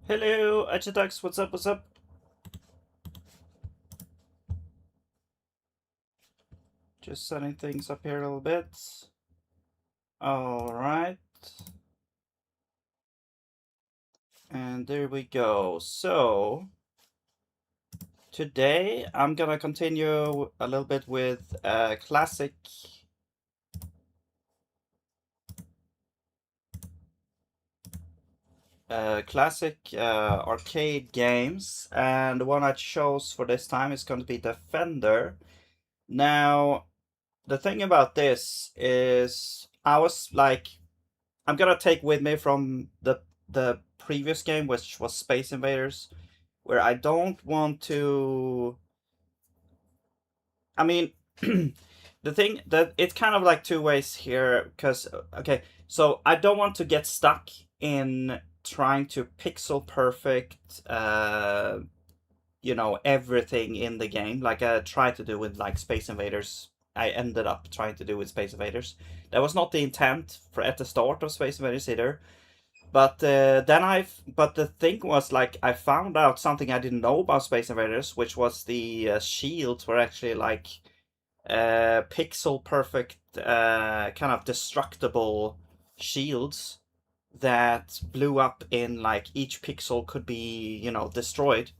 Hello, Achaducks, what's up, what's up? Just setting things up here a little bit. Alright. And there we go. So, today I'm gonna continue a little bit with classic arcade games, and the one I chose for this time is going to be Defender. Now, the thing about this is I was like, I'm gonna take with me from the previous game, which was Space Invaders, where I don't want to. I mean, the thing that it's kind of like two ways here, because okay, so I don't want to get stuck in trying to pixel perfect, everything in the game, like I tried to do with like Space Invaders. I ended up trying to do with Space Invaders. That was not the intent for at the start of Space Invaders either. But but the thing was, like, I found out something I didn't know about Space Invaders, which was the shields were actually like pixel perfect, kind of destructible shields that blew up in like each pixel could be, destroyed.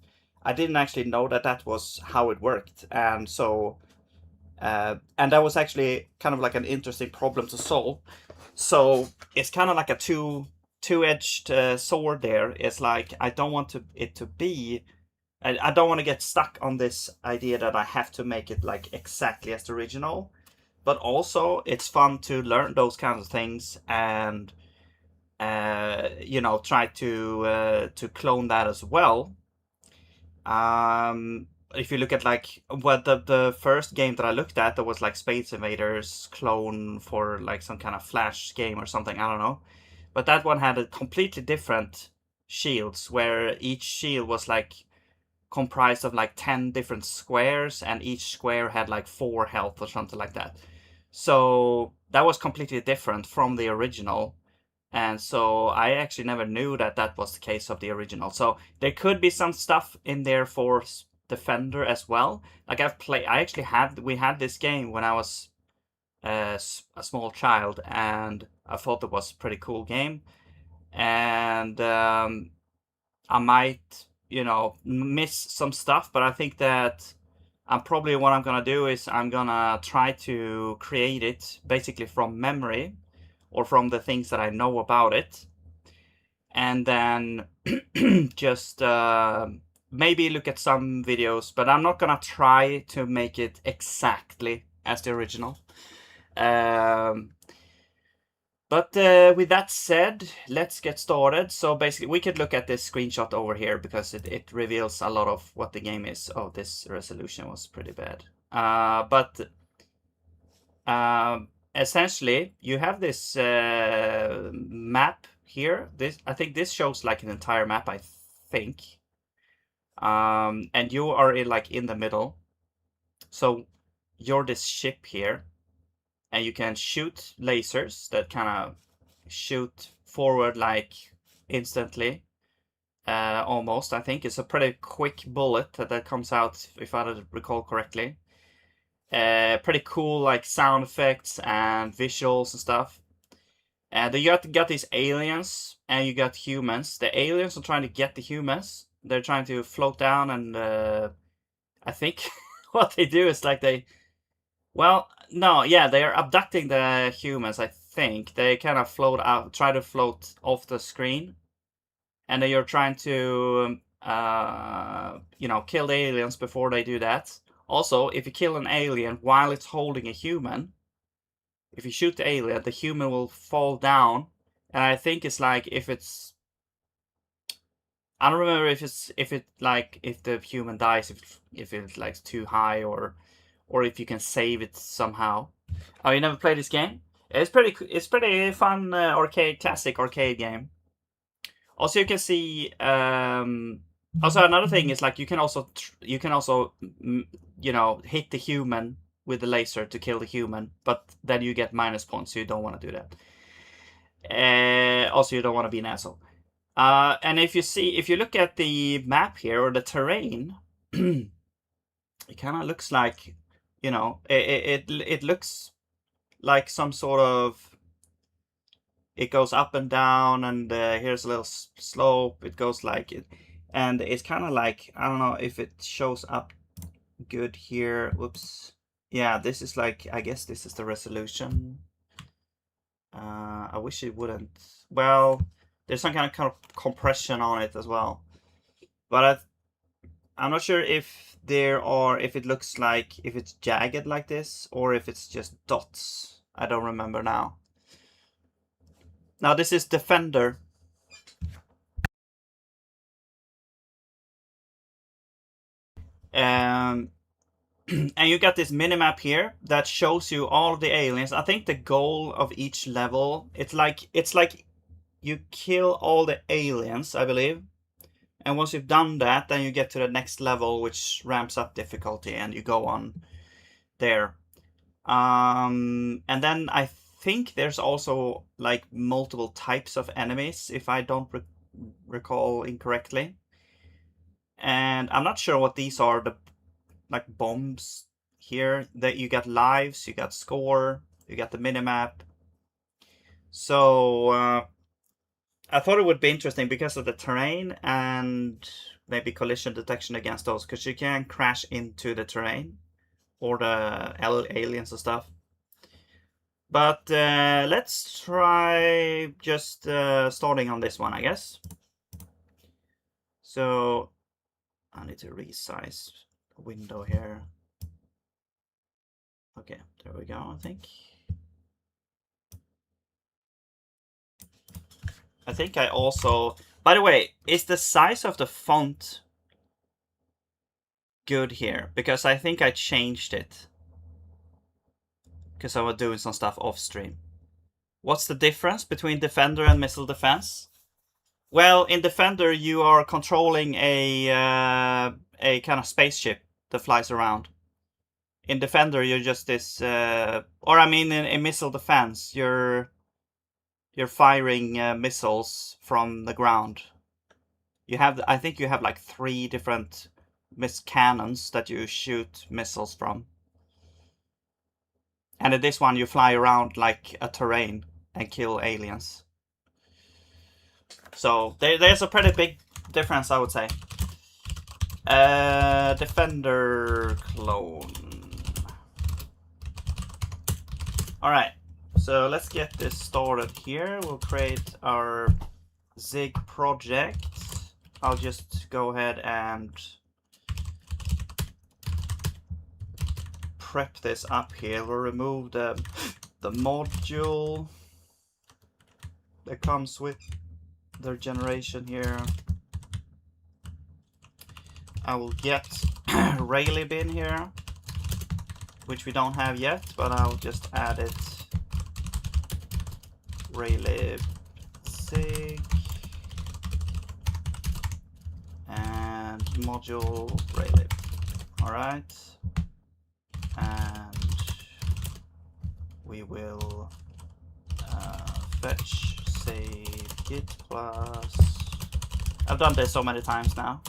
I didn't actually know that that was how it worked, and so and that was actually kind of like an interesting problem to solve. So it's kind of like a two-edged sword there. It's like I don't want it to be. I don't want to get stuck on this idea that I have to make it like exactly as the original. But also, it's fun to learn those kinds of things and try to clone that as well. If you look at like what the first game that I looked at, that was like Space Invaders clone for like some kind of Flash game or something. I don't know, but that one had a completely different shields, where each shield was like comprised of like 10 different squares, and each square had like 4 health or something like that. So that was completely different from the original. And so I actually never knew that that was the case of the original. So there could be some stuff in there for Defender as well. Like we had this game when I was a small child, and I thought it was a pretty cool game. And I might, miss some stuff, but I think that probably what I'm gonna do is I'm gonna try to create it basically from memory or from the things that I know about it, and then just maybe look at some videos, but I'm not gonna try to make it exactly as the original. Um, but with that said, let's get started. So basically, we could look at this screenshot over here because it reveals a lot of what the game is. Oh, this resolution was pretty bad. But essentially, you have this map here. I think this shows like an entire map, I think. And you are in the middle. So you're this ship here, and you can shoot lasers that kind of shoot forward like instantly, almost. I think it's a pretty quick bullet that comes out, if I recall correctly. Pretty cool, like sound effects and visuals and stuff. And you got these aliens, and you got humans. The aliens are trying to get the humans. They're trying to float down, and I think what they do is like well, no, yeah, they are abducting the humans. I think they kind of try to float off the screen, and they are trying to, kill the aliens before they do that. Also, if you kill an alien while it's holding a human, if you shoot the alien, the human will fall down. And I think it's like I don't remember if the human dies, if it's like too high, or if you can save it somehow. Oh, you never played this game? It's pretty fun, classic arcade game. Also, you can see. Also, another thing is like you can also hit the human with the laser to kill the human, but then you get minus points, so you don't want to do that. Also, you don't want to be an asshole. And if you look at the map here, or the terrain, it kind of looks like, you know, it looks like some sort of, it goes up and down, and here's a little slope. It goes like it, and it's kind of like, I don't know if it shows up good here. Whoops. Yeah, this is like, I guess this is the resolution. I wish it wouldn't. Well, there's some kind of compression on it as well, but I'm not sure if if it looks like, if it's jagged like this, or if it's just dots. I don't remember now. Now this is Defender. And you got this minimap here that shows you all of the aliens. I think the goal of each level, it's like you kill all the aliens, I believe. And once you've done that, then you get to the next level, which ramps up difficulty, and you go on there. And then I think there's also like multiple types of enemies, if I don't recall incorrectly. And I'm not sure what these are, the like bombs here, that you got lives, you got score, you got the minimap. So I thought it would be interesting because of the terrain and maybe collision detection against those, because you can crash into the terrain or the aliens and stuff. But let's try just starting on this one, I guess. So I need to resize the window here. Okay, there we go, I think. I think I also... By the way, is the size of the font good here? Because I think I changed it, because I was doing some stuff off stream. What's the difference between Defender and Missile Defense? Well, in Defender you are controlling a kind of spaceship that flies around. In Defender you're just this, or I mean in Missile Defense you're firing missiles from the ground. You have, I think you have like 3 different cannons that you shoot missiles from. And in this one you fly around like a terrain and kill aliens. So there's a pretty big difference, I would say. Defender clone. Alright, so let's get this started here. We'll create our zig project. I'll just go ahead and prep this up here. We'll remove the module that comes with their generation here. I will get Raylib in here, which we don't have yet, but I'll just add it. Raylib zig and module Raylib. Alright. And we will fetch save git plus. I've done this so many times now.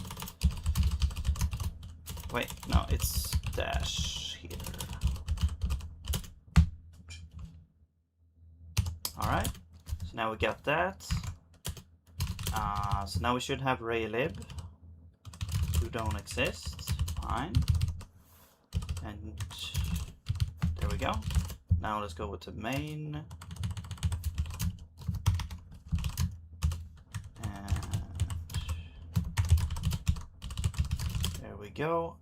Wait, no, it's dash here. Alright, so now we got that. So now we should have Raylib, who don't exist. Fine. And there we go. Now let's go with the main. And there we go.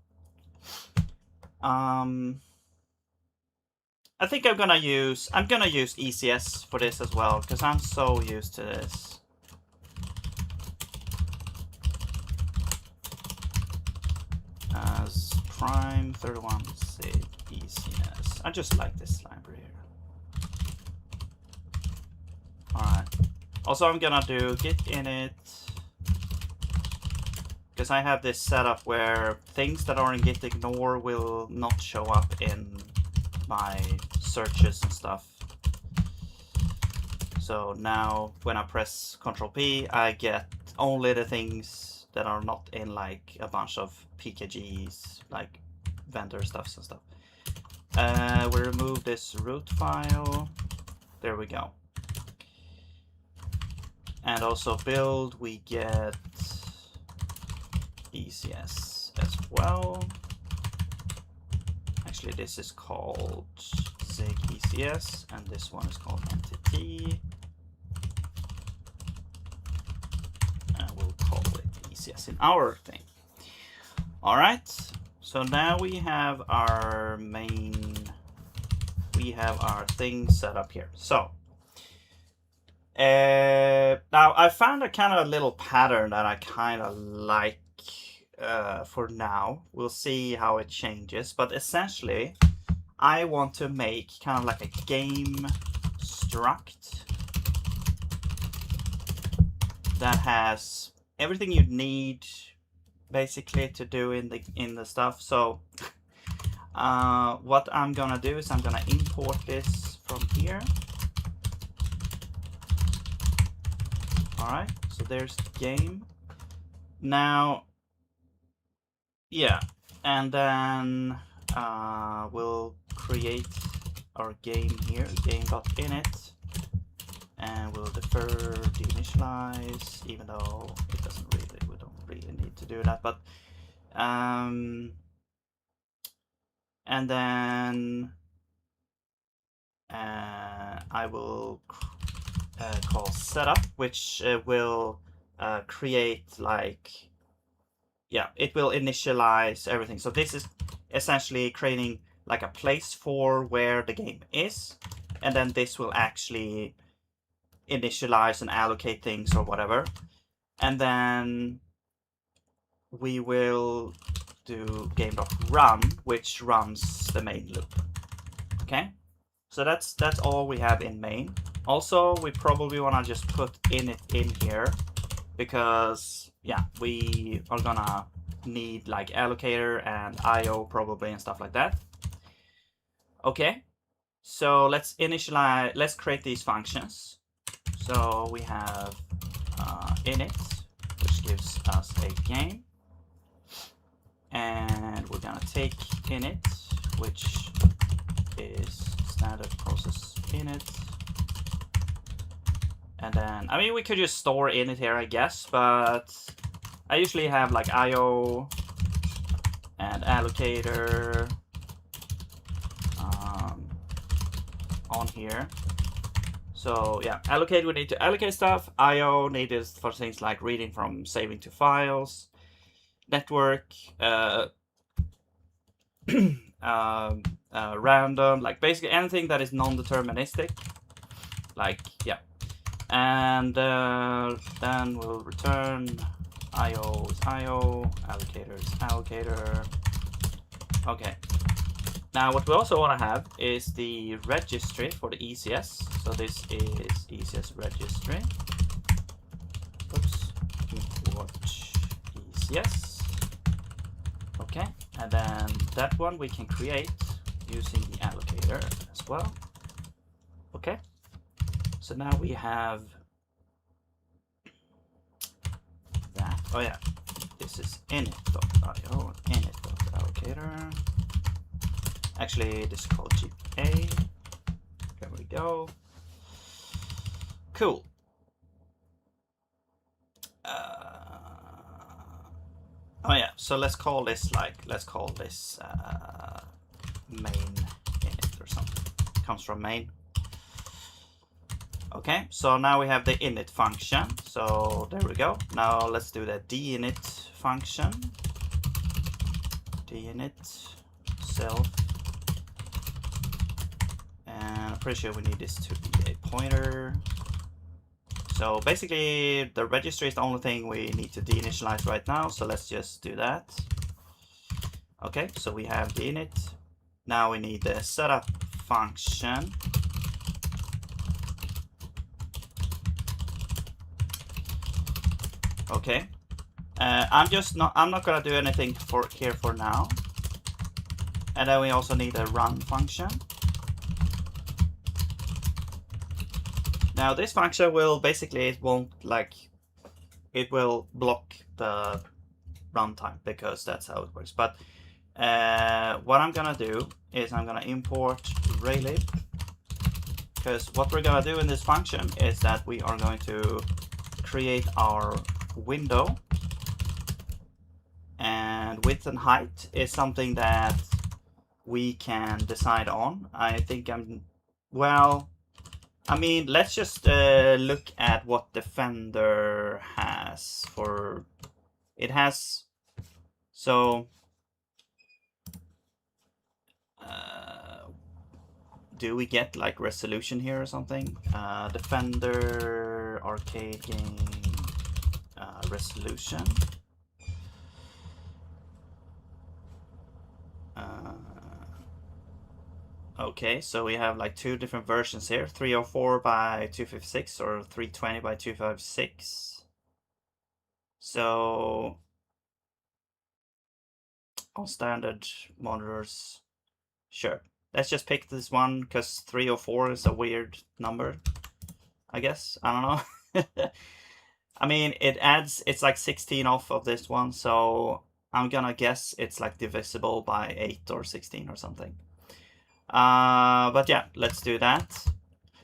I think I'm gonna use ECS for this as well, because I'm so used to this. As prime 31 sig ECS. I just like this library here. Alright. Also I'm gonna do git init, because I have this setup where things that are in git ignore will not show up in my searches and stuff. So now when I press Ctrl P, I get only the things that are not in like a bunch of PKGs, like vendor stuffs and stuff. We remove this root file. There we go. And also build, we get ECS as well. Actually, this is called zig ECS, and this one is called entity. And we'll call it ECS in our thing. All right. So now we have our thing set up here. So now I found a kind of little pattern that I kind of like for now. We'll see how it changes, but essentially I want to make kind of like a game struct that has everything you need basically to do in the stuff. So what I'm gonna do is I'm gonna import this from here. All right, so there's the game. Now, yeah, and then we'll create our game here, game.init, and we'll defer deinitialize, even though it doesn't really, we don't really need to do that, but and then I will call setup, which will create like, yeah, it will initialize everything. So this is essentially creating like a place for where the game is, and then this will actually initialize and allocate things or whatever. And then we will do game.run, which runs the main loop. Okay, so that's all we have in main. Also, we probably want to just put init in here because, yeah, we are gonna need like allocator and IO probably and stuff like that. Okay, so let's initialize, let's create these functions. So we have init, which gives us a game, and we're gonna take init, which is standard process init. And then, I mean, we could just store init here, I guess, but I usually have like IO and allocator on here. So yeah, allocate, we need to allocate stuff. IO needed for things like reading from saving to files. Network, random, like basically anything that is non-deterministic. Like, yeah. And then we'll return IO is IO, allocator is allocator. Okay. Now what we also want to have is the registry for the ECS. So this is ECS registry. Oops. Import ECS. Okay. And then that one we can create using the allocator as well. Okay. So now we have that. Oh yeah, this is init.io, init.allocator. Actually, this is called GPA. There we go. Cool. Oh yeah, so let's call this main init or something. It comes from main. Okay, so now we have the init function. So there we go. Now let's do the dinit function. Dinit self. And I'm pretty sure we need this to be a pointer. So basically the registry is the only thing we need to deinitialize right now. So let's just do that. Okay, so we have the init. Now we need the setup function. Okay, I'm not gonna do anything here for now. And then we also need a run function. Now this function will basically, it won't like, it will block the runtime because that's how it works. But what I'm gonna do is I'm gonna import raylib, because what we're gonna do in this function is that we are going to create our window, and width and height is something that we can decide on. I think well, I mean, let's just look at what Defender has for, it has, so do we get like resolution here or something? Defender arcade game resolution. Okay, so we have like two different versions here, 304 by 256 or 320 by 256. So on standard monitors, sure. Let's just pick this one because 304 is a weird number, I guess. I don't know. I mean, it adds, it's like 16 off of this one, so I'm gonna guess it's like divisible by 8 or 16 or something. But yeah, let's do that.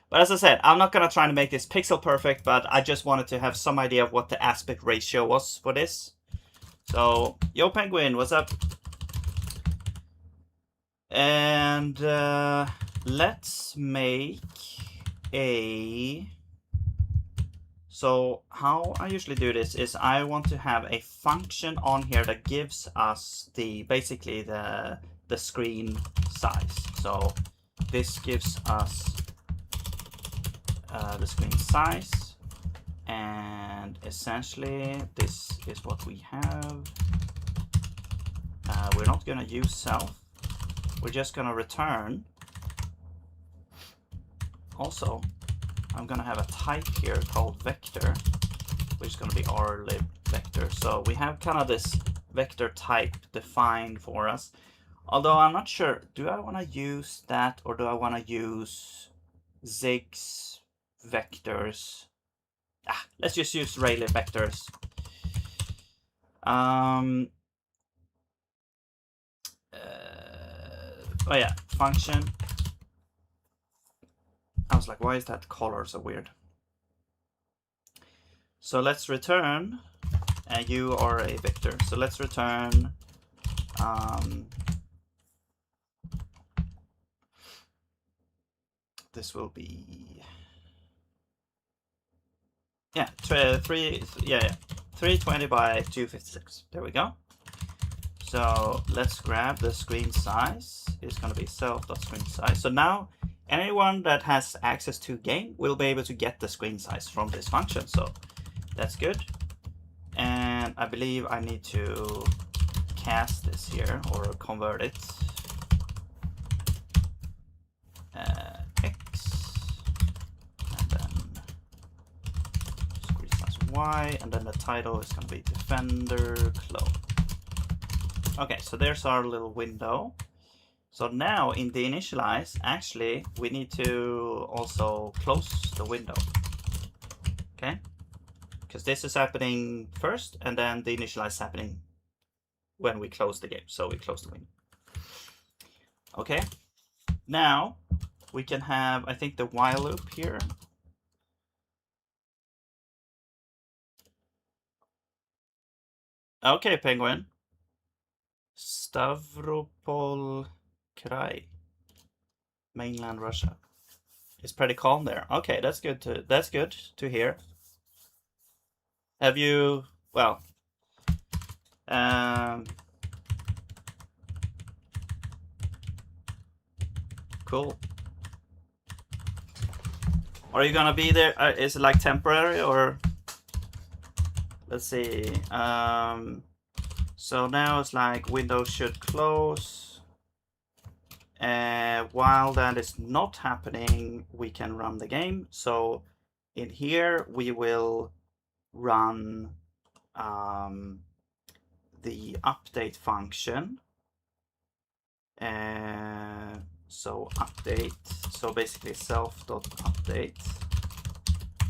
But as I said, I'm not gonna try to make this pixel perfect, but I just wanted to have some idea of what the aspect ratio was for this. So, yo Penguin, what's up? And let's make a... So how I usually do this is I want to have a function on here that gives us the, basically the screen size. So this gives us the screen size, and essentially this is what we have. We're not going to use self. We're just going to return. Also, I'm going to have a type here called vector, which is going to be rlib vector. So we have kind of this vector type defined for us. Although I'm not sure, do I want to use that or do I want to use zig's vectors? Let's just use raylib vectors. Oh yeah, function. I was like, why is that color so weird? So let's return, and you are a vector. So let's return this will be, yeah, 320 by 256. There we go. So let's grab the screen size. It's going to be self.screen_size. So now anyone that has access to game will be able to get the screen size from this function. So that's good. And I believe I need to cast this here or convert it. X, and then screen size Y, and then the title is going to be Defender Clone. Okay, so there's our little window. So now in the initialize, actually, we need to also close the window. Okay? Because this is happening first, and then the initialize is happening when we close the game. So we close the window. Okay? Now we can have, I think, the while loop here. Okay, Penguin. Stavropol Krai, mainland Russia. It's pretty calm there. Okay, that's good to hear. Have you, well, cool. Are you gonna be there? Is it like temporary or? Let's see. So now it's like window should close. While that is not happening, we can run the game. So in here we will run the update function. So update, so basically self.update.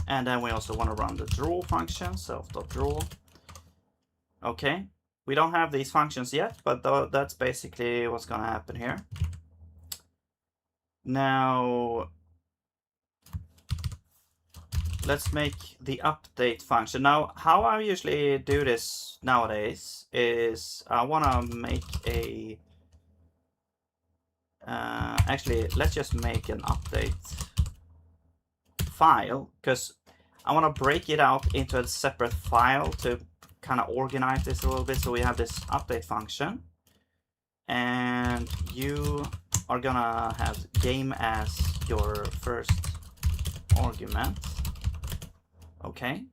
And then we also want to run the draw function, self.draw. Okay, we don't have these functions yet, but that's basically what's going to happen here. Now, let's make the update function. Now, how I usually do this nowadays is I want to make a... actually, let's just make an update file, because I want to break it out into a separate file to kind of organize this a little bit. So we have this update function, and you are gonna have game as your first argument. Okay,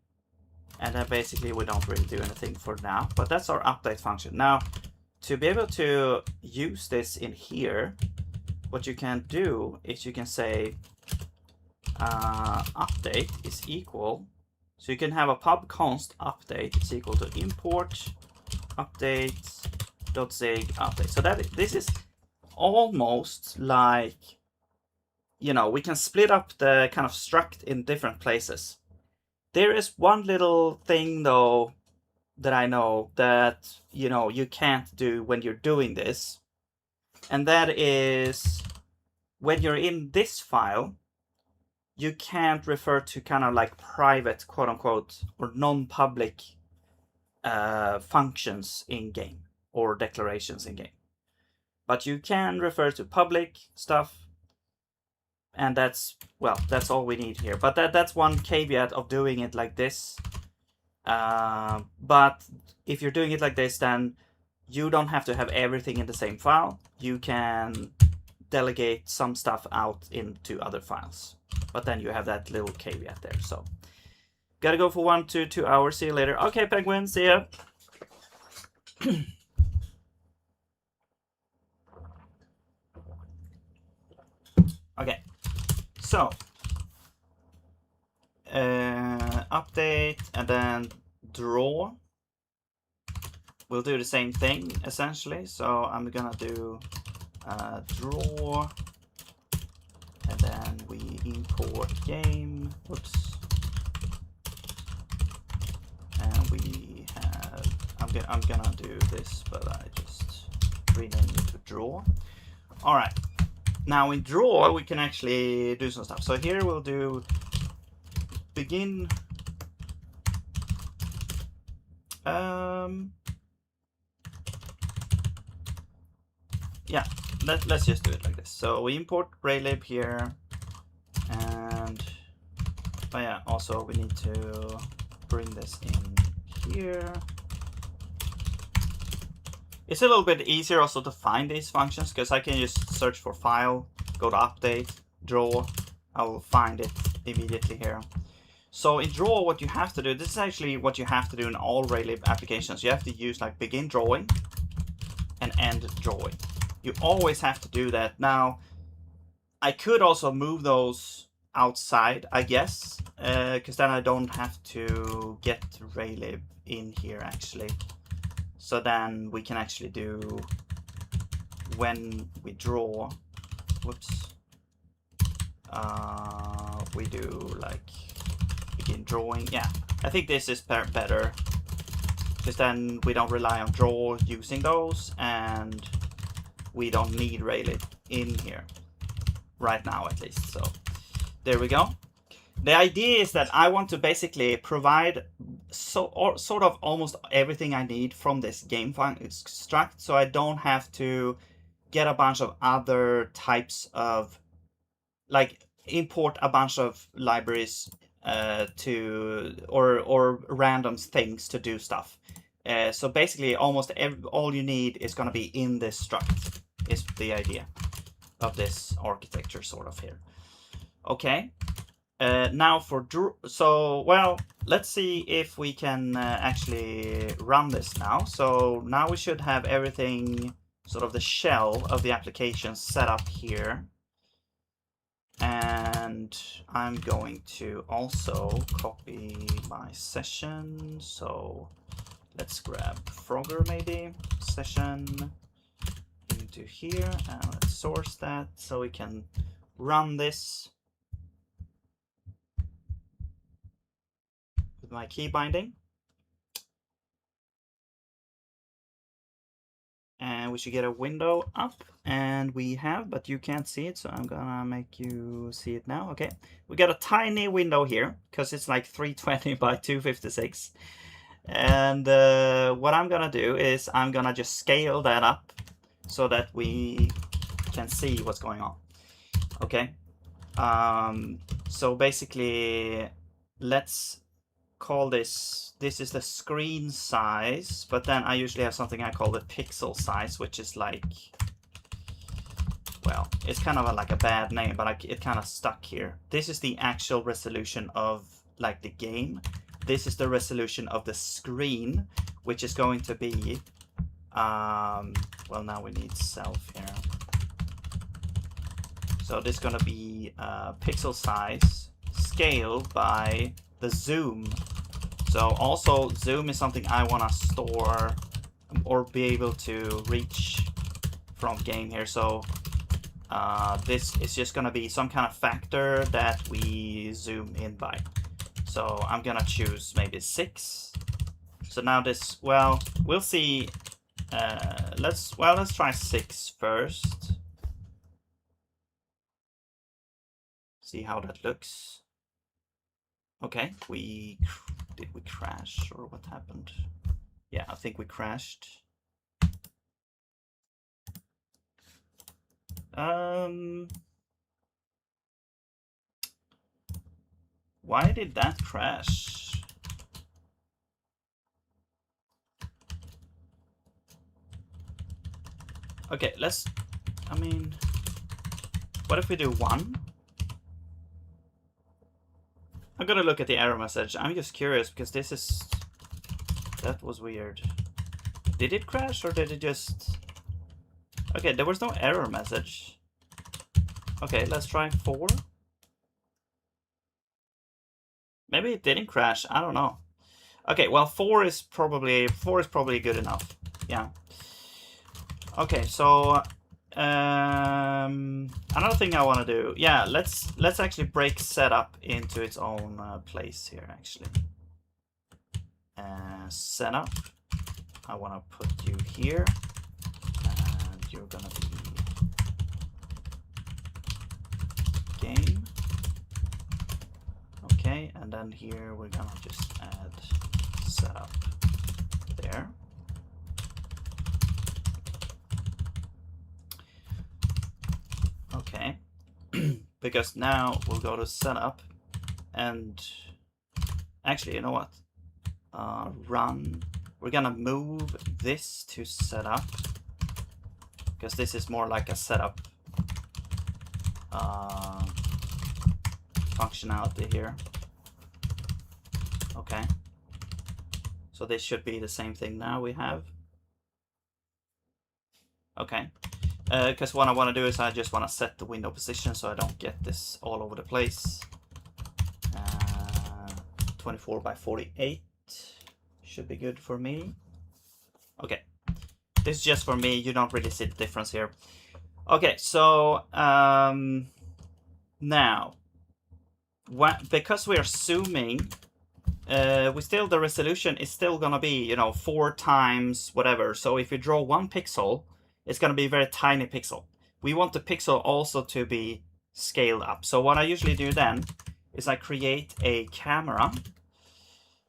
and then basically we don't really do anything for now, but that's our update function. Now, to be able to use this in here, what you can do is you can say update is equal, so you can have a pub const update is equal to import update.zig update. So that this is almost like, you know, we can split up the kind of struct in different places. There is one little thing though that I know that, you know, you can't do when you're doing this, and that is when you're in this file, you can't refer to kind of like private, quote unquote, or non-public functions in game or declarations in game. But you can refer to public stuff, and that's, well, that's all we need here. But that's one caveat of doing it like this. But if you're doing it like this, then you don't have to have everything in the same file. You can delegate some stuff out into other files. But then you have that little caveat there. So, gotta go for 1 to 2 hours. See you later. Okay, Penguin, see ya. Okay, so update and then draw. We'll do the same thing essentially. So I'm gonna do draw, and then we import game. Whoops. And we have, I'm gonna do this, but I just rename it to draw. All right. Now in draw, we can actually do some stuff. So here we'll do begin. Yeah, let's just do it like this. So we import raylib here, and oh yeah, also we need to bring this in here. It's a little bit easier also to find these functions, because I can just search for file, go to update, draw, I will find it immediately here. So in draw, what you have to do, this is actually what you have to do in all raylib applications. You have to use like begin drawing and end drawing. You always have to do that. Now, I could also move those outside, I guess, because then I don't have to get raylib in here actually. So then we can actually do, when we draw, whoops, we do like begin drawing. Yeah, I think this is better, because then we don't rely on draw using those, and we don't need raylib in here right now, at least. So there we go. The idea is that I want to basically provide sort of almost everything I need from this game struct, so I don't have to get a bunch of other types of, like, import a bunch of libraries to or random things to do stuff. So basically, almost all you need is going to be in this struct, is the idea of this architecture sort of here. Okay. Now for draw, so, well, let's see if we can actually run this now. So now we should have everything, sort of the shell of the application set up here. And I'm going to also copy my session. So let's grab Frogger maybe, session into here, and let's source that so we can run this. my key binding. And we should get a window up, and we have, but you can't see it, so I'm gonna make you see it now. Okay, we got a tiny window here because it's like 320 by 256. And what I'm gonna do is I'm gonna just scale that up so that we can see what's going on. Okay, so basically, let's call this is the screen size, but then I usually have something I call the pixel size, which is like, well, it's kind of like a bad name, but it kind of stuck here. This is the actual resolution of like the game. This is the resolution of the screen, which is going to be well, now we need self here. So this is going to be pixel size scaled by the zoom. So also zoom is something I want to store or be able to reach from game here. So this is just going to be some kind of factor that we zoom in by. So I'm going to choose maybe 6. So now this, well, we'll see. Let's try 6 first. See how that looks. Okay, did we crash or what happened? Yeah, I think we crashed. Why did that crash? Okay, I mean, what if we do 1? I'm gonna look at the error message. I'm just curious because that was weird. Did it crash or did it just... Okay, there was no error message. Okay, let's try 4. Maybe it didn't crash, I don't know. Okay, well, 4 is probably good enough. Yeah. Okay, so another thing I want to do, yeah, let's actually break setup into its own place here. Actually, setup. I want to put you here, and you're gonna be game. Okay, and then here we're gonna just add setup there. Okay, because now we'll go to setup, and actually, you know what? Run. We're gonna move this to setup because this is more like a setup functionality here. Okay, so this should be the same thing now we have. Okay. Because what I want to do is I just want to set the window position so I don't get this all over the place. 24 by 48 should be good for me. Okay, this is just for me. You don't really see the difference here. Okay, so now, because we are zooming, the resolution is still gonna be, you know, 4 times whatever. So if you draw 1 pixel, it's going to be a very tiny pixel. We want the pixel also to be scaled up. So what I usually do then is I create a camera.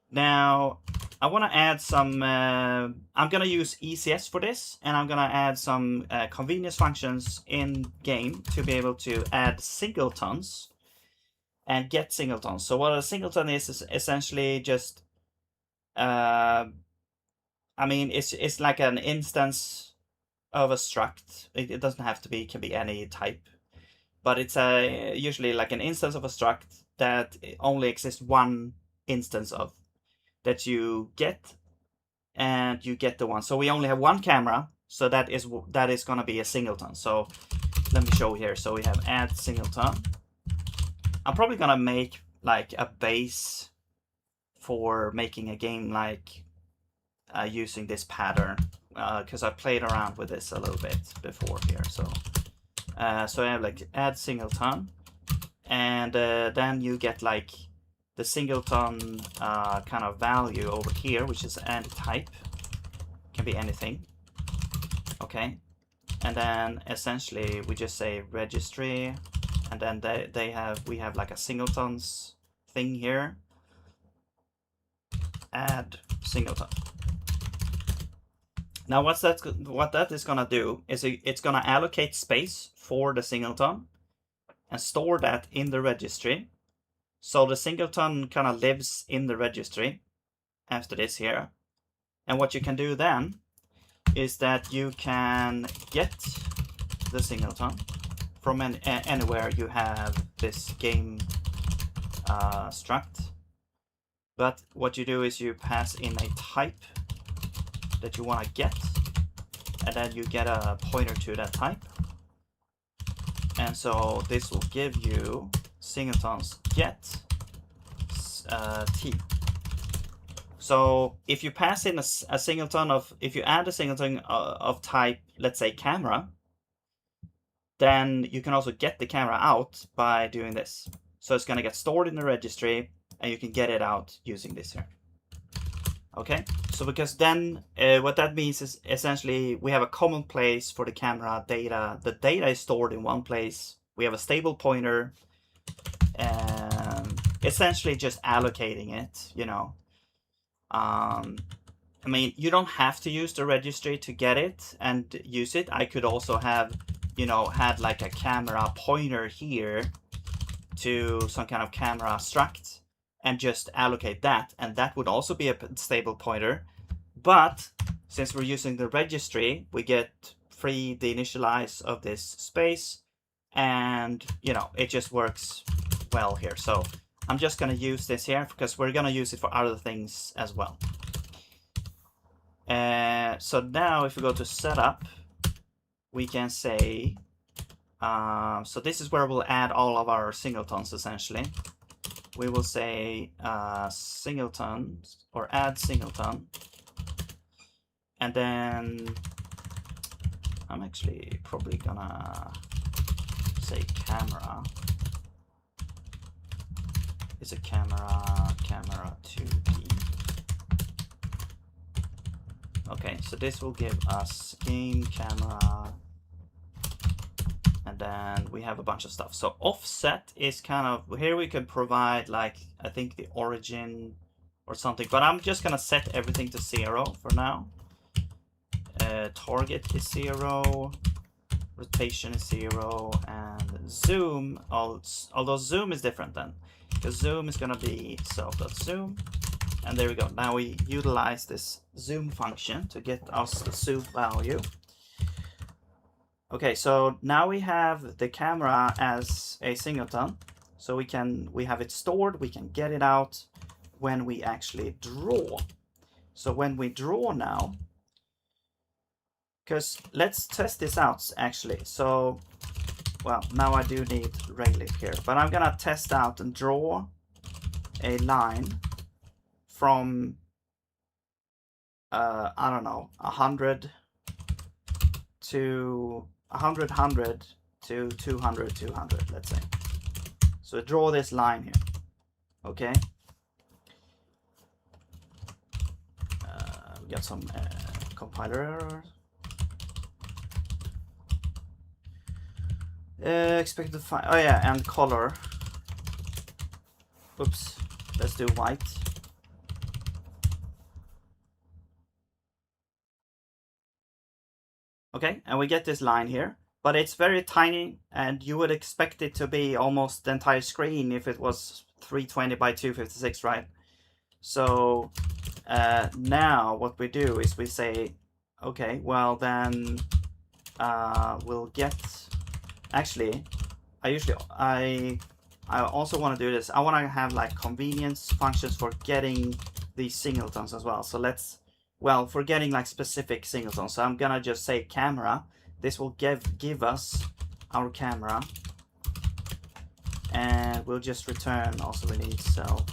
Now, I want to add some... I'm going to use ECS for this, and I'm going to add some convenience functions in-game to be able to add singletons and get singletons. So what a singleton is essentially just... I mean, it's like an instance of a struct. It doesn't have to be, it can be any type, but it's usually like an instance of a struct that only exists 1 instance of, that you get, and you get the one. So we only have 1 camera, so that is going to be a singleton. So let me show here. So we have add singleton. I'm probably gonna make like a base for making a game like using this pattern. Because I played around with this a little bit before here, so I have like add singleton, and then you get like the singleton kind of value over here, which is any type, can be anything. Okay, and then essentially we just say registry, and then we have like a singletons thing here. Add singleton. Now what that is gonna do is it's gonna allocate space for the singleton and store that in the registry. So the singleton kind of lives in the registry after this here. And what you can do then is that you can get the singleton from anywhere you have this game struct. But what you do is you pass in a type that you want to get, and then you get a pointer to that type. And so this will give you singletons get t. So if you pass in a singleton of, if you add a singleton of type, let's say camera, then you can also get the camera out by doing this. So it's going to get stored in the registry, and you can get it out using this here. Okay, so because then what that means is essentially we have a common place for the camera data. The data is stored in one place. We have a stable pointer, and essentially just allocating it, you know. I mean, you don't have to use the registry to get it and use it. I could also have, you know, had like a camera pointer here to some kind of camera struct and just allocate that, and that would also be a stable pointer. But since we're using the registry, we get free deinitialize of this space, and you know, it just works well here. So I'm just going to use this here because we're going to use it for other things as well. So now if we go to setup, we can say, so this is where we'll add all of our singletons essentially. We will say singleton or add singleton, and then I'm actually probably gonna say camera. Is a camera 2D. Okay, so this will give us game camera, and then we have a bunch of stuff. So offset is kind of, here we could provide like, I think the origin or something, but I'm just gonna set everything to 0 for now. Target is 0, rotation is 0, and zoom, although zoom is different then, because zoom is gonna be self.zoom, and there we go. Now we utilize this zoom function to get us the zoom value. Okay, so now we have the camera as a singleton, so we have it stored, we can get it out when we actually draw. So when we draw now, because let's test this out actually. So, well, now I do need raylib here, but I'm gonna test out and draw a line from, I don't know, 100 to 100 to 200, let's say. So draw this line here, okay? We got some compiler errors. Expected to find, oh yeah, and color. Oops, let's do white. Okay, and we get this line here, but it's very tiny, and you would expect it to be almost the entire screen if it was 320 by 256, right? So now what we do is we say, okay, well then we'll get, actually, I also want to do this. I want to have like convenience functions for getting these singletons as well. So let's, well, for getting like specific singletons. So I'm gonna just say camera. This will give us our camera, and we'll just return. Also, we need self.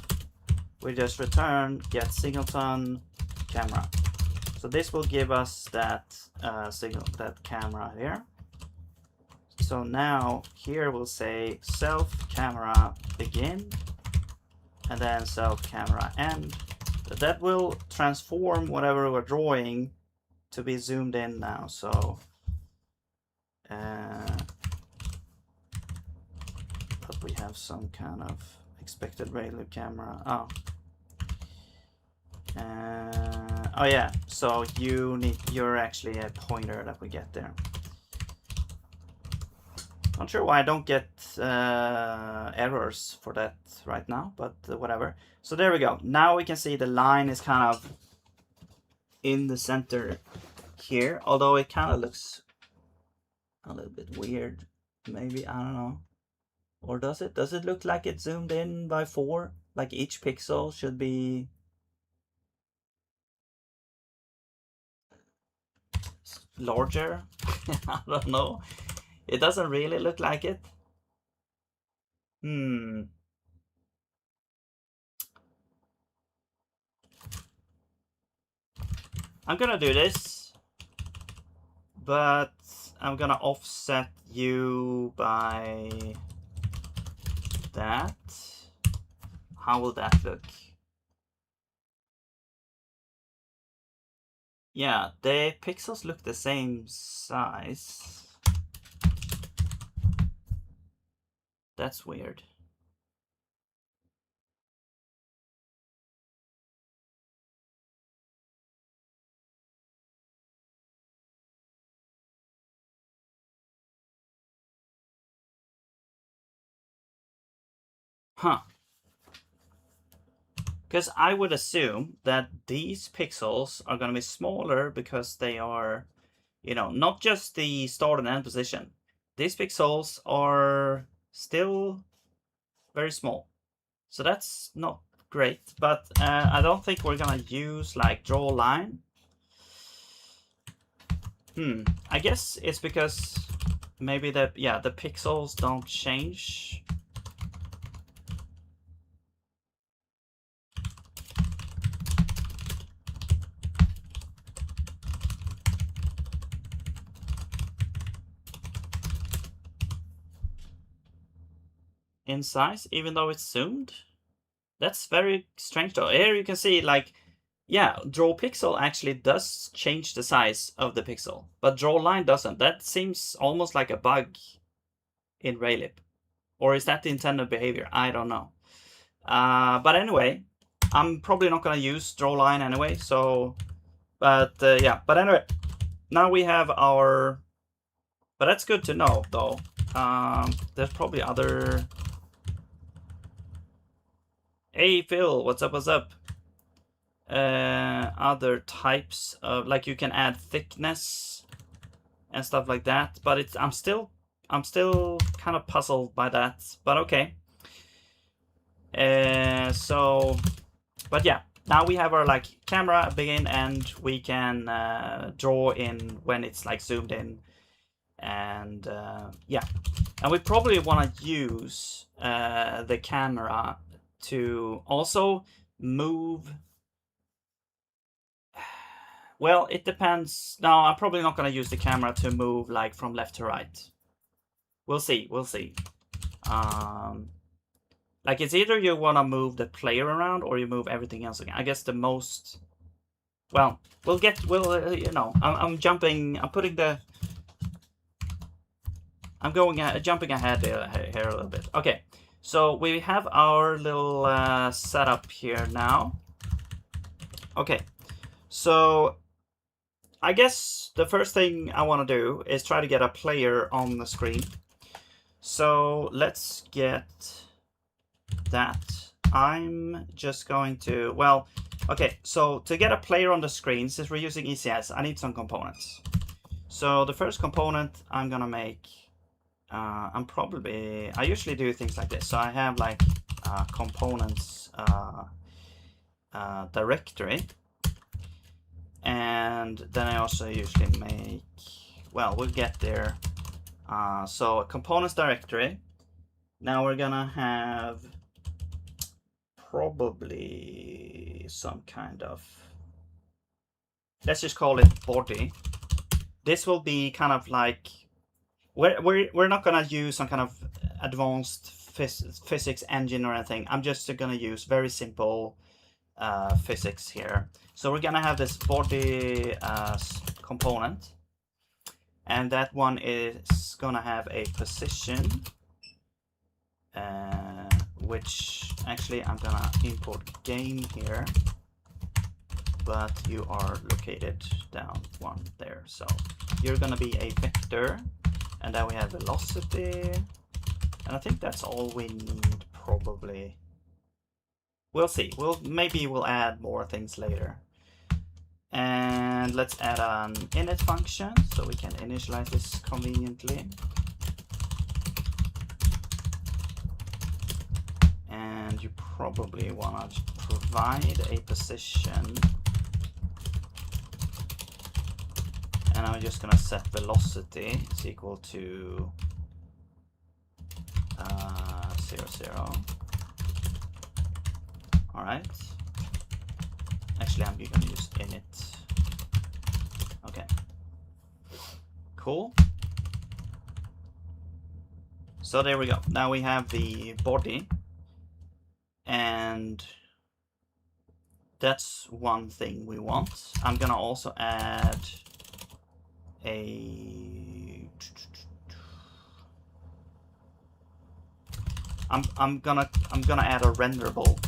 We just return get singleton camera. So this will give us that that camera here. So now here we'll say self camera begin, and then self camera end. That will transform whatever we're drawing to be zoomed in now. So but we have some kind of expected raylib camera. Oh yeah, so you're actually a pointer that we get there. Not sure why I don't get errors for that right now, but whatever. So there we go. Now we can see the line is kind of in the center here, although it kind of looks a little bit weird. Maybe, I don't know. Or does it? Does it look like it's zoomed in by 4? Like each pixel should be larger? I don't know. It doesn't really look like it. I'm gonna do this, but I'm gonna offset you by that. How will that look? Yeah, the pixels look the same size. That's weird. Huh. Because I would assume that these pixels are going to be smaller because they are, you know, not just the start and end position. These pixels are still very small. So that's not great, but I don't think we're going to use like draw line. I guess it's because maybe the pixels don't change. In size, even though it's zoomed. That's very strange though. Here you can see like, yeah, draw pixel actually does change the size of the pixel, but draw line doesn't. That seems almost like a bug in raylib. Or is that the intended behavior? I don't know. But anyway, I'm probably not gonna use draw line anyway, so, but yeah, but anyway, now we have our, but that's good to know though. There's probably other, hey Phil, what's up, other types of, like you can add thickness and stuff like that, but it's, I'm still kind of puzzled by that, but okay. So, but yeah, now we have our like camera begin, and we can draw in when it's like zoomed in, and yeah, and we probably want to use the camera to also move. Well, it depends. No, I'm probably not going to use the camera to move like from left to right. We'll see. Like it's either you want to move the player around or you move everything else again. I guess the most, well, you know, I'm jumping, jumping ahead here a little bit. Okay, so we have our little setup here now. Okay, so I guess the first thing I want to do is try to get a player on the screen. So let's get that. I'm just going to, well, okay, so to get a player on the screen, since we're using ECS, I need some components. So the first component I'm gonna make, I usually do things like this. So I have like components directory, and then I also usually make, well, we'll get there. So a components directory. Now we're gonna have probably some kind of, let's just call it body. This will be kind of like, we're not gonna use some kind of advanced physics engine or anything. I'm just gonna use very simple physics here. So we're gonna have this body component, and that one is gonna have a position, which actually I'm gonna import game here, but you are located down one there. So you're gonna be a vector, and then we have velocity, and I think that's all we need probably. We'll see. Maybe we'll add more things later. And let's add an init function so we can initialize this conveniently. And you probably want to provide a position. And I'm just going to set velocity is equal to 0, 0. All right. Actually, I'm going to use init. Okay. Cool. So there we go. Now we have the body. And that's one thing we want. I'm going to also add a... I'm gonna add a renderable.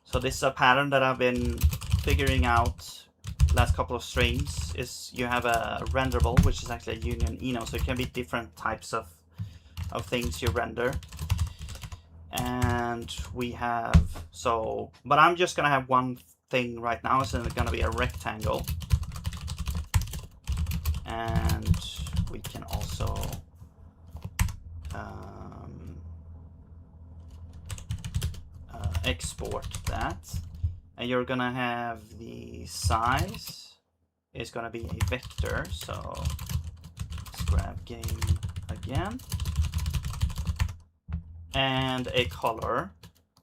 So this is a pattern that I've been figuring out last couple of streams. Is you have a renderable, which is actually a union eno, so it can be different types of things you render. And we have but I'm just gonna have one thing right now. So it's gonna be a rectangle, and we can also export that, and you're gonna have the size is gonna be a vector. So let's grab game again, and a color.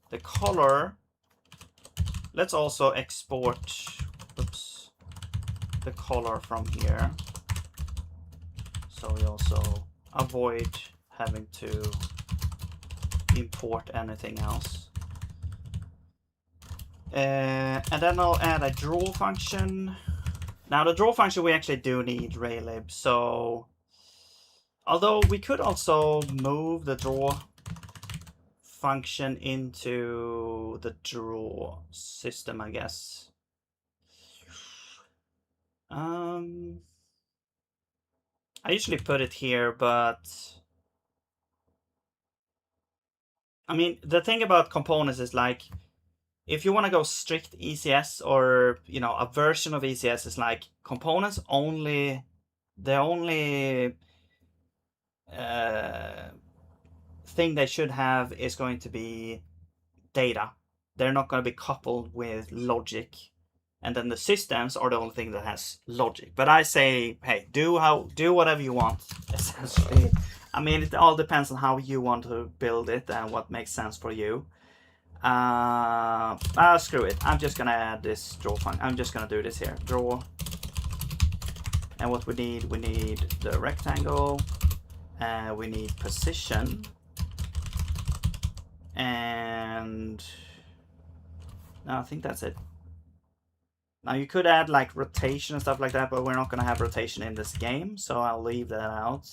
The color, let's also export the color from here, so we also avoid having to import anything else. And then I'll add a draw function. Now the draw function, we actually do need raylib. So although we could also move the draw function into the draw system, I guess. I usually put it here, but I mean, the thing about components is like, if you want to go strict ECS, or a version of ECS, is like components only, the only thing they should have is going to be data. They're not going to be coupled with logic, and then the systems are the only thing that has logic. But I say, hey, do whatever you want, essentially. I mean, it all depends on how you want to build it and what makes sense for you. Screw it. I'm just gonna add this draw function. I'm just gonna do this here, draw. And what we need the rectangle, and we need position, and no, I think that's it. Now you could add like rotation and stuff like that, but we're not gonna have rotation in this game, so I'll leave that out.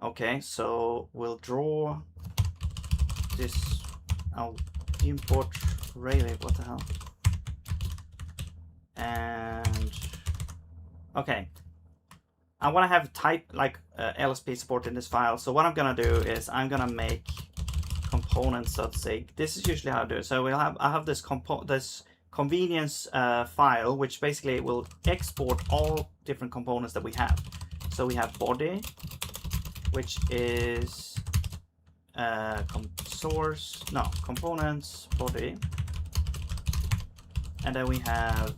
Okay, so we'll draw this. I'll import raylib. What the hell? And okay, I want to have type like LSP support in this file. So what I'm gonna do is I'm gonna make components.zig. This is usually how I do it. So I have this convenience file, which basically will export all different components that we have. So we have body, which is components body, and then we have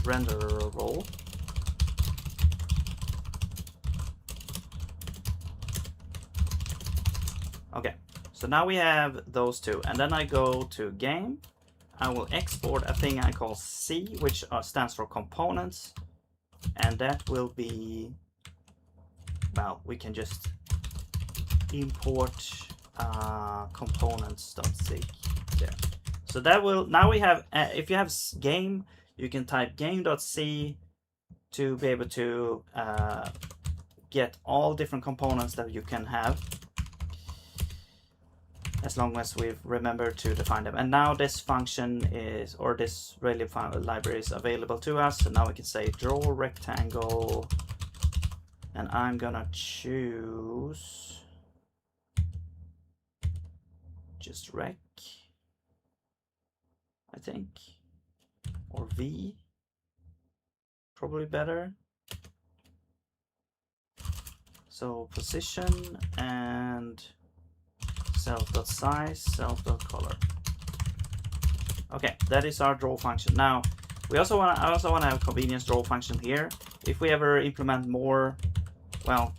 renderable. Okay, so now we have those two, and then I go to game. I will export a thing I call C, which stands for components, and that will be well, we can just import components.zig there. So that will, now we have, if you have game, you can type game.c to be able to get all different components that you can have, as long as we've remembered to define them. And now this function is, or this Raylib library is available to us. So now we can say draw rectangle, and I'm gonna choose just rec, I think, or V, probably better. So position and self.size, self.color. Okay, that is our draw function. Now, I also want to have a convenience draw function here. If we ever implement more, well,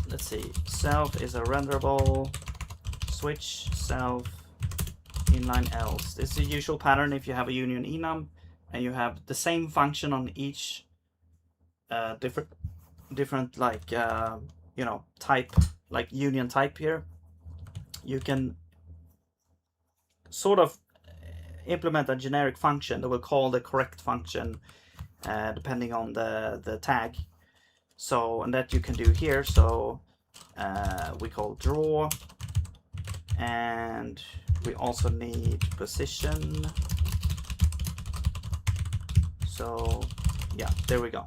let's see, self is a renderable, switch self inline else. This is the usual pattern if you have a union enum and you have the same function on each different like you know, type, like union type here. You can sort of implement a generic function that will call the correct function depending on the tag. So, and that you can do here. So we call draw, and we also need position. So yeah, there we go.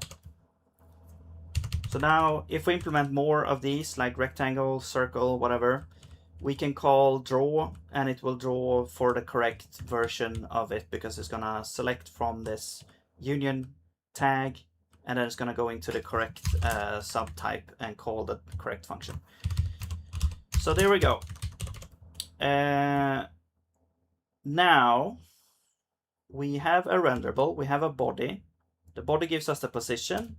So now if we implement more of these, like rectangle, circle, whatever, we can call draw, and it will draw for the correct version of it, because it's gonna select from this union tag, and then it's gonna go into the correct subtype and call the correct function. So there we go. Now we have a renderable, we have a body. The body gives us the position.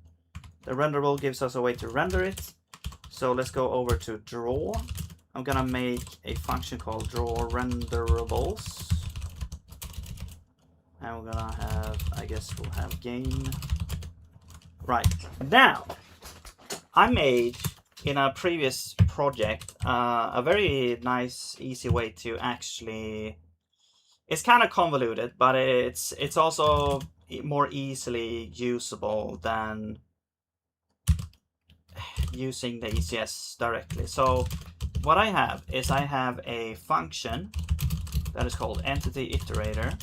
The renderable gives us a way to render it. So let's go over to draw. I'm gonna make a function called draw renderables. And we're gonna have, I guess we'll have gain. Right, now, I made in a previous project a very nice, easy way to actually, it's kind of convoluted, but it's also more easily usable than using the ECS directly. So what I have is I have a function that is called entity iterator.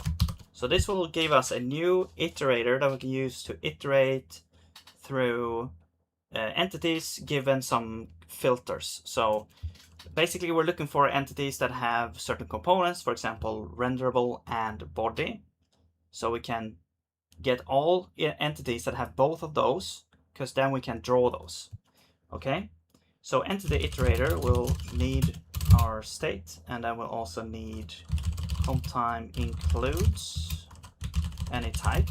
So this will give us a new iterator that we can use to iterate through entities given some filters. So basically we're looking for entities that have certain components, for example, renderable and body. So we can get all entities that have both of those, because then we can draw those. Okay, so entity iterator will need our state, and then we'll also need comtime includes any type,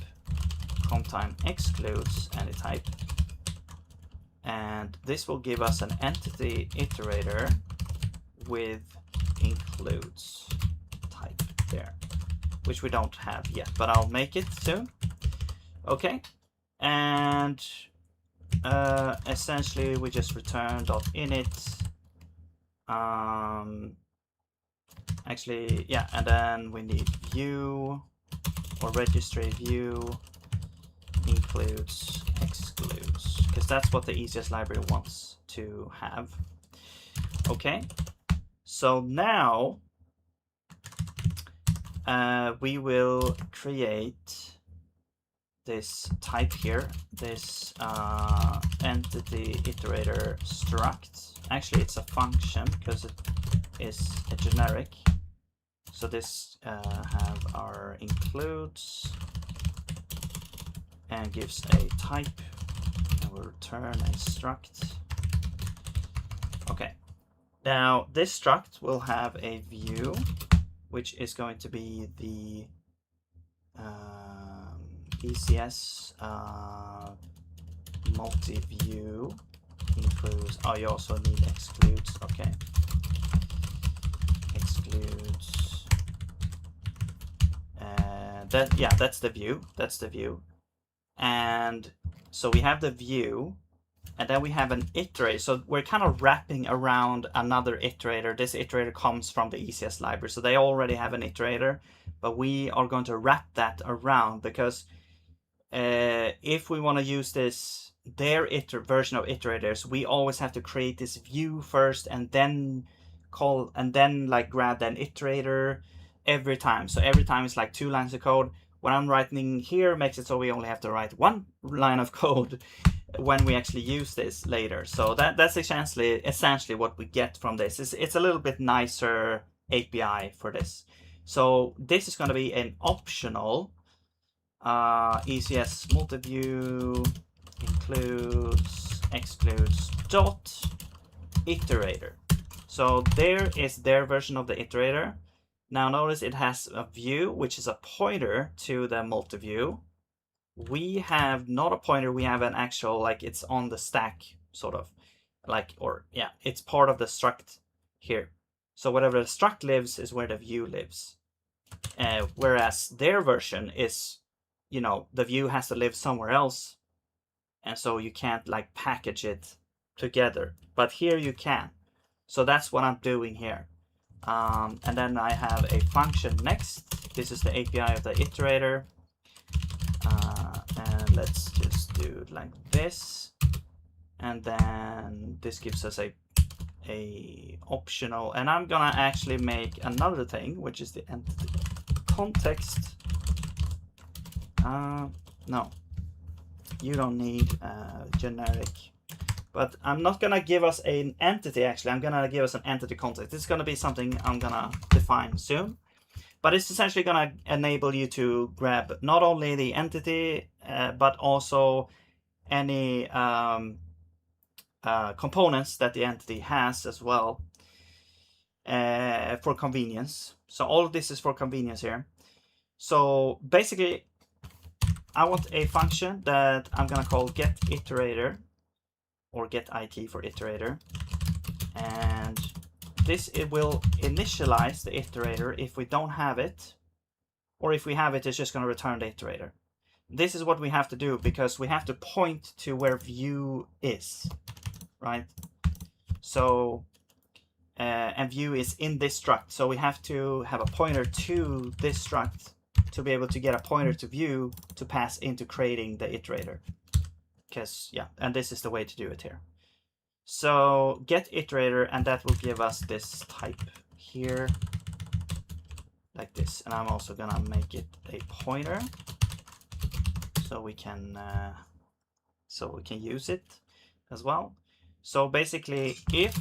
comtime excludes any type, and this will give us an entity iterator with includes type there, which we don't have yet, but I'll make it soon. Okay, and essentially we just return .init. Actually, yeah, and then we need view or registry view includes excludes, because that's what the ECS library wants to have. Okay, so now we will create this type here, this entity iterator struct. Actually, it's a function because it is a generic. So this have our includes and gives a type, and we'll return a struct. Okay, now this struct will have a view, which is going to be the ECS multi-view includes. Oh, you also need excludes. Okay, excludes. That, yeah, that's the view. That's the view. And so we have the view, and then we have an iterator. So we're kind of wrapping around another iterator. This iterator comes from the ECS library, so they already have an iterator, but we are going to wrap that around because if we want to use this, their version of iterators, we always have to create this view first and then call, and then like grab an iterator every time. So every time it's like 2 lines of code. What I'm writing here makes it so we only have to write 1 line of code when we actually use this later. So that's essentially what we get from this. It's a little bit nicer API for this. So this is going to be an optional ECS multi-view includes excludes dot iterator. So there is their version of the iterator. Now notice it has a view, which is a pointer to the multi-view. We have not a pointer, we have an actual, like it's on the stack, sort of. Like, or yeah, it's part of the struct here. So whatever the struct lives is where the view lives. Whereas their version is, you know, the view has to live somewhere else. And so you can't like package it together. But here you can. So that's what I'm doing here. And then I have a function next. This is the API of the iterator. And let's just do it like this. And then this gives us a optional, and I'm gonna actually make another thing, which is the entity context. No, you don't need generic, but I'm not gonna give us an entity. Actually, I'm gonna give us an entity context. This is gonna be something I'm gonna define soon, but it's essentially gonna enable you to grab not only the entity, but also any components that the entity has as well, for convenience. So all of this is for convenience here. So basically, I want a function that I'm gonna call getIterator, or getIt for iterator, and it will initialize the iterator if we don't have it, or if we have it, it's just going to return the iterator. This is what we have to do because we have to point to where view is, right? So and view is in this struct, so we have to have a pointer to this struct to be able to get a pointer to view to pass into creating the iterator. Because yeah, and this is the way to do it here. So get iterator, and that will give us this type here, like this. And I'm also gonna make it a pointer, so we can use it as well. So basically, if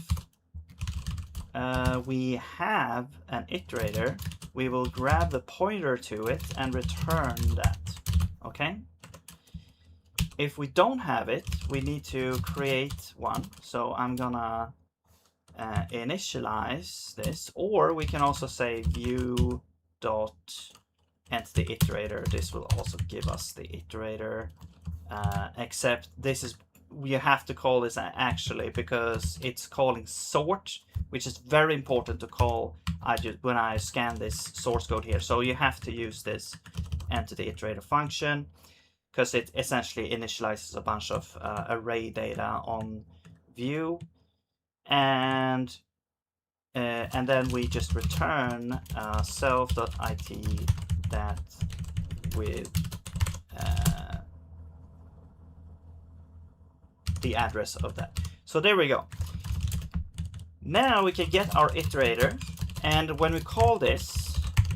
we have an iterator, we will grab the pointer to it and return that. Okay. If we don't have it, we need to create one. So I'm gonna initialize this, or we can also say view dot entity iterator. This will also give us the iterator, except this is, you have to call this actually because it's calling sort, which is very important to call when I scan this source code here. So you have to use this entity iterator function, because it essentially initializes a bunch of array data on view, and then we just return self.it that with the address of that. So there we go. Now we can get our iterator, and when we call this,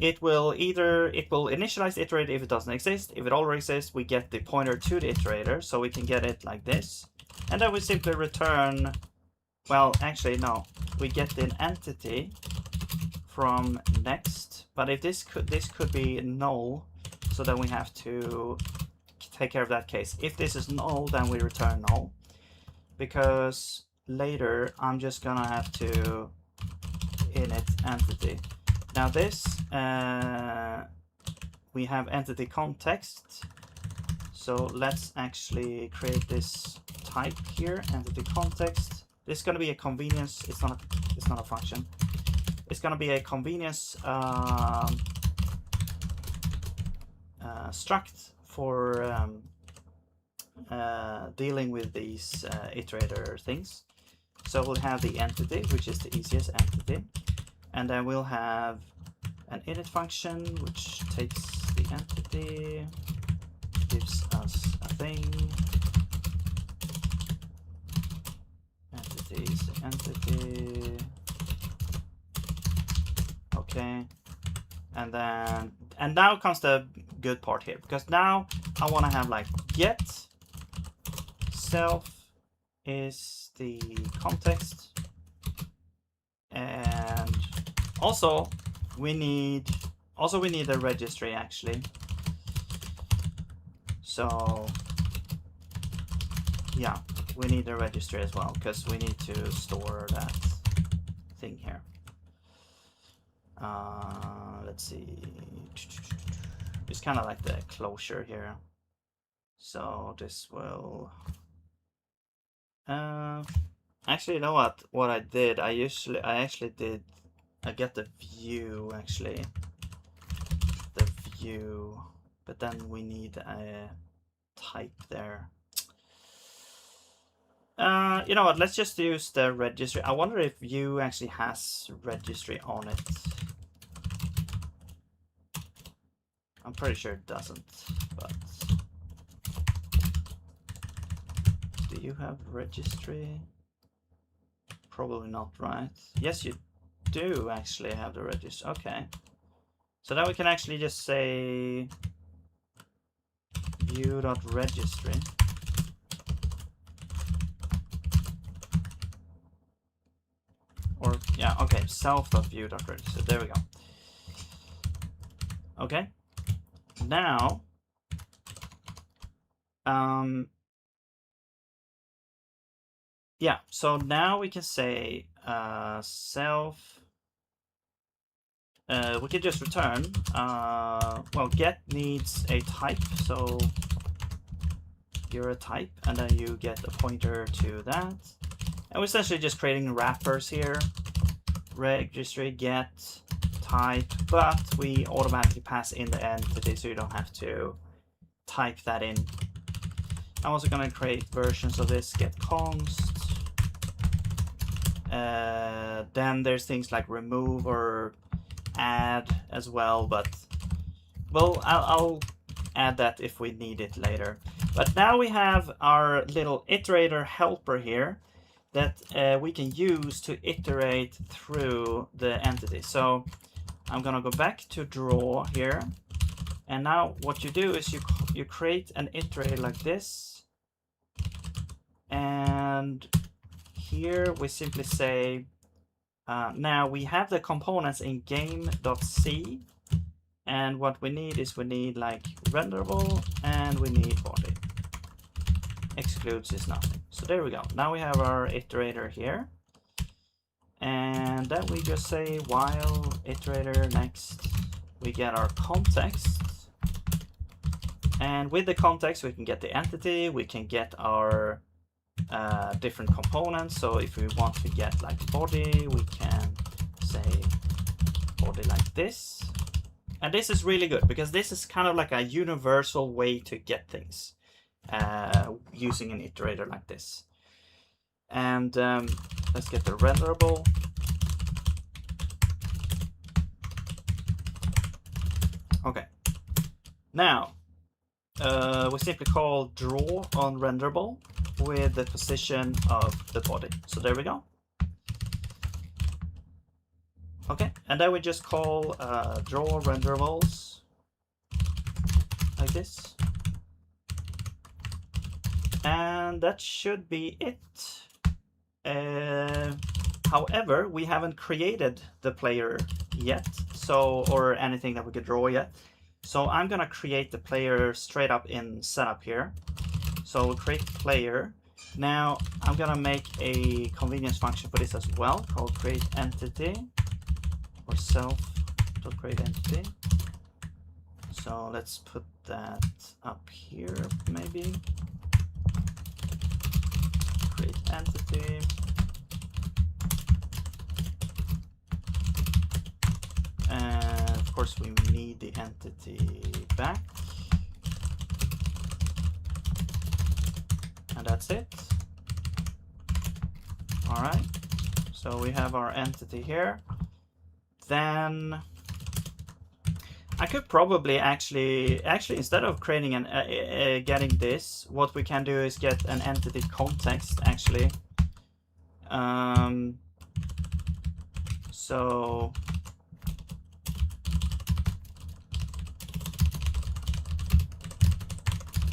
it will initialize the iterator if it doesn't exist. If it already exists, we get the pointer to the iterator, so we can get it like this. And then we simply return, well, actually, no. We get an entity from next, but if this could be null, so then we have to take care of that case. If this is null, then we return null, because later I'm just gonna have to init entity. Now this, we have entity context. So let's actually create this type here, entity context. This is going to be a convenience. It's not a function. It's going to be a convenience struct for dealing with these iterator things. So we'll have the entity, which is the easiest entity, and then we'll have an init function which takes the entity, gives us a thing. Entity is the entity. Okay. And now comes the good part here, because now I want to have like get self is the context, and also we need a registry actually. So yeah, we need a registry as well, because we need to store that thing here. Let's see. It's kind of like the closure here. So this will. Actually, you know what? What I did, I get the view actually. The view, but then we need a type there. You know what? Let's just use the registry. I wonder if view actually has registry on it. I'm pretty sure it doesn't, but do you have registry? Probably not, right? Yes, you do actually have the registry. Okay. So now we can actually just say view.registry. Or, yeah, okay, self.view.registry. There we go. Okay. Now, yeah, so now we can say self, we can just return, well, get needs a type, so you're a type, and then you get a pointer to that. And we're essentially just creating wrappers here, registry, get, type, but we automatically pass in the entity, so you don't have to type that in. I'm also going to create versions of this, get const. Then there's things like remove or add as well, but well, I'll add that if we need it later. But now we have our little iterator helper here that we can use to iterate through the entity. So I'm gonna go back to draw here, and now what you do is you create an iterator like this, and here we simply say now we have the components in game.c, and what we need is like renderable, and we need body. Excludes is nothing. So there we go. Now we have our iterator here. And then we just say while iterator next, we get our context. And with the context, we can get the entity, we can get our different components. So if we want to get like body, we can say body like this. And this is really good because this is kind of like a universal way to get things using an iterator like this. And let's get the renderable. Okay. Now, we simply call draw on renderable with the position of the body. So there we go. Okay, and then we just call draw renderables like this. And that should be it. However, we haven't created the player yet, so or anything that we could draw yet. So I'm gonna create the player straight up in setup here. So we'll create player. Now I'm gonna make a convenience function for this as well, called create entity or self.create entity. So let's put that up here, maybe. Create entity. And of course we need the entity back. And that's it. All right. So we have our entity here. Then I could probably actually instead of creating an getting this, what we can do is get an entity context actually. So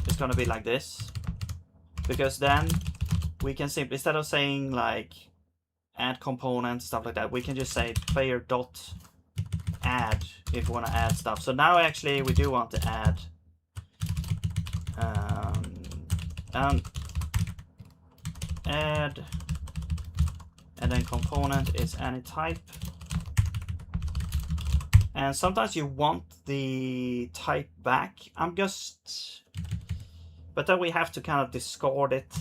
it's gonna be like this, because then we can simply, instead of saying like add components, stuff like that, we can just say player dot add if we want to add stuff. So now actually we do want to add add, and then component is any type. And sometimes you want the type back. But then we have to kind of discard it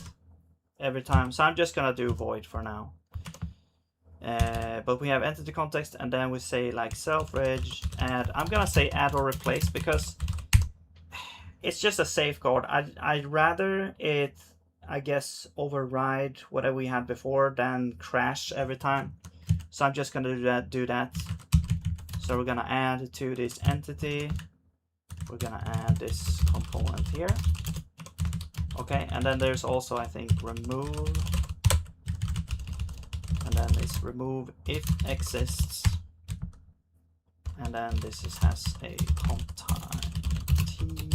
every time. So I'm just gonna do void for now. But we have entity context, and then we say like self-reg add. I'm gonna say add or replace because it's just a safeguard. I'd rather it, I guess, override whatever we had before than crash every time. So I'm just gonna do that. So we're gonna add to this entity. We're gonna add this component here. Okay, and then there's also, I think, remove. And then it's remove if exists. And then this has a comp time t.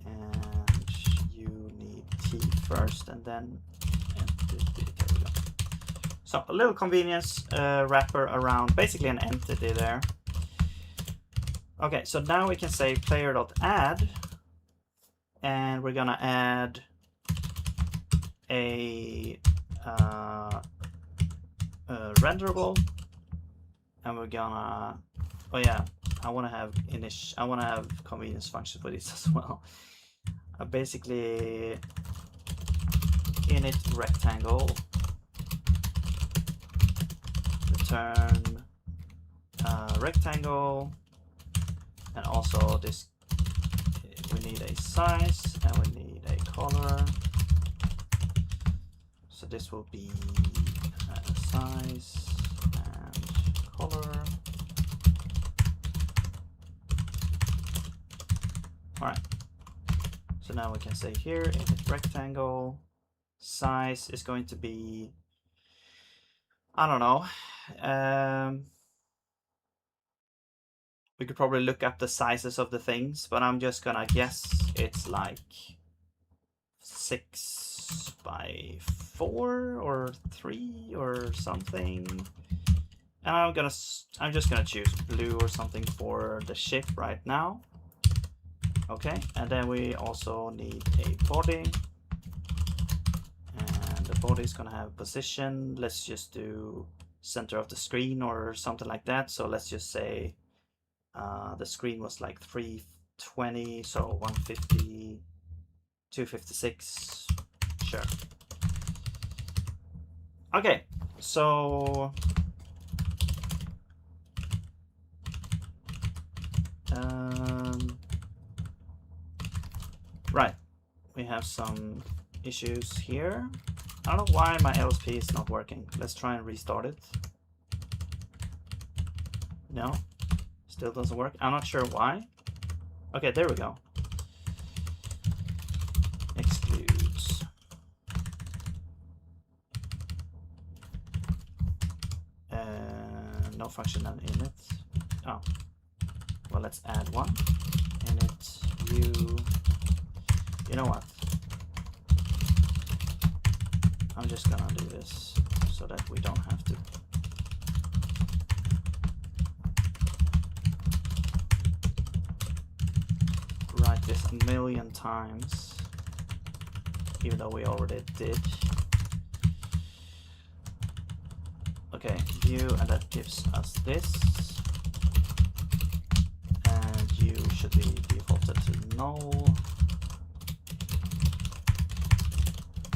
And you need t first, and then entity. There we go. So a little convenience wrapper around basically an entity there. Okay, so now we can say player.add, and we're gonna add a renderable, and we're gonna, oh yeah, I want to have convenience functions for this as well. Basically init rectangle return rectangle, and also this, we need a size and we need a color. So this will be size and color. All right. So now we can say here init rectangle size is going to be, I don't know. We could probably look up the sizes of the things, but I'm just gonna guess it's like 6 by 4 or 3 or something. And I'm just gonna choose blue or something for the ship right now. Okay, and then we also need a body, and the body is gonna have position. Let's just do center of the screen or something like that. So let's just say the screen was like 320, so 150, 256, sure. Okay, so right, we have some issues here. I don't know why my LSP is not working. Let's try and restart it. No, still doesn't work. I'm not sure why. Okay, there we go. Excludes. No function in it. Oh, well, let's add one. Init view. You know what? I'm just gonna do this so that we don't have to. Write this a million times, even though we already did. Okay, view, and that gives us this. And you should be defaulted to null.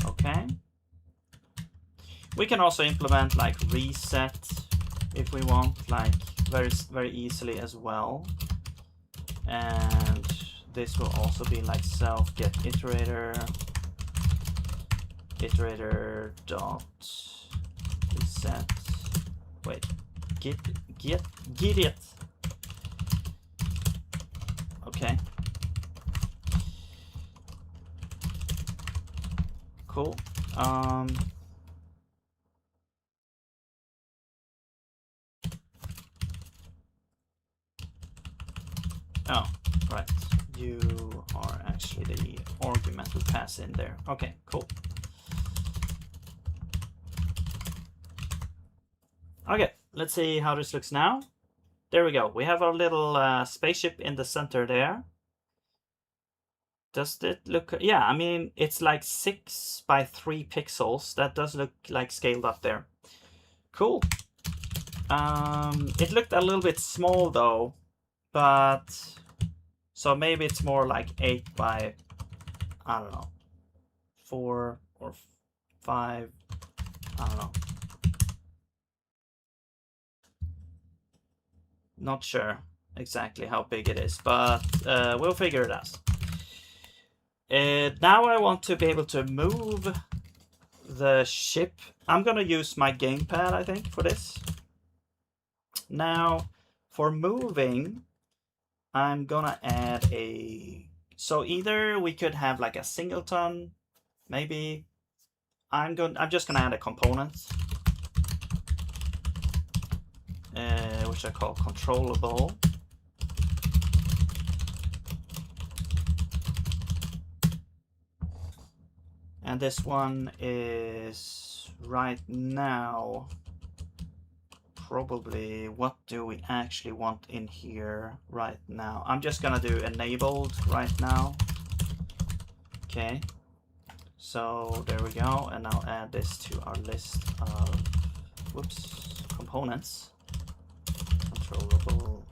Okay. We can also implement like reset if we want, like very easily as well. And this will also be like self get iterator dot reset. Wait, get it. Okay. Cool. Oh, right. You are actually the argument we pass in there. Okay, cool. Okay, let's see how this looks now. There we go. We have our little spaceship in the center there. Does it look... Yeah, I mean, it's like 6 by 3 pixels. That does look like scaled up there. Cool. It looked a little bit small though, but... So maybe it's more like 8 by, I don't know, 4 or 5, I don't know. Not sure exactly how big it is, but we'll figure it out. Now I want to be able to move the ship. I'm gonna use my gamepad, I think, for this. Now, for moving, I'm gonna add a... So either we could have like a singleton, maybe. I'm just gonna add a component, which I call controllable. And this one is right now probably, what do we actually want in here right now? I'm just gonna do enabled right now. Okay, so there we go, and I'll add this to our list of components. Controllable.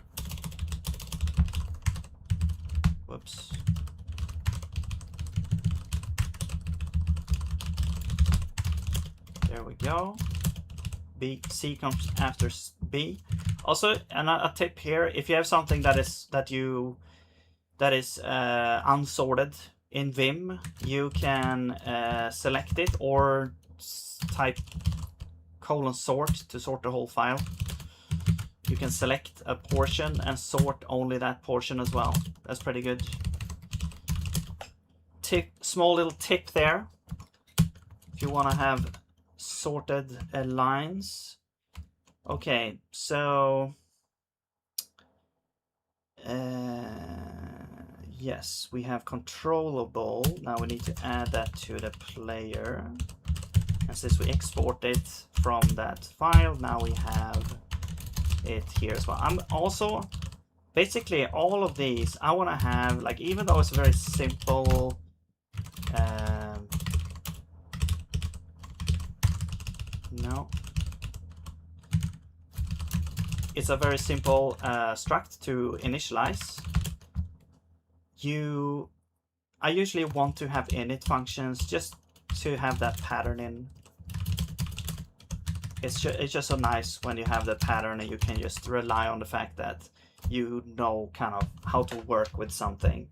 There we go. C comes after B. Also, a tip here: if you have something that is unsorted in Vim, you can select it or type :sort to sort the whole file. You can select a portion and sort only that portion as well. That's pretty good. Small little tip there. If you want to have sorted lines. Okay, so yes, we have controllable. Now we need to add that to the player. And since we export it from that file, now we have it here as well. I'm also basically all of these I want to have, like, even though it's a very simple it's a very simple struct to initialize. I usually want to have init functions just to have that pattern in. It's just so nice when you have the pattern and you can just rely on the fact that you know kind of how to work with something.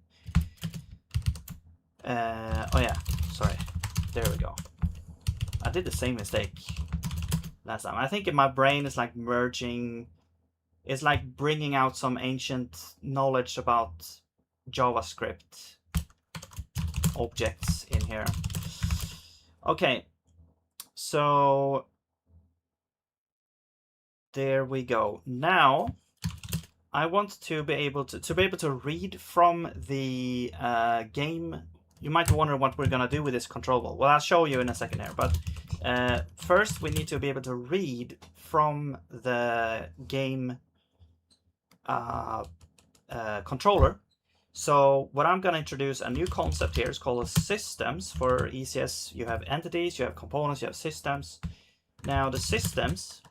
Oh yeah, sorry. There we go. I did the same mistake last time. I think in my brain it's like merging. It's like bringing out some ancient knowledge about JavaScript objects in here. Okay, so there we go. Now I want to be able to read from the game. You might wonder what we're gonna do with this controllable. Well, I'll show you in a second here, but first we need to be able to read from the game controller. So what I'm going to introduce a new concept here is called systems. For ECS, you have entities, you have components, you have systems. Now the systems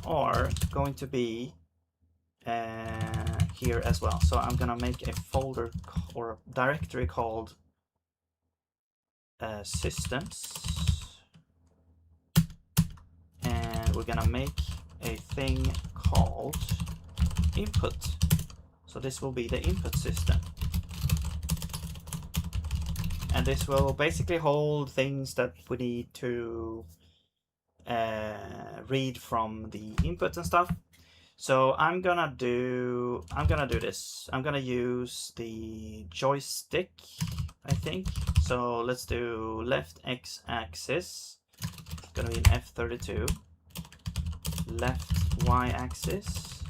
are going to be here as well. So I'm going to make a folder or directory called systems, and we're going to make a thing called input. So this will be the input system. and this will basically hold things that we need to read from the input and stuff. So I'm gonna do this. I'm gonna use the joystick, I think. So let's do left x-axis. Gonna be an F32. Left y-axis.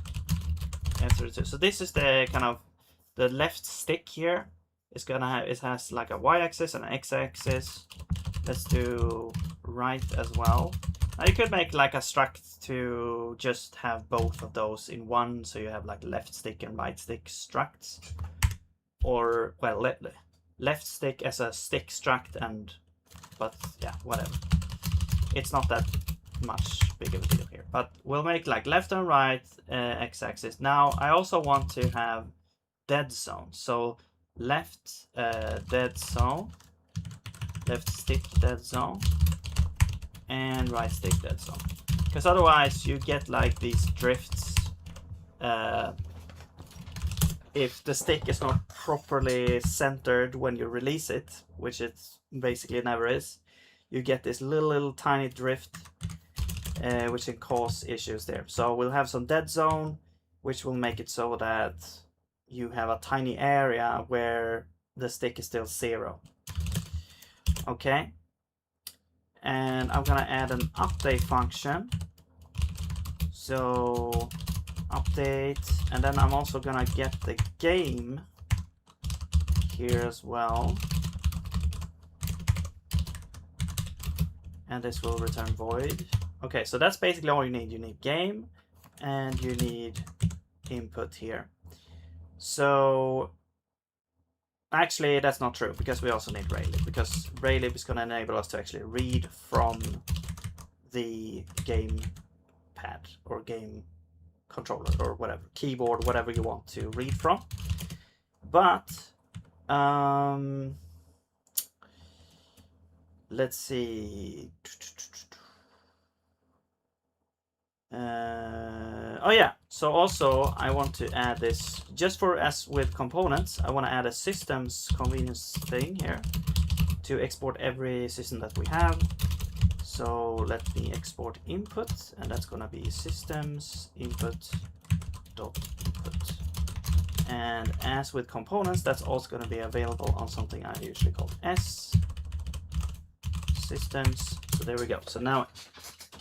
F32. So this is the kind of the left stick here. It's gonna have, it has like a y-axis and an x-axis. Let's do right as well. Now you could make like a struct to just have both of those in one, so you have like left stick and right stick structs, or well, left stick as a stick struct, and but yeah, whatever. It's not that much big of a deal here, but we'll make like left and right x-axis. Now I also want to have dead zone, so left dead zone, left stick dead zone, and right stick dead zone, because otherwise you get like these drifts if the stick is not properly centered when you release it, which it basically never is. You get this little tiny drift which can cause issues there. So we'll have some dead zone, which will make it so that you have a tiny area where the stick is still 0. Okay. And I'm gonna add an update function. So update, and then I'm also gonna get the game here as well. And this will return void. Okay, so that's basically all you need. You need game and you need input here. So actually that's not true, because we also need raylib, because raylib is going to enable us to actually read from the game pad or game controller or whatever, keyboard, whatever you want to read from. But let's see. Oh yeah, so also I want to add this, just for as with components, I want to add a systems convenience thing here to export every system that we have. So let me export input, and that's going to be systems input dot input. And as with components, that's also going to be available on something I usually call S systems. So there we go. So now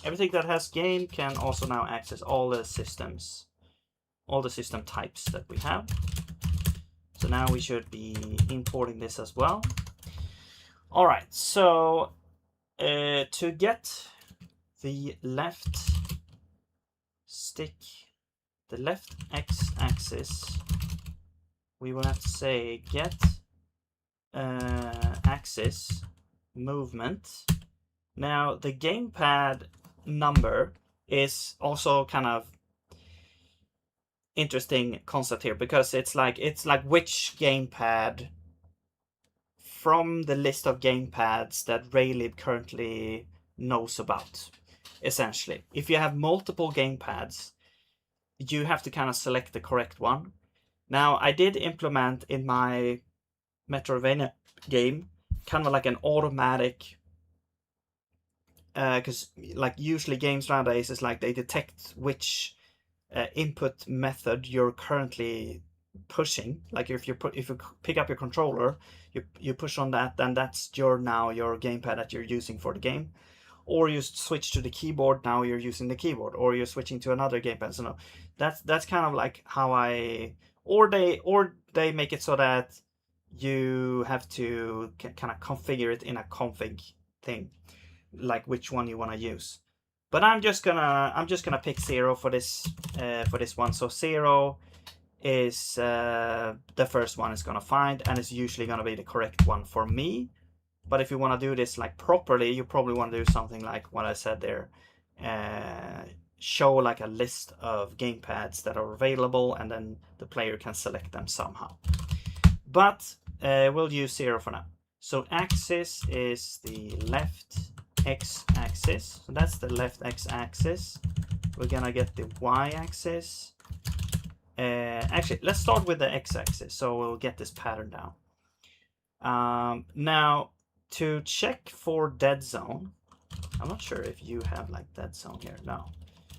everything that has game can also now access all the systems, all the system types that we have. So now we should be importing this as well. All right, so to get the left stick, the left x-axis, we will have to say get axis movement. Now the gamepad number is also kind of interesting concept here, because it's like which gamepad from the list of gamepads that raylib currently knows about. Essentially, if you have multiple gamepads, you have to kind of select the correct one. Now I did implement in my Metroidvania game kind of like an automatic, because like usually games nowadays is like they detect which input method you're currently pushing. Like if you pick up your controller, you push on that, then that's your gamepad that you're using for the game. Or you switch to the keyboard, now you're using the keyboard, or you're switching to another gamepad. So no, that's kind of like how or they make it so that you have to kind of configure it in a config thing, like which one you want to use. But I'm just gonna pick 0 for this one. So 0 is the first one it's gonna find, and it's usually gonna be the correct one for me. But if you want to do this like properly, you probably want to do something like what I said there. Show like a list of gamepads that are available, and then the player can select them somehow. But we'll use 0 for now. So axis is the left x-axis. So that's the left x-axis. We're gonna get the y-axis. Actually, let's start with the x-axis, so we'll get this pattern down. Now, to check for dead zone, I'm not sure if you have like dead zone here. No.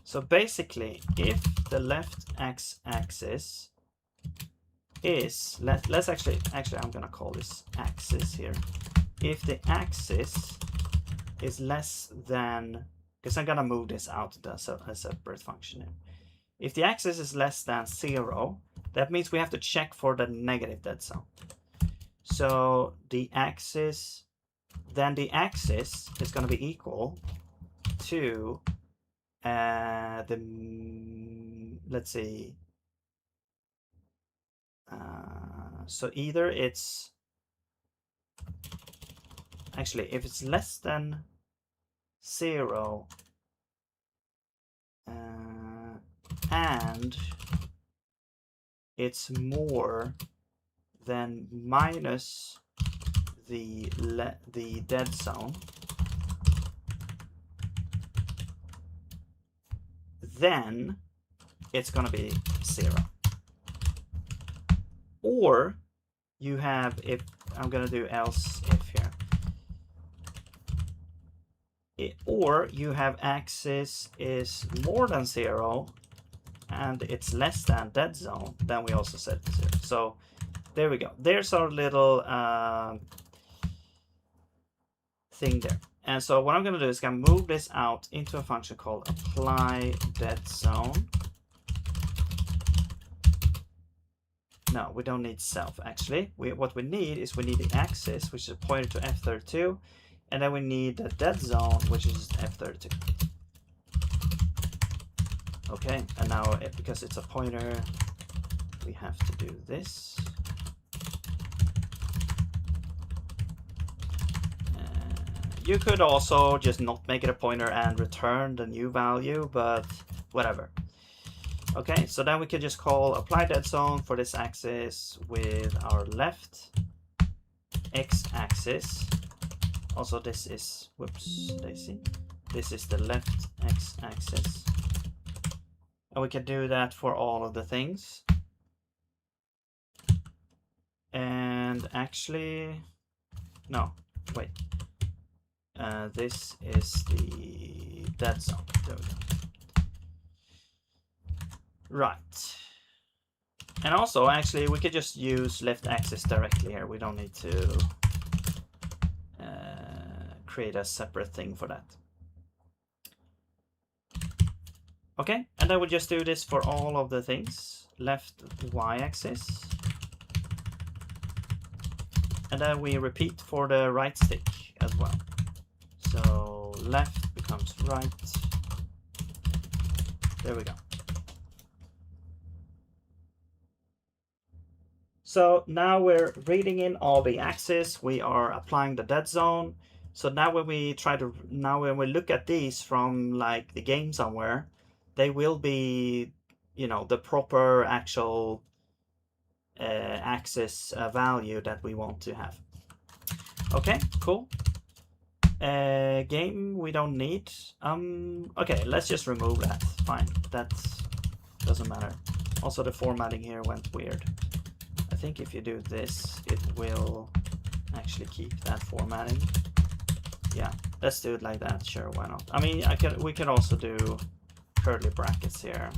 So basically, if the left x-axis is, let's actually I'm gonna call this axis here. If the axis is less than, because I'm gonna move this out as a separate function here. If the axis is less than 0, that means we have to check for the negative dead zone. So the axis, then the axis is going to be equal to the, let's see, so either it's, actually if it's less than 0 and it's more than minus the dead zone, then it's going to be 0. Or you have, if I'm going to do else if here, or you have axis is more than 0 and it's less than dead zone, then we also set 0. So there we go. There's our little thing there. And so what I'm going to do is I'm going to move this out into a function called apply dead zone. No, we don't need self actually. What we need is we need the axis, which is a pointer to F32, and then we need the dead zone, which is F32. Okay, and now because it's a pointer, we have to do this. You could also just not make it a pointer and return the new value, but whatever. Okay, so then we could just call apply dead zone for this axis with our left x-axis. Also, this is, whoops, Daisy. This is the left x-axis. And we can do that for all of the things. And actually, no, wait. This is the dead zone. There we go. Right. And also, actually, we could just use left axis directly here. We don't need to create a separate thing for that. Okay, and then we'll just do this for all of the things. Left y-axis. And then we repeat for the right stick as well. So left becomes right. There we go. So now we're reading in all the axes. We are applying the dead zone. So now when we when we look at these from like the game somewhere, they will be, you know, the proper actual axis value that we want to have. Okay, cool. Game we don't need. Okay, let's just remove that. Fine, that doesn't matter. Also, the formatting here went weird. I think if you do this, it will actually keep that formatting. Yeah, let's do it like that. Sure, why not? I mean, we could also do curly brackets here.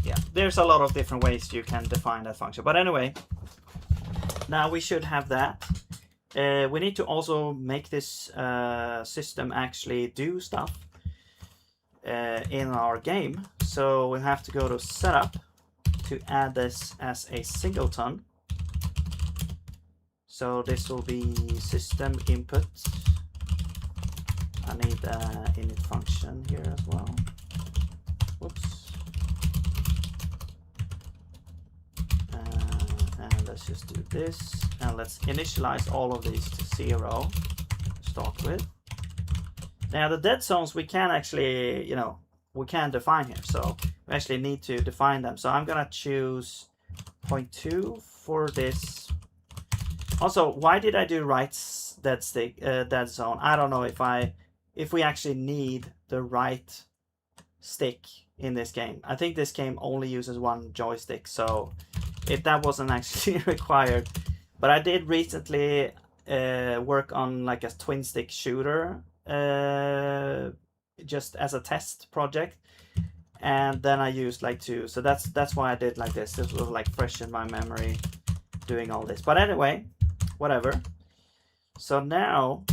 Yeah, there's a lot of different ways you can define that function. But anyway, now we should have that. We need to also make this system actually do stuff in our game. So we'll have to go to setup to add this as a singleton. So this will be system input. I need an init function here as well. Whoops. And let's just do this. And let's initialize all of these to 0 to start with. Now the dead zones we can actually, you know, we can define here. So we actually need to define them. So I'm gonna choose 0.2 for this. Also, why did I do right dead zone? I don't know if I if we actually need the right stick in this game. I think this game only uses one joystick, so that wasn't actually required. But I did recently work on like a twin stick shooter just as a test project, and then I used like two. So that's why I did like this. This was like fresh in my memory doing all this. But anyway, whatever. So now,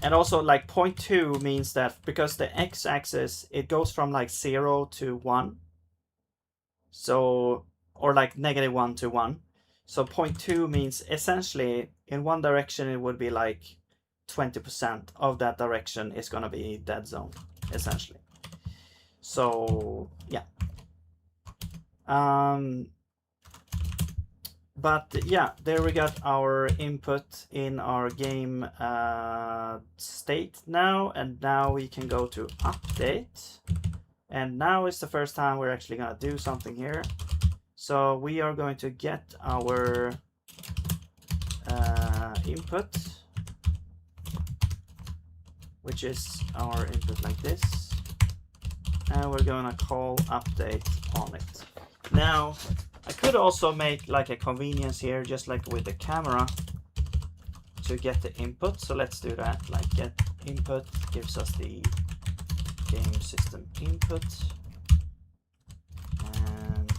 and also like 0.2 means that because the x-axis, it goes from like 0 to 1. So, or like -1 to 1. So 0.2 means essentially in one direction it would be like 20% of that direction is going to be dead zone, essentially. So yeah. But yeah, there we got our input in our game state now, and now we can go to update. And now is the first time we're actually gonna do something here. So we are going to get our input, which is our input like this, and we're gonna call update on it. Now, I could also make like a convenience here, just like with the camera, to get the input. So let's do that. Like get input gives us the game system input, and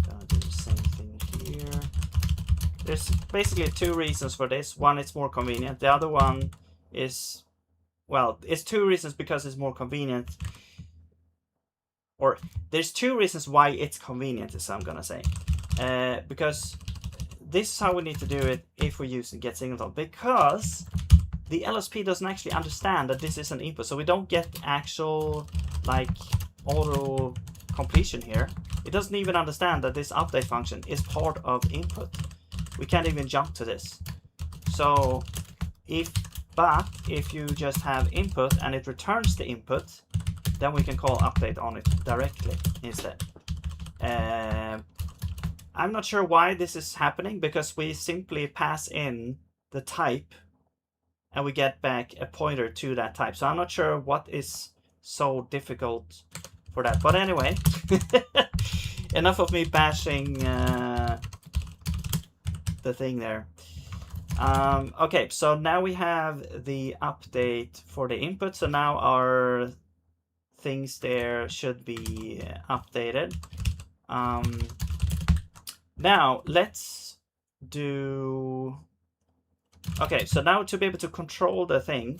gonna do the same thing here. There's basically two reasons for this. One, it's more convenient. The other one is, well, it's two reasons because it's more convenient. Or there's two reasons why it's convenient, is I'm gonna say. Because this is how we need to do it if we use the get signal, because the LSP doesn't actually understand that this is an input, so we don't get actual like auto completion here. It doesn't even understand that this update function is part of input. We can't even jump to this. So if you just have input and it returns the input, then we can call update on it directly instead. I'm not sure why this is happening, because we simply pass in the type and we get back a pointer to that type. So I'm not sure what is so difficult for that. But anyway, enough of me bashing the thing there. Okay, so now we have the update for the input. So now our things there should be updated. Now let's do, okay, so now to be able to control the thing,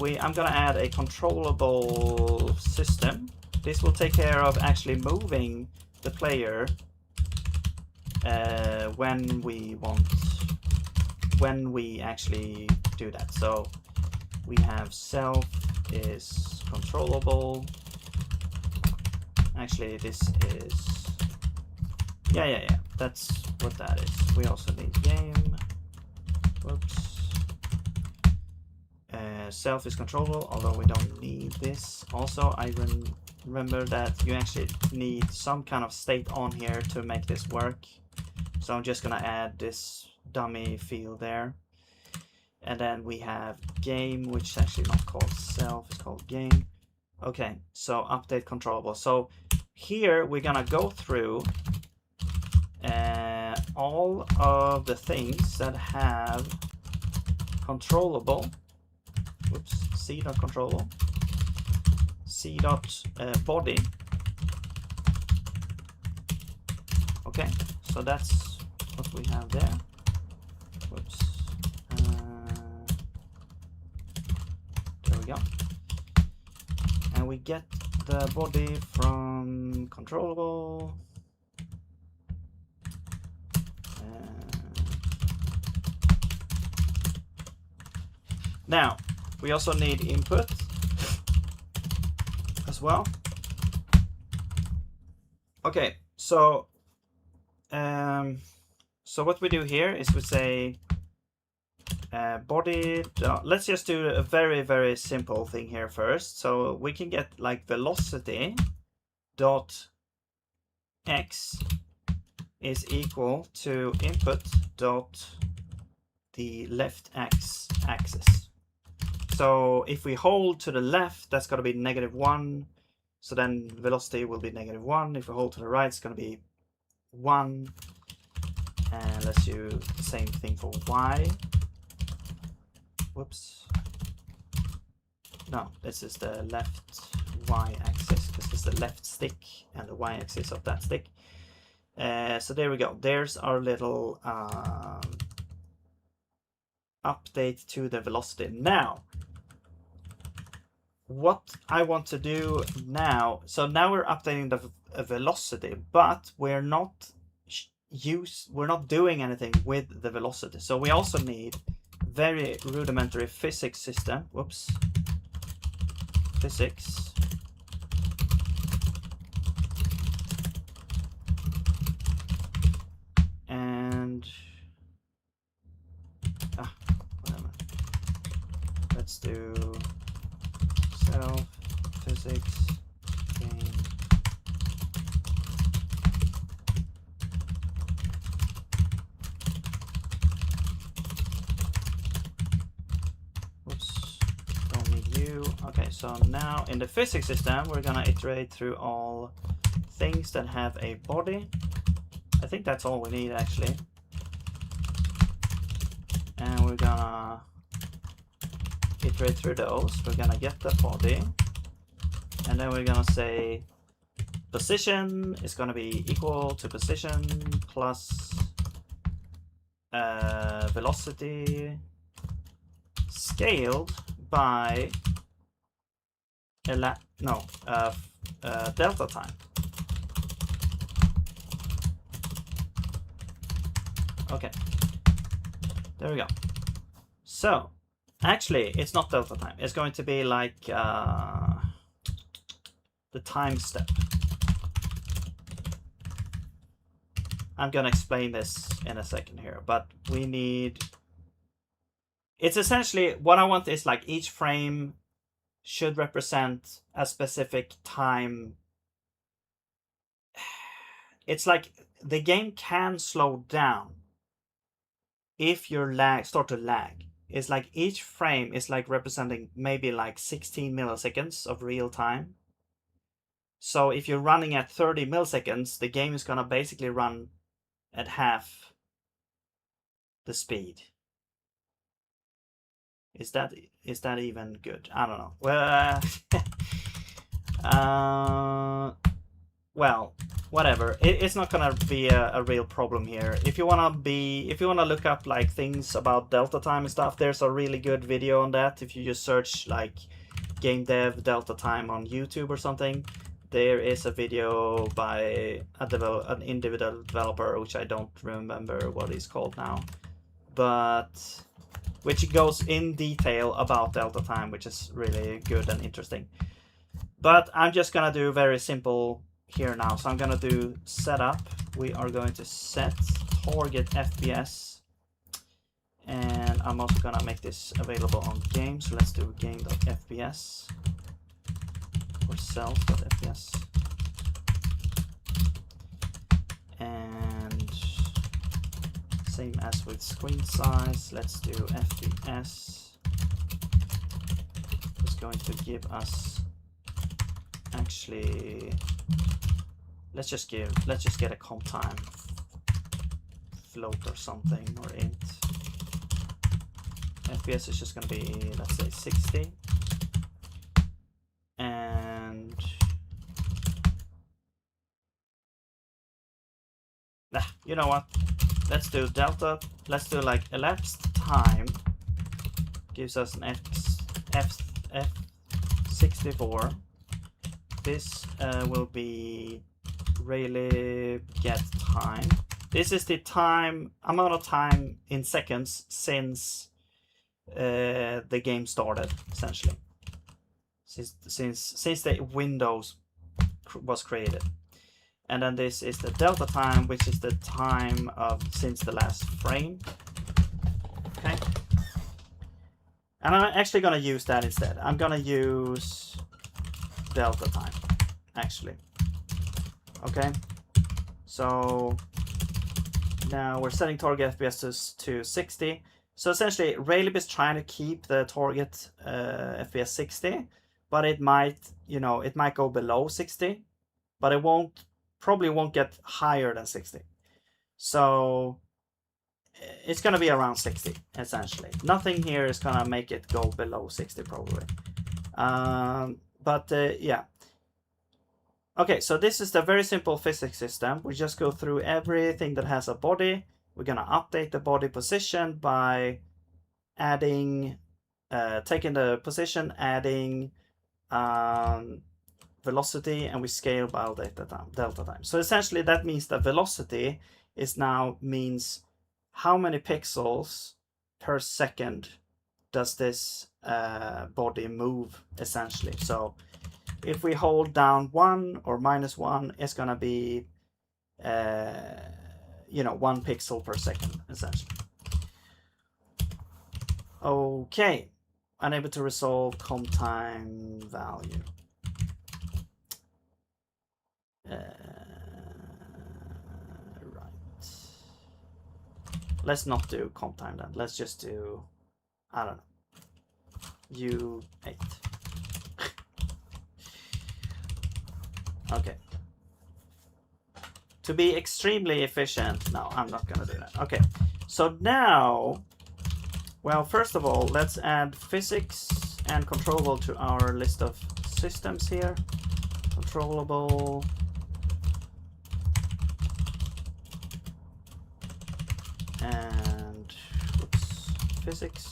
I'm gonna add a controllable system. This will take care of actually moving the player when we actually do that. So we have self is controllable. Actually, this is, yeah, that's what that is. We also need game. Whoops. Self is controllable, although we don't need this. Also, I remember that you actually need some kind of state on here to make this work. So I'm just gonna add this dummy field there. And then we have game, which is actually not called self, it's called game. Okay, so update controllable. So here we're gonna go through all of the things that have controllable. Whoops, c.controllable, c.body. Okay, so that's what we have there. Whoops. There we go. And we get the body from controllable. Now, we also need input as well. Okay, so what we do here is we say body. Let's just do a very, very simple thing here first. So we can get like velocity dot x is equal to input dot the left axis. So if we hold to the left, that's going to be -1. So then velocity will be -1. If we hold to the right, it's going to be 1. And let's do the same thing for y. Whoops. No, this is the left y-axis. This is the left stick and the y-axis of that stick. So there we go. There's our little update to the velocity. Now, what I want to do now, so now we're updating the velocity, but we're not doing anything with the velocity. So we also need very rudimentary physics system. Whoops. Physics. And whatever. Let's do self physics game. Oops, don't need you. Okay, so now in the physics system, we're gonna iterate through all things that have a body. I think that's all we need actually. And we're gonna iterate through those. We're gonna get the body. And then we're gonna say position is gonna be equal to position plus velocity scaled by delta time. Okay, there we go. So actually it's not delta time, it's going to be like the time step. I'm gonna explain this in a second here, but we need, it's essentially what I want is like each frame should represent a specific time. It's like the game can slow down if your start to lag. It's like each frame is like representing maybe like 16 milliseconds of real time. So if you're running at 30 milliseconds, the game is gonna basically run at half the speed. Is that even good? I don't know. Well, whatever. It's not gonna be a real problem here. If you wanna look up like things about delta time and stuff, there's a really good video on that. If you just search like game dev delta time on YouTube or something, there is a video by an individual developer, which I don't remember what he's called now, but which goes in detail about delta time, which is really good and interesting. But I'm just gonna do very simple here now. So I'm gonna do setup. We are going to set target FPS, and I'm also gonna make this available on game. So let's do game.fps or self.fps, and same as with screen size, let's do FPS. It's going to give us, actually, let's just get a comp time float or something, or int. FPS is just going to be, let's say 60. And you know what? Let's do delta. Let's do like elapsed time gives us an f64. This will be raylib get time. This is the amount of time in seconds since the game started, essentially. Since the Windows was created. And then this is the delta time, which is the time of since the last frame. Okay. And I'm actually gonna use that instead. I'm gonna use delta time, actually. Okay. So now we're setting target FPS to 60. So essentially, raylib is trying to keep the target FPS 60, but it might, it might go below 60, but it probably won't get higher than 60. So it's going to be around 60, essentially. Nothing here is going to make it go below 60, probably. Yeah. Okay, so this is the very simple physics system. We just go through everything that has a body. We're going to update the body position by adding, taking the position, adding velocity, and we scale by delta time. So essentially that means that velocity is now means how many pixels per second does this body move, essentially. So if we hold down 1 or -1, it's gonna be 1 pixel per second, essentially. Okay, unable to resolve comp time value. Right. Let's not do comp time then. Let's just do, I don't know, U8. Okay. To be extremely efficient, no, I'm not gonna do that. Okay, so now, well, first of all, let's add physics and controllable to our list of systems here. Controllable. And physics.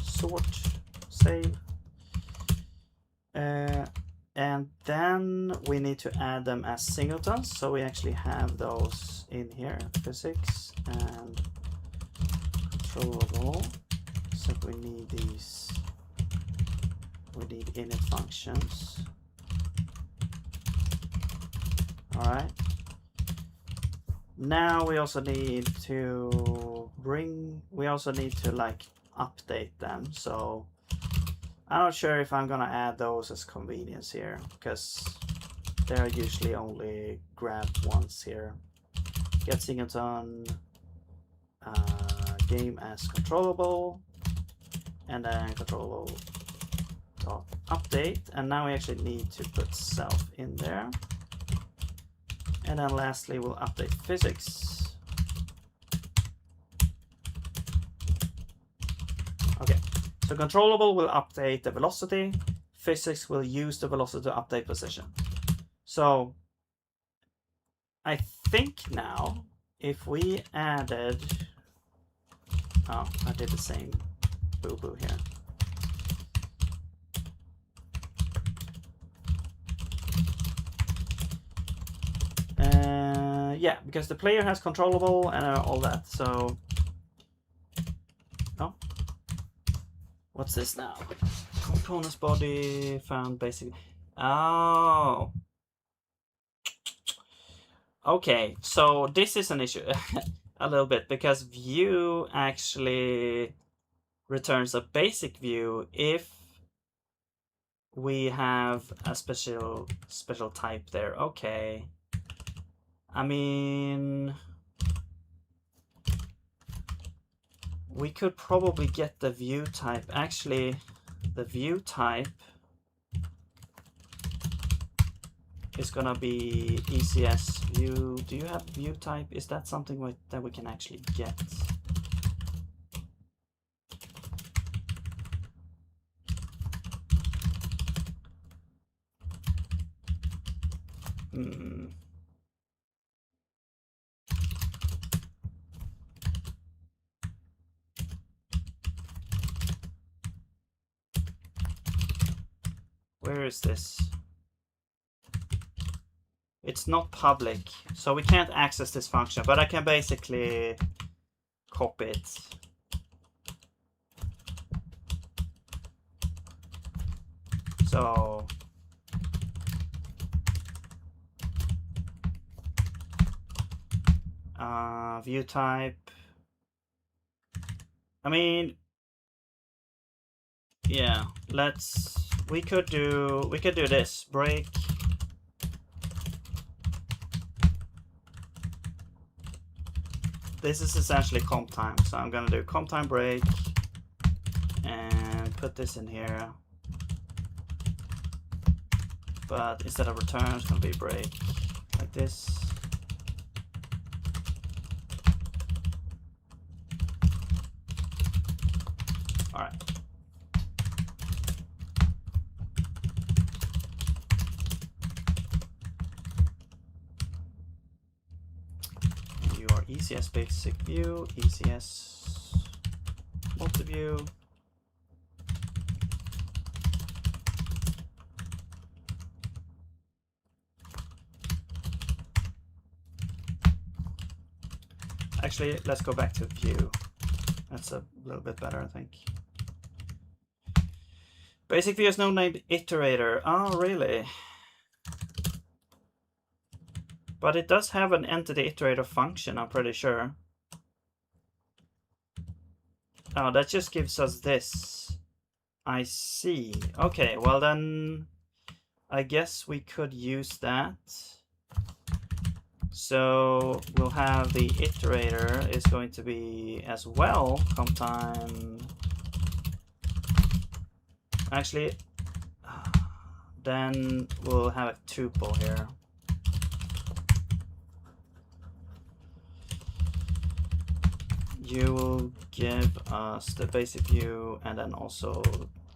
Sort, save. And then we need to add them as singletons. So we actually have those in here, physics and controllable. So we need these, we need init functions. All right. Now we also need to like update them. So I'm not sure if I'm gonna add those as convenience here, because they're usually only grabbed once here. Get singleton, game as controllable, and then controllable dot update. And now we actually need to put self in there. And then lastly, we'll update physics. Okay, so controllable will update the velocity. Physics will use the velocity to update position. So I think now if we added, oh, I did the same boo-boo here. Yeah, because the player has controllable and all that, so... Oh. What's this now? Components body found basically... Oh. Okay, so this is an issue a little bit, because view actually returns a basic view if we have a special type there. Okay. I mean, we could probably get the view type. Actually, the view type is gonna be ECS view. Do you have view type? Is that something that we can actually get? Where is this? It's not public, so we can't access this function, but I can basically copy it. So view type. I mean, yeah, we could do this break this is essentially comp time. So I'm gonna do comp time break and put this in here. But instead of return, it's gonna be break like this. All right. You are ECS basic view, ECS multi-view. Actually, let's go back to view. That's a little bit better, I think. Basic view has no named iterator. Oh, really? But it does have an entity iterator function, I'm pretty sure. Oh, that just gives us this. I see. Okay, well then, I guess we could use that. So we'll have the iterator is going to be as well comp time. Actually, then we'll have a tuple here. You will give us the basic view and then also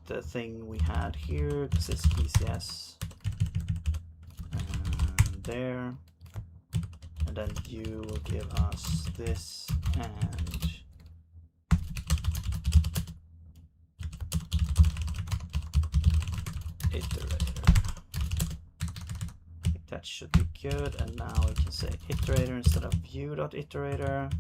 the thing we had here, because it's ECS. And there. And then you will give us this and iterator. I think that should be good. And now we can say iterator instead of view.iterator.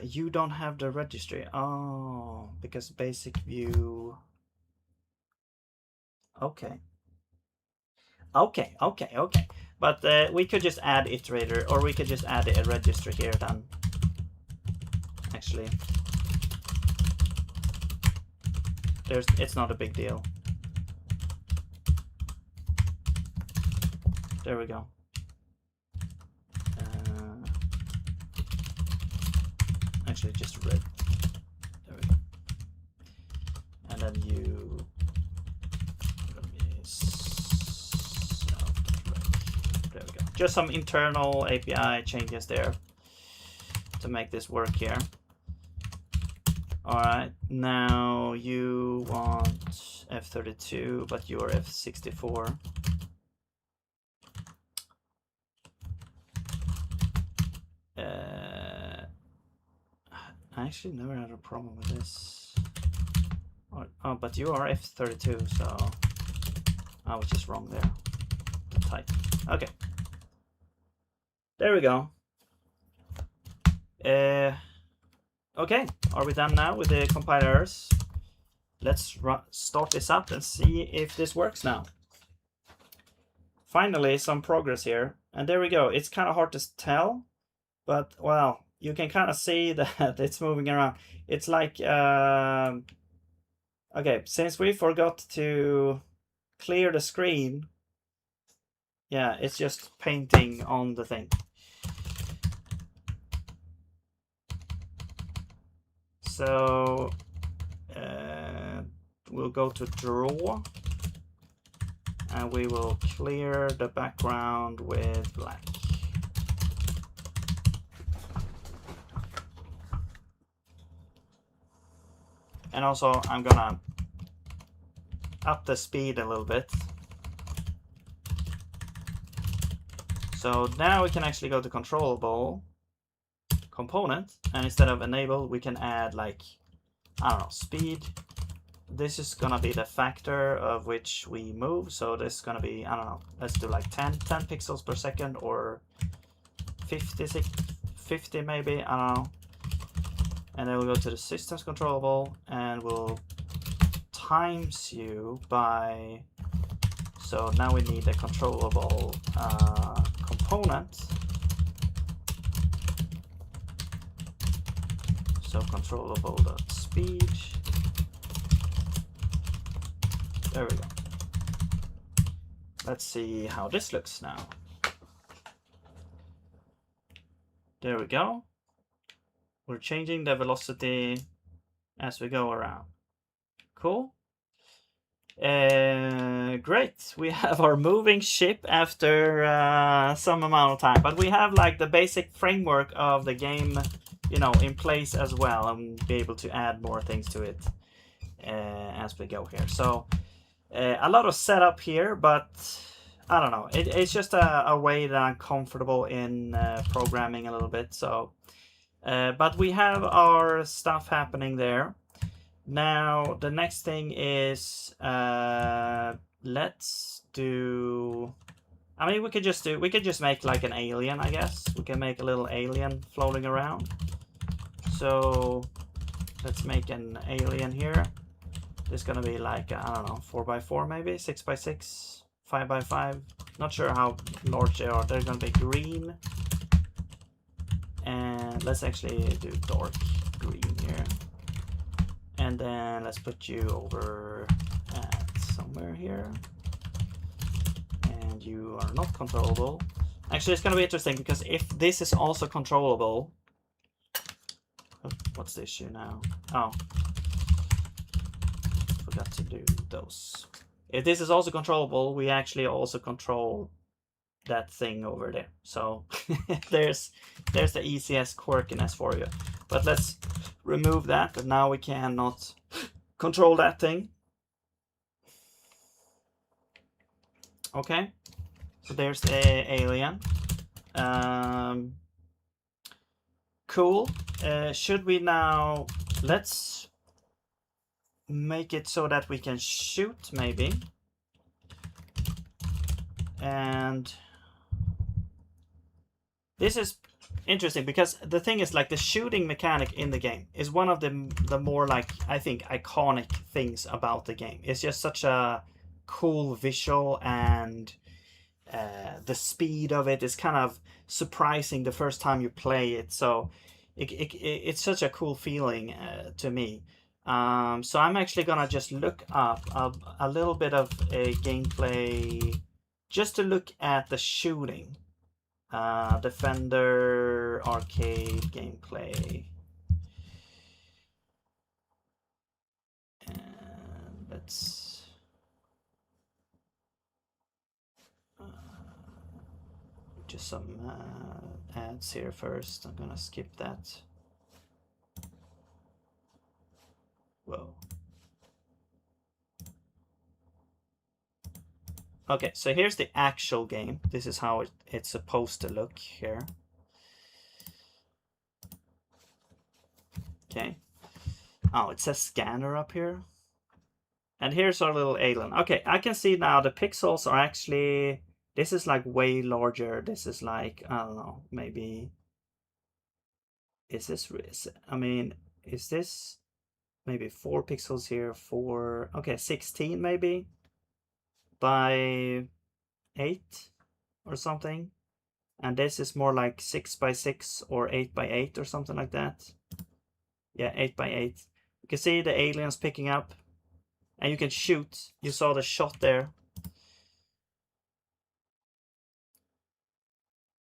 You don't have the registry. Oh, because basic view. Okay. But we could just add iterator, or we could just add a registry here then. Actually, it's not a big deal. There we go. Actually, just red. There we go. And then you. There we go. Just some internal API changes there to make this work here. All right, now you want F32, but you are F64. I actually never had a problem with this. Oh, but you are F32, so I was just wrong there. The type. Okay. There we go. Okay, are we done now with the compilers? Let's start this up and see if this works now. Finally, some progress here. And there we go. It's kind of hard to tell, but well, you can kind of see that it's moving around. It's like, okay, since we forgot to clear the screen, yeah, it's just painting on the thing. So we'll go to draw and we will clear the background with black. And also I'm gonna up the speed a little bit. So now we can actually go to controllable component, and instead of enable we can add, like, I don't know, speed. This is gonna be the factor of which we move, so this is gonna be, I don't know, let's do like 10 pixels per second, or 50 maybe, I don't know. And then we'll go to the systems controllable and we'll times you by, so now we need a controllable component. So controllable.speed. There we go. Let's see how this looks now. There we go. We're changing the velocity as we go around. Cool. Great. We have our moving ship after some amount of time, but we have like the basic framework of the game, you know, in place as well, and be able to add more things to it as we go here. So a lot of setup here, but I don't know. It's just a way that I'm comfortable in programming a little bit. So, but we have our stuff happening there. Now the next thing is let's do. I mean, we could just make like an alien. I guess we can make a little alien floating around. So let's make an alien here. It's gonna be like I don't know, 4x4 maybe, 6x6, 5x5. Not sure how large they are. They're gonna be green, and let's actually do dark green here. And then let's put you over at somewhere here. And you are not controllable. Actually, it's gonna be interesting because if this is also controllable, what's the issue now? Oh. Forgot to do those. If this is also controllable, we actually also control that thing over there. So there's the easiest quirkiness for you. But let's remove that, but now we cannot control that thing. Okay, so there's the alien. Cool. Should we now, let's make it so that we can shoot maybe. And this is interesting because the thing is like the shooting mechanic in the game is one of the more like I think iconic things about the game. It's just such a cool visual, and the speed of it is kind of surprising the first time you play it. So it's such a cool feeling to me. So I'm actually gonna just look up a little bit of a gameplay just to look at the shooting. Defender arcade gameplay. And let's just some ads here first. I'm gonna skip that. Whoa. Okay, so here's the actual game. This is how it's supposed to look here. Okay. Oh, it says scanner up here. And here's our little alien. Okay, I can see now the pixels are actually... This is like way larger. This is like, I don't know, maybe... Is this... I mean, is this... Maybe 4 pixels here, 4... Okay, 16 maybe? By 8 or something, and this is more like 6x6 or 8x8 or something like that. Yeah, 8x8. You can see the aliens picking up, and you can shoot. You saw the shot there.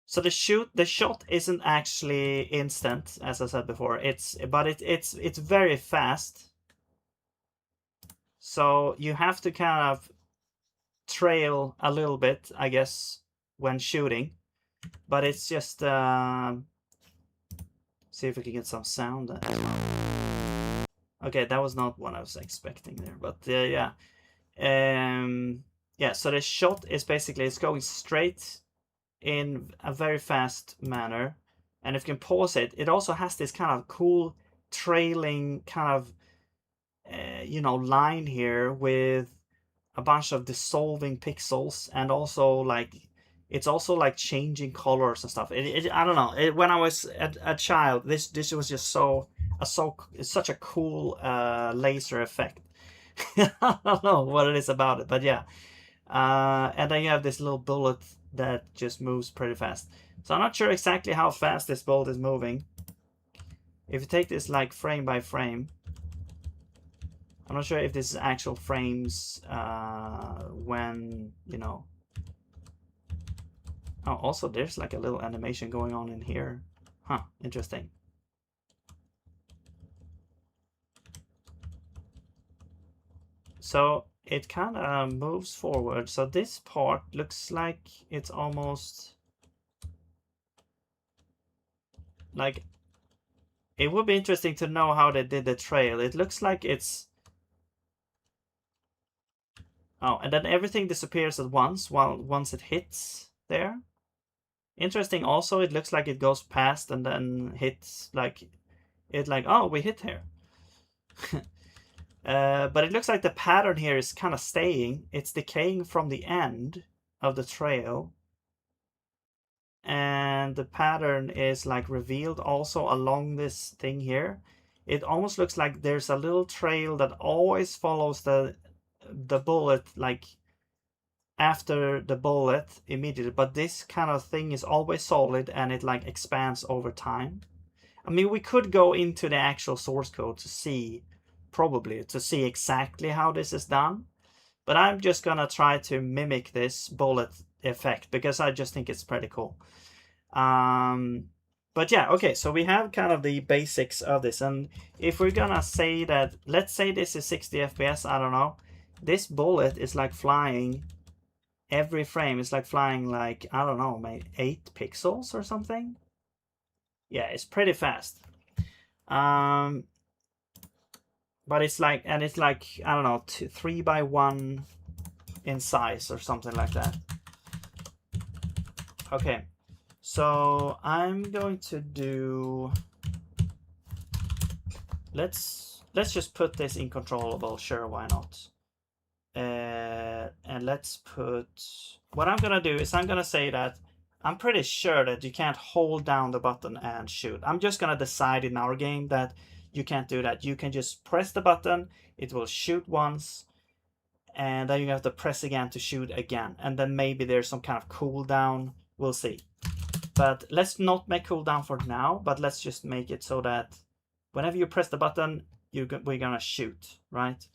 So the shot isn't actually instant, as I said before. It's very fast. So you have to kind of trail a little bit, I guess, when shooting, but it's just see if we can get some sound. Okay, that was not what I was expecting there, but yeah. Yeah, so the shot is basically, it's going straight in a very fast manner, and if you can pause it, it also has this kind of cool trailing kind of you know, line here with a bunch of dissolving pixels, and also like it's also like changing colors and stuff. I don't know. When I was a child, this was just such a cool laser effect. I don't know what it is about it, but yeah. And then you have this little bullet that just moves pretty fast. So I'm not sure exactly how fast this bullet is moving. If you take this like frame by frame, I'm not sure if this is actual frames when, you know, Oh, also there's like a little animation going on in here. Huh, interesting. So it kind of moves forward. So this part looks like it's almost like, it would be interesting to know how they did the trail. It looks like it's, oh, and then everything disappears at once once it hits there. Interesting also, it looks like it goes past and then hits like, it like, oh, we hit here. But it looks like the pattern here is kind of staying. It's decaying from the end of the trail. And the pattern is like revealed also along this thing here. It almost looks like there's a little trail that always follows the bullet, like after the bullet immediately, but this kind of thing is always solid and it like expands over time. I mean, we could go into the actual source code to see, probably to see exactly how this is done, but I'm just gonna try to mimic this bullet effect because I just think it's pretty cool. But yeah, okay, so we have kind of the basics of this, and if we're gonna say that, let's say this is 60 FPS, I don't know, this bullet is like flying every frame. It's like flying like, I don't know, maybe 8 pixels or something. Yeah, it's pretty fast. But it's like, and it's like, I don't know, 3 by 1 in size or something like that. Okay, so I'm going to do, let's just put this in controllable, sure, why not? And let's put, what I'm gonna do is I'm gonna say that I'm pretty sure that you can't hold down the button and shoot. I'm just gonna decide in our game that you can't do that. You can just press the button, it will shoot once, and then you have to press again to shoot again. And then maybe there's some kind of cooldown, we'll see. But let's not make cooldown for now, but let's just make it so that whenever you press the button, we're gonna shoot, right?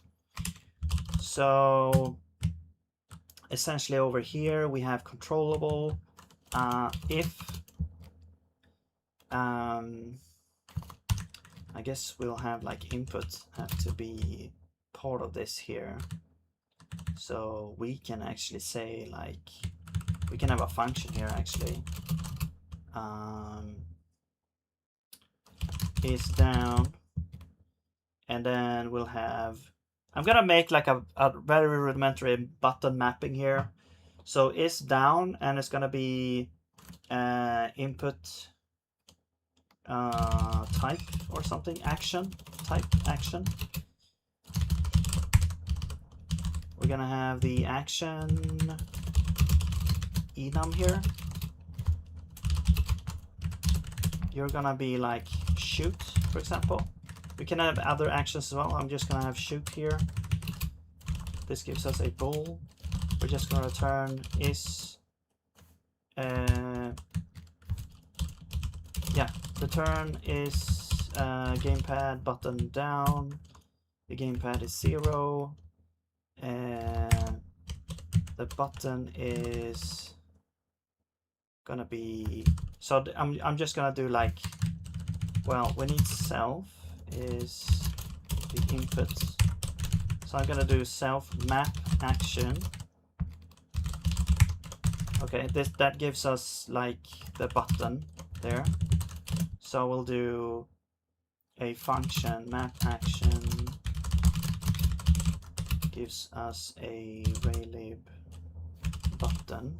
So essentially over here we have controllable. If I guess we'll have like input have to be part of this here. So we can actually say like, we can have a function here actually. Is down, and then we'll have, I'm gonna make like a very rudimentary button mapping here. So is down, and it's gonna be input type or something, action, type action. We're gonna have the action enum here. You're gonna be like shoot, for example. We can have other actions as well. I'm just gonna have shoot here. This gives us a bool. We're just gonna return is, yeah, return is gamepad button down. The gamepad is 0. The button is gonna be, so I'm just gonna do like, well, we need self is the input, so I'm gonna do self map action. Okay, that gives us like the button there. So we'll do a function map action gives us a raylib button.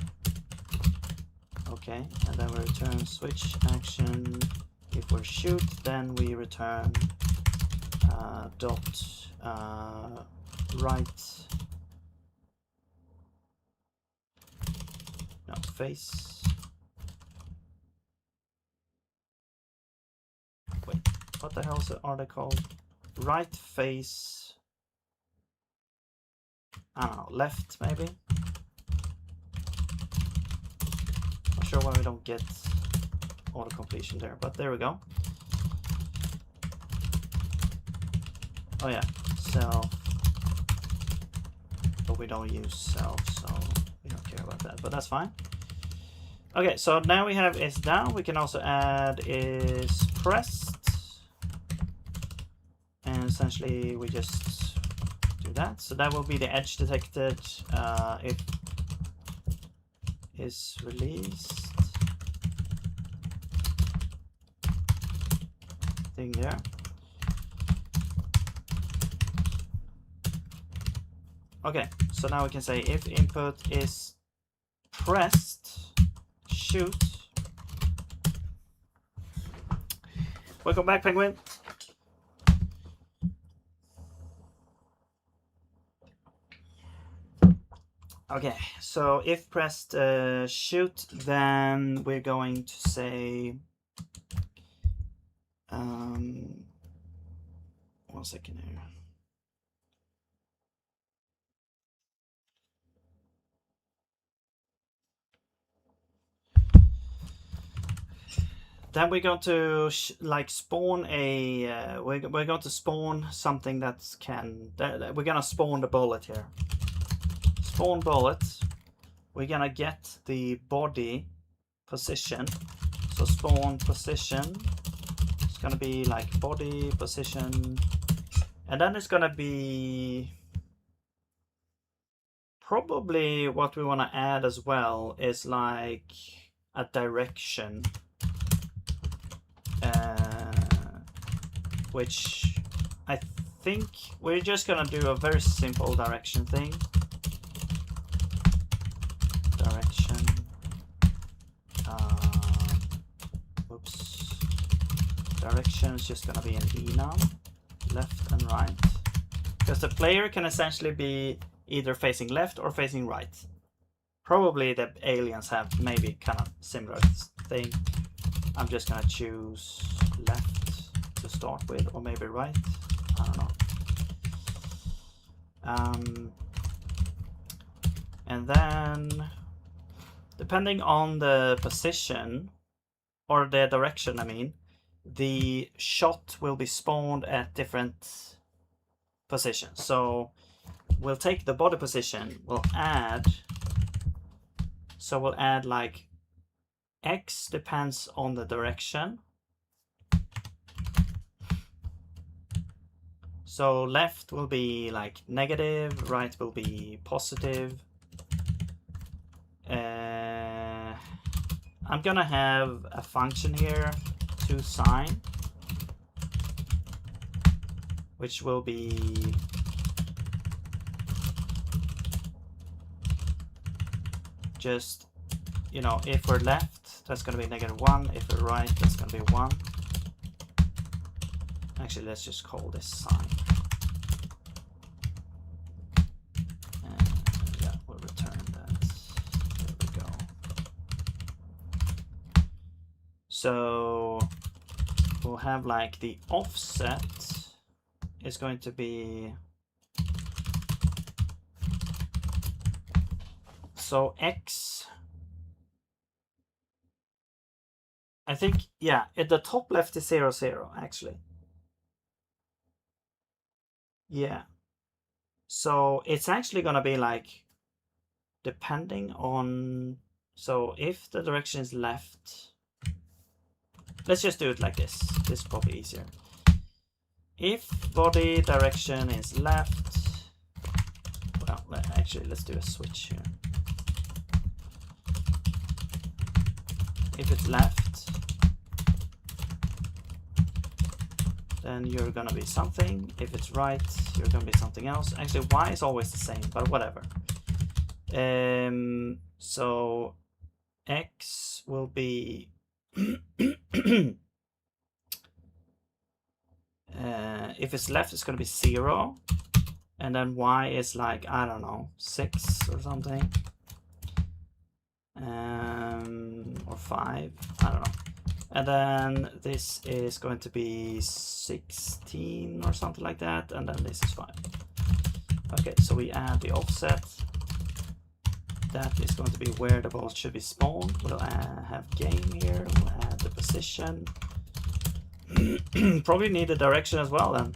Okay, and then we return switch action. If we're shoot, then we return dot right, no, face. Wait, what the hell are they called? Right face, I don't know, left maybe? Not sure why we don't get auto completion there, but there we go. Oh yeah, self, but we don't use self, so we don't care about that, but that's fine. Okay, so now we have is down. We can also add is pressed. And essentially we just do that. So that will be the edge detected if is released. Thing there. Okay, so now we can say if input is pressed, shoot. Welcome back, Penguin. Okay, so if pressed shoot, then we're going to say 1 second here. Then we're going to like spawn a we're going to spawn something that can we're gonna spawn the bullet here. Spawn bullet. We're gonna get the body position. So spawn position. It's gonna be like body position, and then it's gonna be probably what we want to add as well is like a direction. Which I think we're just gonna do a very simple direction thing. Direction. Oops. Direction is just gonna be an enum, left and right, because the player can essentially be either facing left or facing right. Probably the aliens have maybe kind of similar thing. I'm just gonna choose left to start with, or maybe right. I don't know. And then depending on the position or the direction, I mean, the shot will be spawned at different positions. So we'll take the body position, we'll add, so we'll add like X depends on the direction. So left will be like negative, right will be positive. I'm gonna have a function here, toSign, which will be just, you know, if we're left, that's gonna be -1. If we're right, that's gonna be 1. Actually, let's just call this sign. And yeah, we'll return that. There we go. So we'll have like the offset is going to be, so X, I think, yeah, at the top left is 0, 0 actually. Yeah. So it's actually gonna be like depending on, so if the direction is left, let's just do it like this. This is probably easier. If body direction is left, well, actually, let's do a switch here. If it's left, then you're gonna be something. If it's right, you're gonna be something else. Actually, Y is always the same, but whatever. So X will be if it's left, it's gonna be 0, and then Y is like, I don't know, 6 or something, or 5, I don't know. And then this is going to be 16 or something like that, and then this is 5. Okay, so we add the offset. That is going to be where the ball should be spawned. We'll have game here. We'll add the position. Probably need a direction as well then.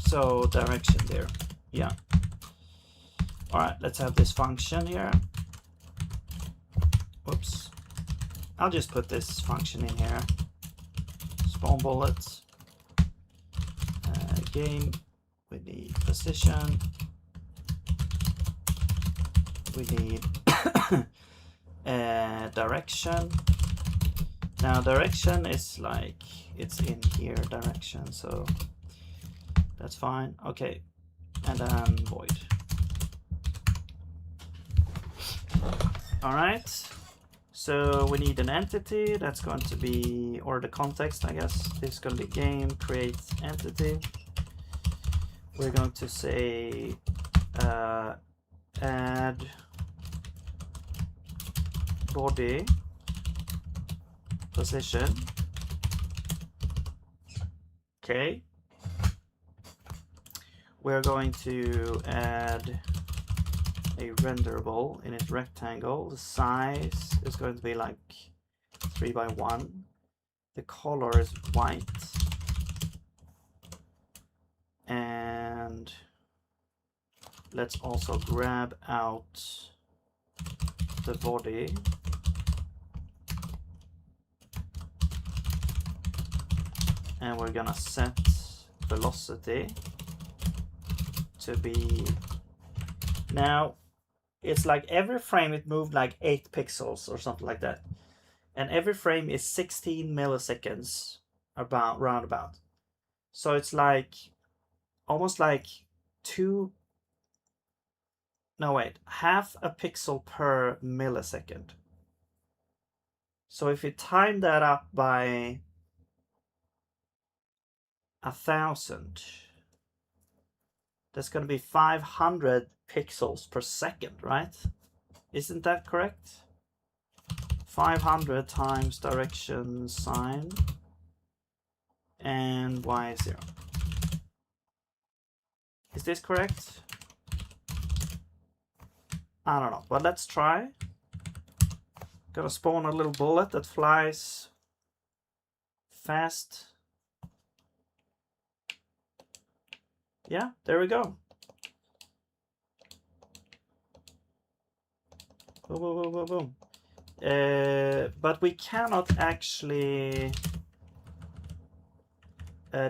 So direction there. Yeah. All right, let's have this function here. Whoops. I'll just put this function in here. Spawn bullets. Game. We need position. We need direction. Now direction is like, it's in here, direction, so that's fine. Okay, and then void. All right, so we need an entity that's going to be, or the context, I guess. This is going to be game create entity. We're going to say add body position. Okay. We're going to add a renderable in its rectangle. The size is going to be like 3 by 1. The color is white. And let's also grab out the body. And we're gonna set velocity to be, now it's like every frame it moved like 8 pixels or something like that, and every frame is 16 milliseconds about roundabout, so it's like almost like half a pixel per millisecond. So if you time that up by 1,000, that's going to be 500 pixels per second, right? Isn't that correct? 500 times direction sign and y0. Is this correct? I don't know, but let's try. Gonna spawn a little bullet that flies fast. Yeah, there we go. Boom, boom, boom, boom, boom. But we cannot actually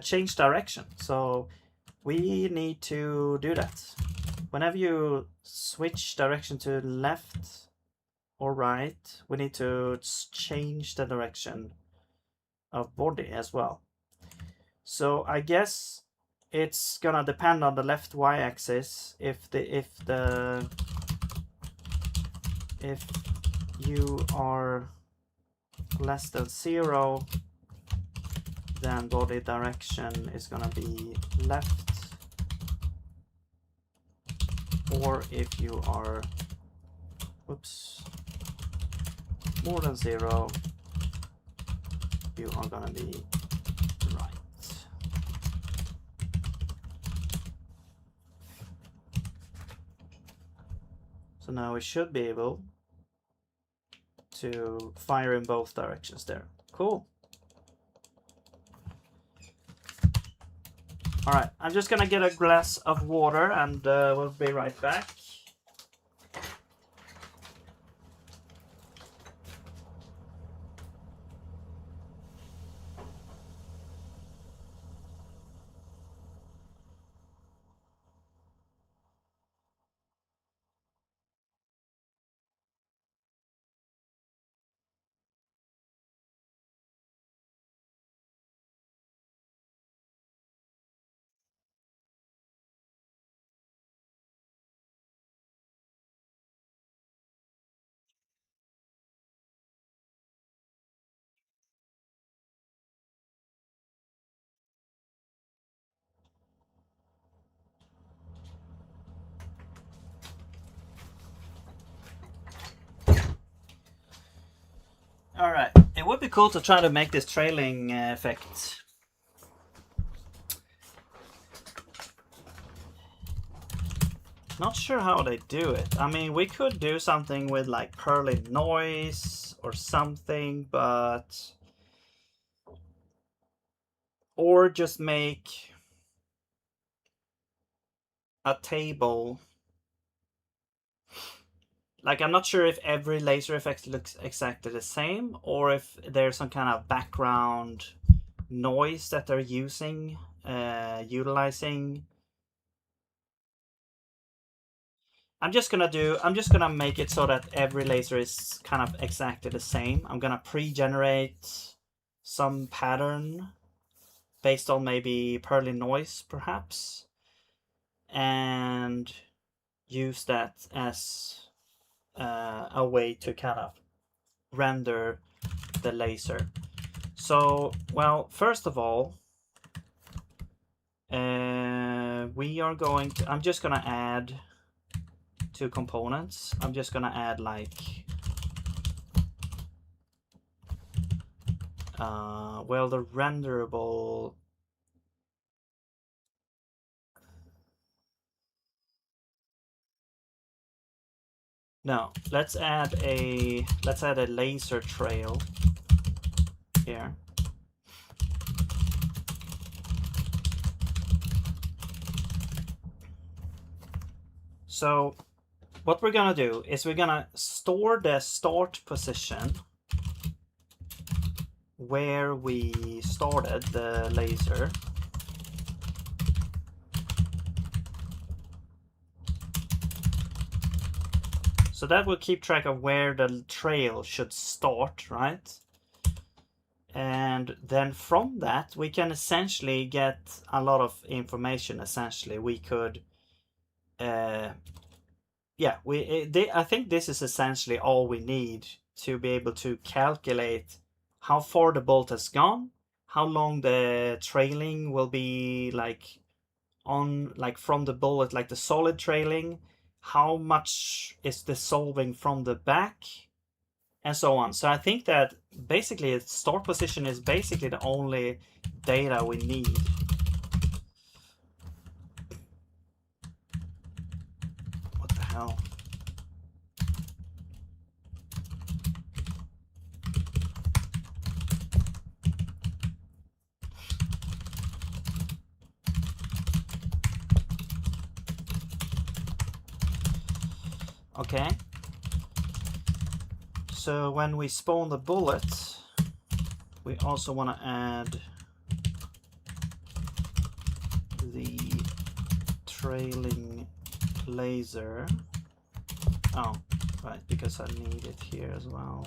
change direction, so we need to do that. Whenever you switch direction to left or right, we need to change the direction of body as well. So I guess it's gonna depend on the left y-axis. If you are less than 0, then body direction is gonna be left. Or if you are, oops, more than 0, you are gonna be right. So now we should be able to fire in both directions there. Cool. All right, I'm just gonna get a glass of water and we'll be right back. All right, it would be cool to try to make this trailing effect. Not sure how they do it. I mean, we could do something with like curly noise or something, but, or just make a table like, I'm not sure if every laser effect looks exactly the same, or if there's some kind of background noise that they're using, utilizing. I'm just gonna make it so that every laser is kind of exactly the same. I'm gonna pre-generate some pattern based on maybe Perlin noise, perhaps, and use that as a way to kind of render the laser. So, well, first of all, we are going to, I'm just gonna add two components. I'm just gonna add like, well, the renderable. No, let's add a laser trail here. So what we're gonna do is we're gonna store the start position where we started the laser. So that will keep track of where the trail should start, right? And then from that, we can essentially get a lot of information. Essentially, we could, yeah, I think this is essentially all we need to be able to calculate how far the bolt has gone, how long the trailing will be, like on, like from the bullet, like the solid trailing, how much is dissolving from the back, and so on. So I think that basically its start position is basically the only data we need. What the hell? Okay. So when we spawn the bullet, we also want to add the trailing laser. Oh, right, because I need it here as well.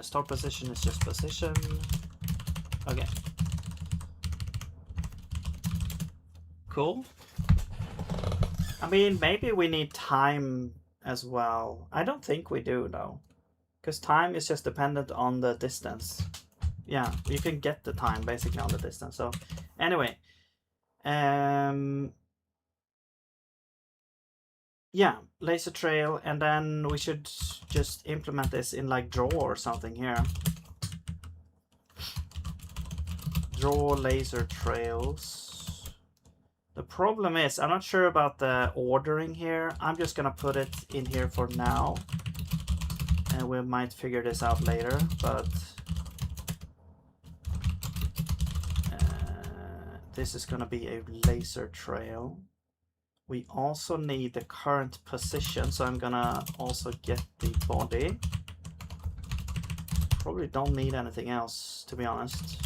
Start position is just position. Okay. Cool. I mean, maybe we need time as well. I don't think we do, though. Because time is just dependent on the distance. Yeah, you can get the time basically on the distance. So, anyway. Yeah, laser trail, and then we should just implement this in like draw or something here. Draw laser trails. The problem is, I'm not sure about the ordering here. I'm just gonna put it in here for now. And we might figure this out later, but this is gonna be a laser trail. We also need the current position, so I'm gonna also get the body. Probably don't need anything else, to be honest.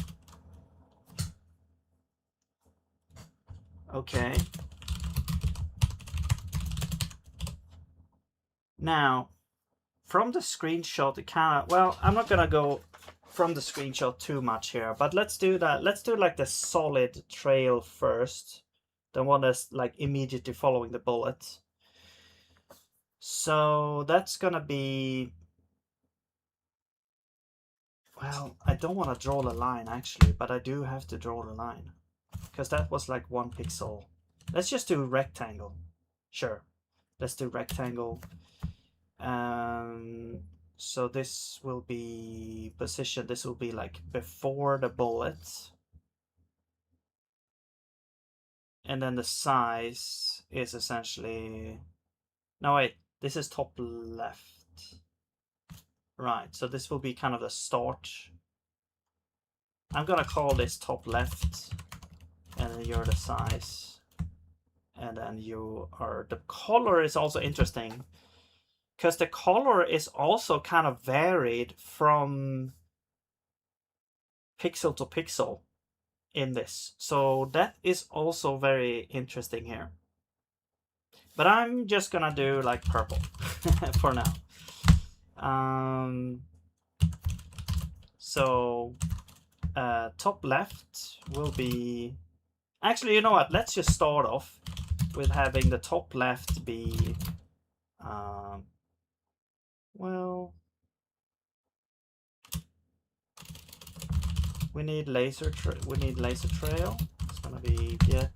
Okay. Now, from the screenshot, it kind of, well, I'm not gonna go from the screenshot too much here, but let's do that. Let's do like the solid trail first, the one that's like immediately following the bullet. So that's gonna be, well, I don't want to draw the line actually, but I do have to draw the line because that was like 1 pixel. Let's just do rectangle. Sure, let's do rectangle. So this will be position. This will be like before the bullet, and then the size is essentially, no wait, this is top left, Right, so this will be kind of the start. I'm gonna call this top left, and then you're the size, and then you are the color is also interesting, because the color is also kind of varied from pixel to pixel in this, so that is also very interesting here. But I'm just gonna do like purple for now. So top left will be, actually, you know what, let's just start off with having the top left be well, we need laser trail. It's gonna be get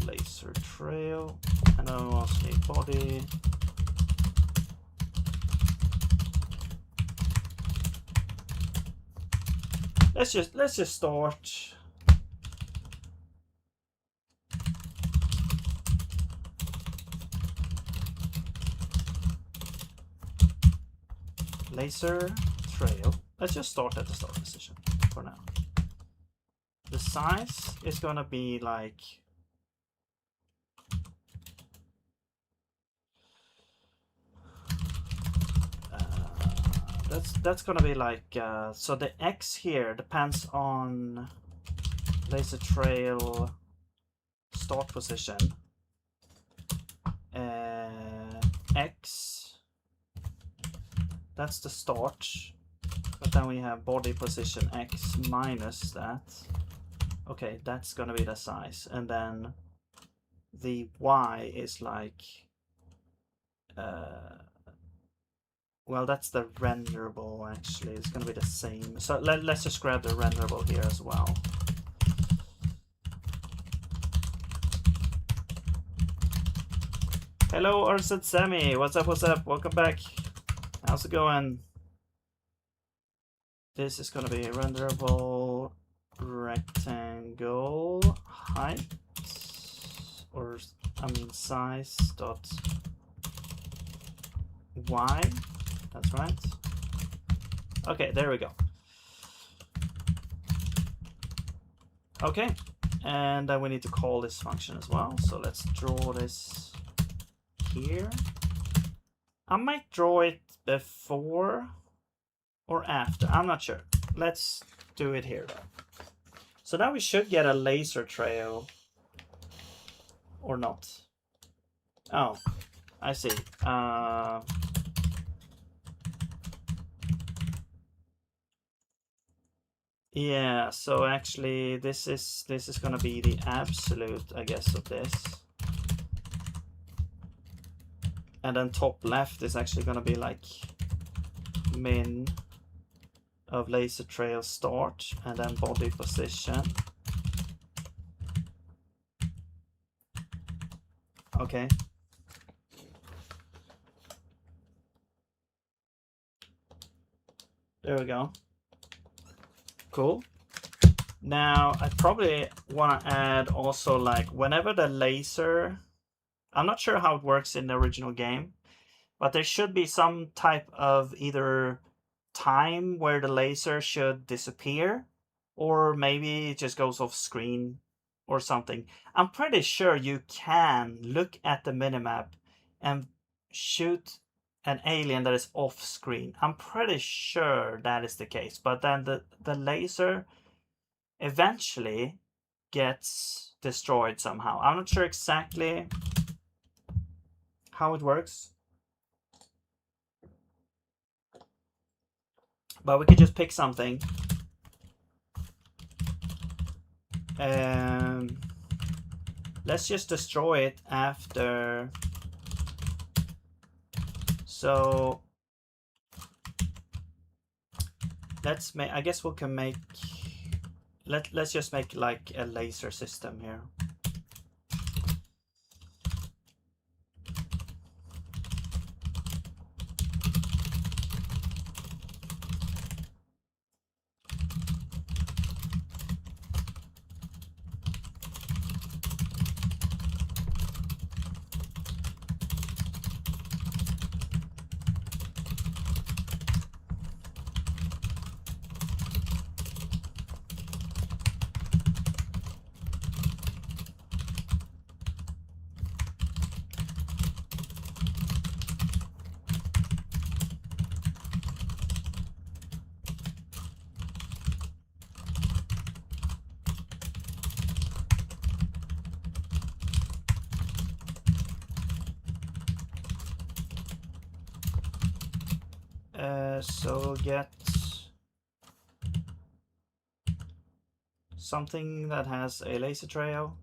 laser trail, and then we also need body. Let's just start. Laser trail. Let's just start at the start position for now. The size is gonna be like that's gonna be like so the X here depends on laser trail start position. X, that's the start, but then we have body position X minus that. Okay, that's gonna be the size, and then the Y is like well, that's the renderable. Actually, it's gonna be the same, so let's just grab the renderable here as well. Hello, Ursad Sammy. What's up? What's up? Welcome back. How's it going? This is gonna be renderable rectangle height, or I mean size dot y. That's right. Okay, there we go. Okay, and then we need to call this function as well. So let's draw this here. I might draw it before or after, I'm not sure. Let's do it here though. So now we should get a laser trail, or not. Oh, I see. Yeah, so actually this is gonna be the absolute, I guess, of this. And then top left is actually gonna be like min of laser trail start, and then body position. Okay. There we go. Cool. Now I probably want to add also, like, whenever the laser, I'm not sure how it works in the original game, but there should be some type of either time where the laser should disappear, or maybe it just goes off screen or something. I'm pretty sure you can look at the minimap and shoot an alien that is off screen. I'm pretty sure that is the case, but then the laser eventually gets destroyed somehow. I'm not sure exactly how it works, but we could just pick something. Let's just destroy it after. So let's make, I guess we can make, let's just make like a laser system here. So get something that has a laser trail,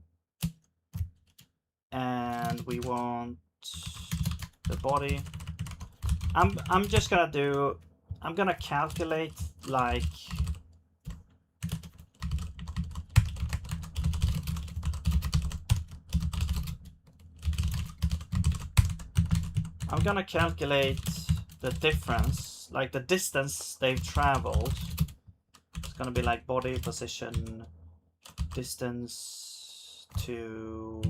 and we want the body. I'm just gonna do. I'm gonna calculate like. I'm gonna calculate the difference, like the distance they've traveled. It's gonna be like body position, distance to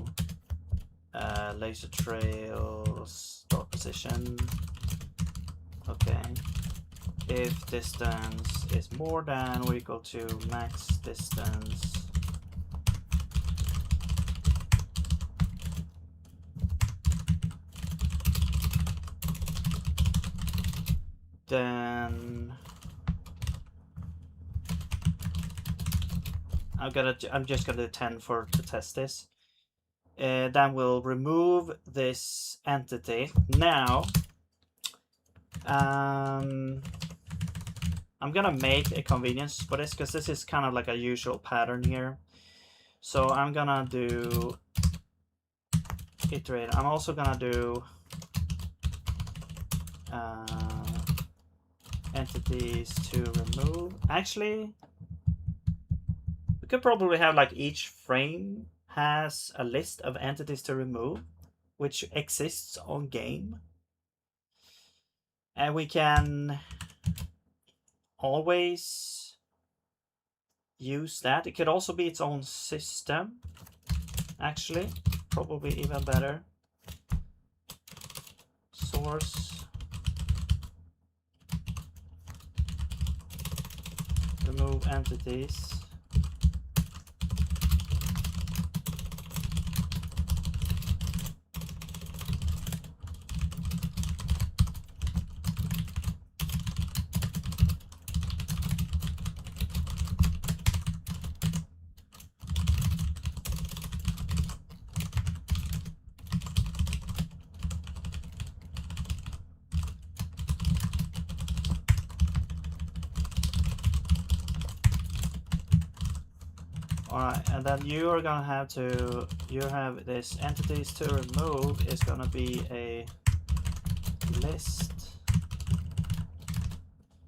laser trail, start position. Okay. If distance is more than or equal to max distance, then I'm just gonna do 10 to test this. Then we'll remove this entity. Now, I'm gonna make a convenience for this because this is kind of like a usual pattern here. So I'm gonna do iterate. I'm also gonna do entities to remove. Actually, we could probably have like each frame has a list of entities to remove, which exists on game. And we can always use that. It could also be its own system, actually. Probably even better. Source. Remove entities. Alright, and then you are gonna have to, you have this entities to remove is gonna be a list.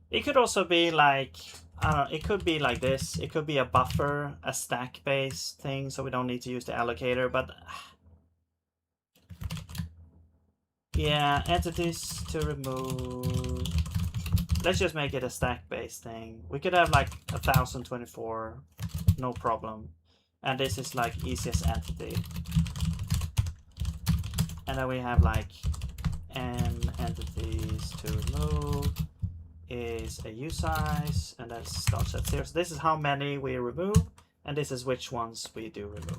It could also be like, I don't know, it could be like this. It could be a buffer, a stack based thing, so we don't need to use the allocator, but yeah, entities to remove. Let's just make it a stack based thing. We could have like 1024. No problem. And this is like easiest entity. And then we have like n entities to remove is a usize, and that starts at 0. So this is how many we remove, and this is which ones we do remove.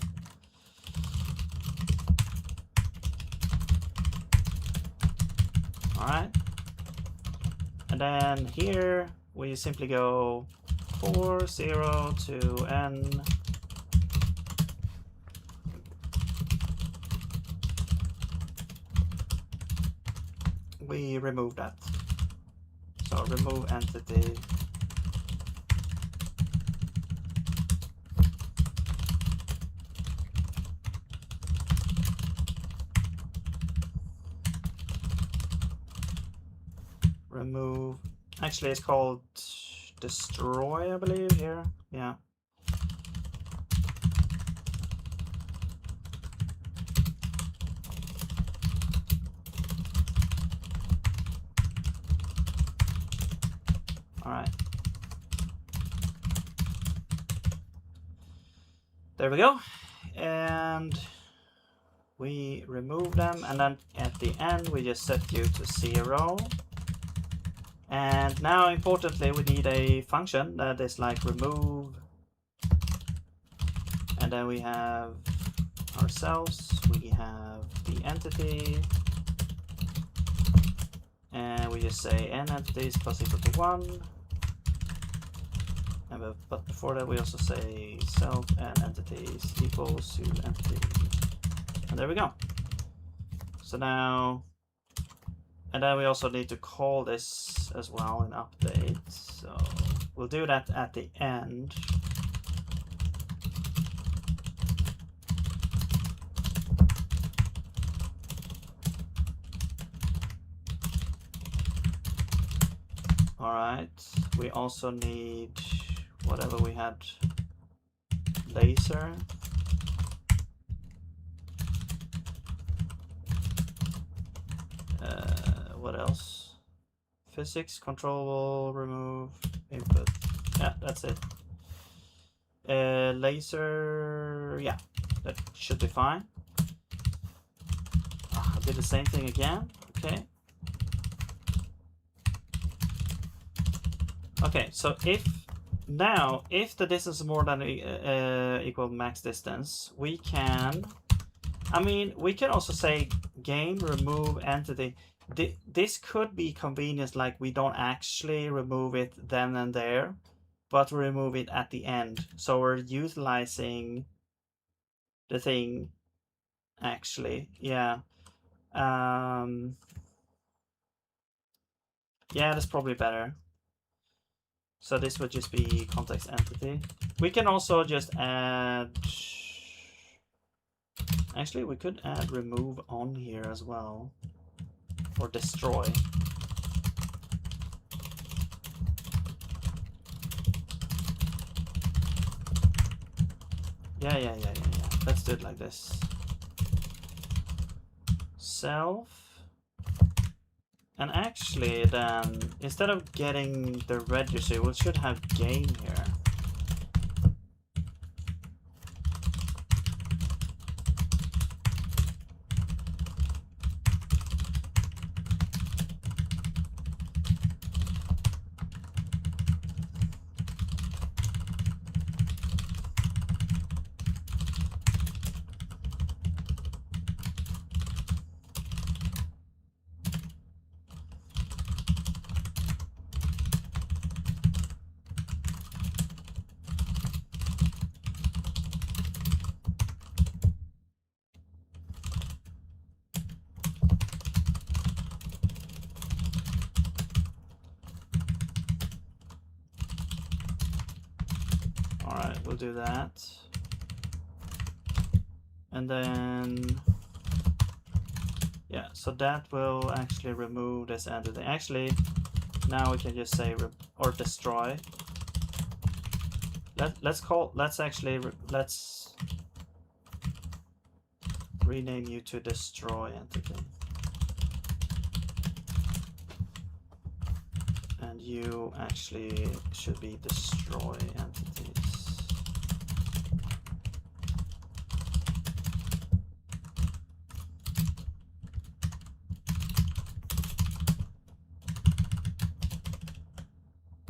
Alright. And then here we simply go 4, 0 to n. We remove that. So remove entity. Remove. Actually, it's called destroy, I believe, here. Yeah. All right. There we go. And we remove them, and then at the end we just set you to 0. And now, importantly, we need a function that is like remove, and then we have ourselves, we have the entity, and we just say n entities plus equal to 1. But before that, we also say self and entities equals to entity, and there we go. So now And then we also need to call this as well in update. So we'll do that at the end. All right, we also need whatever we had, laser. What else? Physics, controllable, remove, input. Yeah, that's it. Laser, yeah, that should be fine. I did the same thing again, okay. Okay, so if the distance is more than equal max distance, we can, I mean, we can also say game remove entity. This could be convenient, like we don't actually remove it then and there, but we remove it at the end. So we're utilizing the thing actually, yeah. Yeah, that's probably better. So this would just be context entity. We can also just add, actually we could add remove on here as well, or destroy. Yeah. Let's do it like this. Self. And actually then, instead of getting the register, we should have game here. Alright, we'll do that. And then, yeah, so that will actually remove this entity. Actually, now we can just say or destroy. Let's rename you to destroy entity. And you actually should be destroy entities.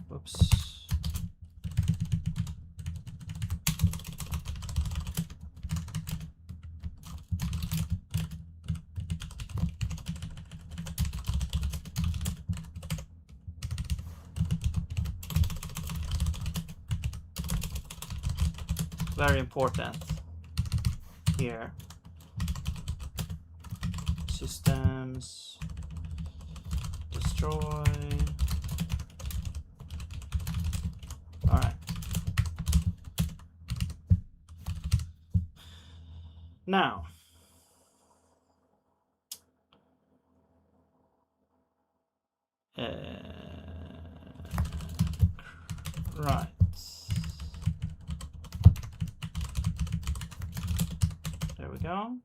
Whoops. Very important here. Systems, destroy. All right. Now, right. There we go.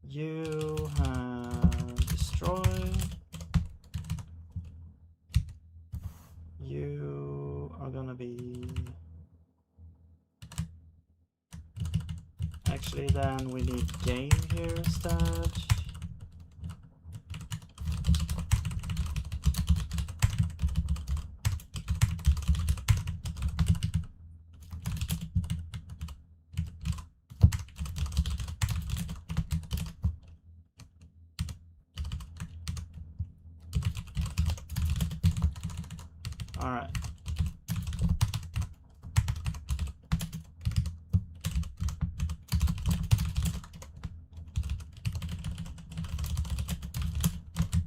You have destroy. You are gonna be, actually then we need game here instead. All right.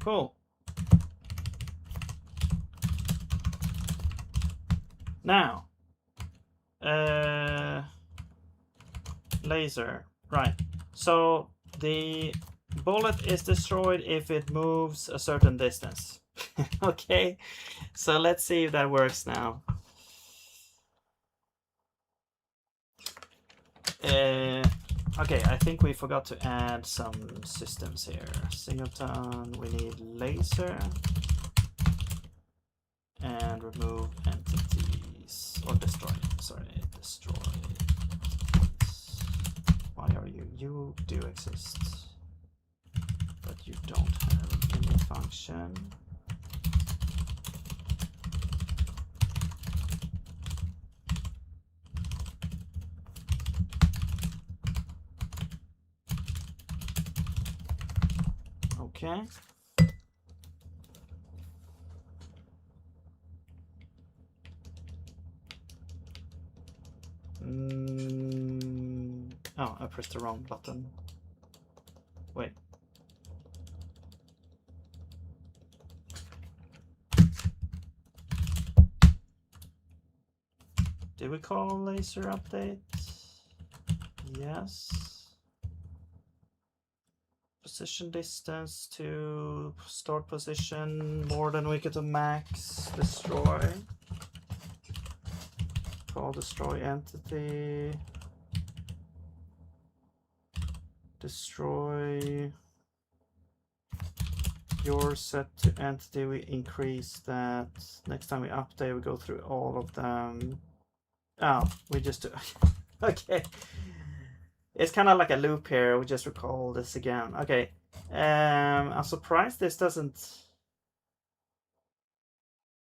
Cool. Now, laser, right. So the bullet is destroyed if it moves a certain distance. Okay, so let's see if that works now. Okay, I think we forgot to add some systems here. Singleton, we need laser. And remove entities. Or destroy. Sorry, destroy. Why are you? You do exist. But you don't have any function. Okay. Oh, I pressed the wrong button. Wait. Did we call laser update? Yes. Position distance to start position more than we get to max. Destroy. Call destroy entity. Destroy. Your set to entity, we increase that. Next time we update, we go through all of them. Oh, we just do. Okay. It's kind of like a loop here. We just recall this again. Okay. I'm surprised this doesn't.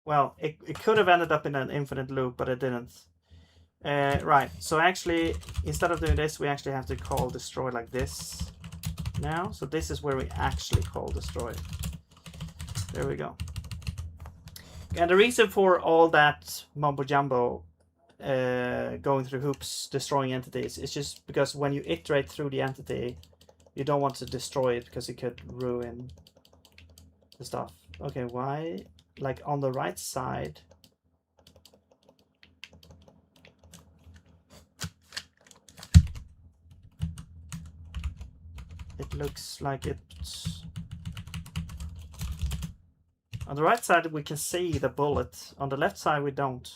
Well, it could have ended up in an infinite loop, but it didn't. Right. So actually, instead of doing this, we actually have to call destroy like this now. So this is where we actually call destroy. There we go. And the reason for all that mumbo jumbo going through hoops, destroying entities, is just because when you iterate through the entity, you don't want to destroy it because it could ruin the stuff. Okay, why? Like on the right side. It looks like it's... On the right side we can see the bullet. On the left side we don't.